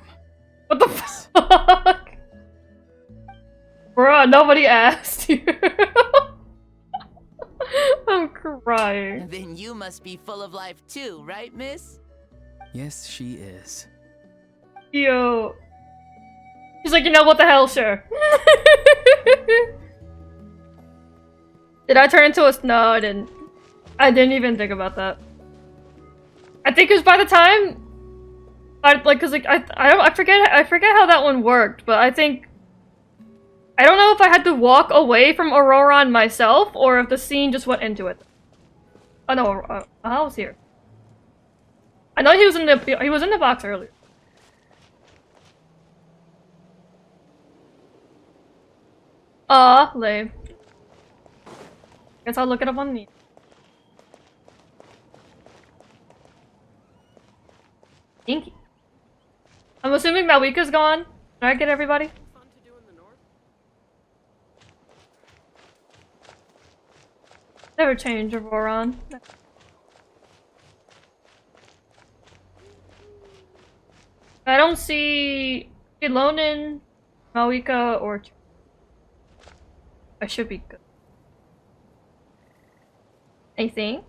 What the fuck? Bruh, nobody asked you. I'm crying. Then you must be full of life too, right, miss? Yes, she is. Yo. He's like, you know what the hell, sure. Did I turn into a... No, I didn't. I didn't even think about that. I think it was by the time... cause like, I forget how that one worked, but I think... I don't know if I had to walk away from Auroron myself, or if the scene just went into it. Oh no, I was here. I know he was in the box earlier. Lame. Guess I'll look it up on me. Thank you. I'm assuming Mauvika's gone. Did I get everybody? Never change of Auroron. I don't see Ilonin, Mauvika, or... I should be good. Anything? Is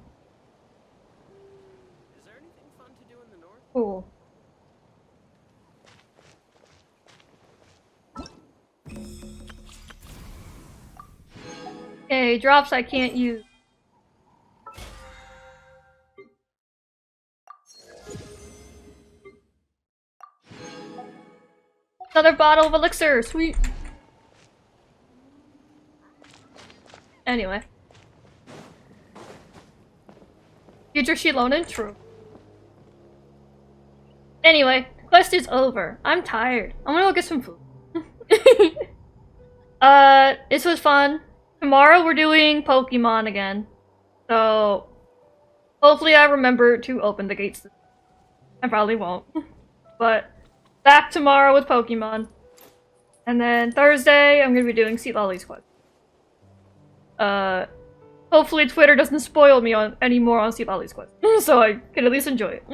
there anything fun to do in the north? Cool. Okay, drops I can't use. Another bottle of elixir, sweet. Anyway. Future Shilonin? True. Anyway, quest is over. I'm tired. I'm gonna go get some food. This was fun. Tomorrow we're doing Pokemon again. So, hopefully I remember to open the gates. I probably won't. But, back tomorrow with Pokemon. And then Thursday, I'm gonna be doing Seat Lolly's quest. Hopefully Twitter doesn't spoil me on anymore on Seat Lolly's quest. So I can at least enjoy it.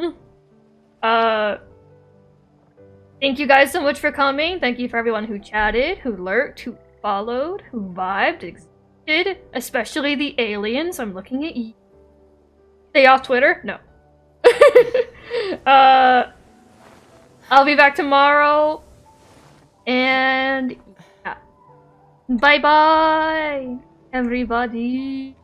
Thank you guys so much for coming. Thank you for everyone who chatted, who lurked, who followed, who vibed, existed. Especially the aliens. I'm looking at you. Stay off Twitter? No. I'll be back tomorrow. And yeah. Bye bye, everybody.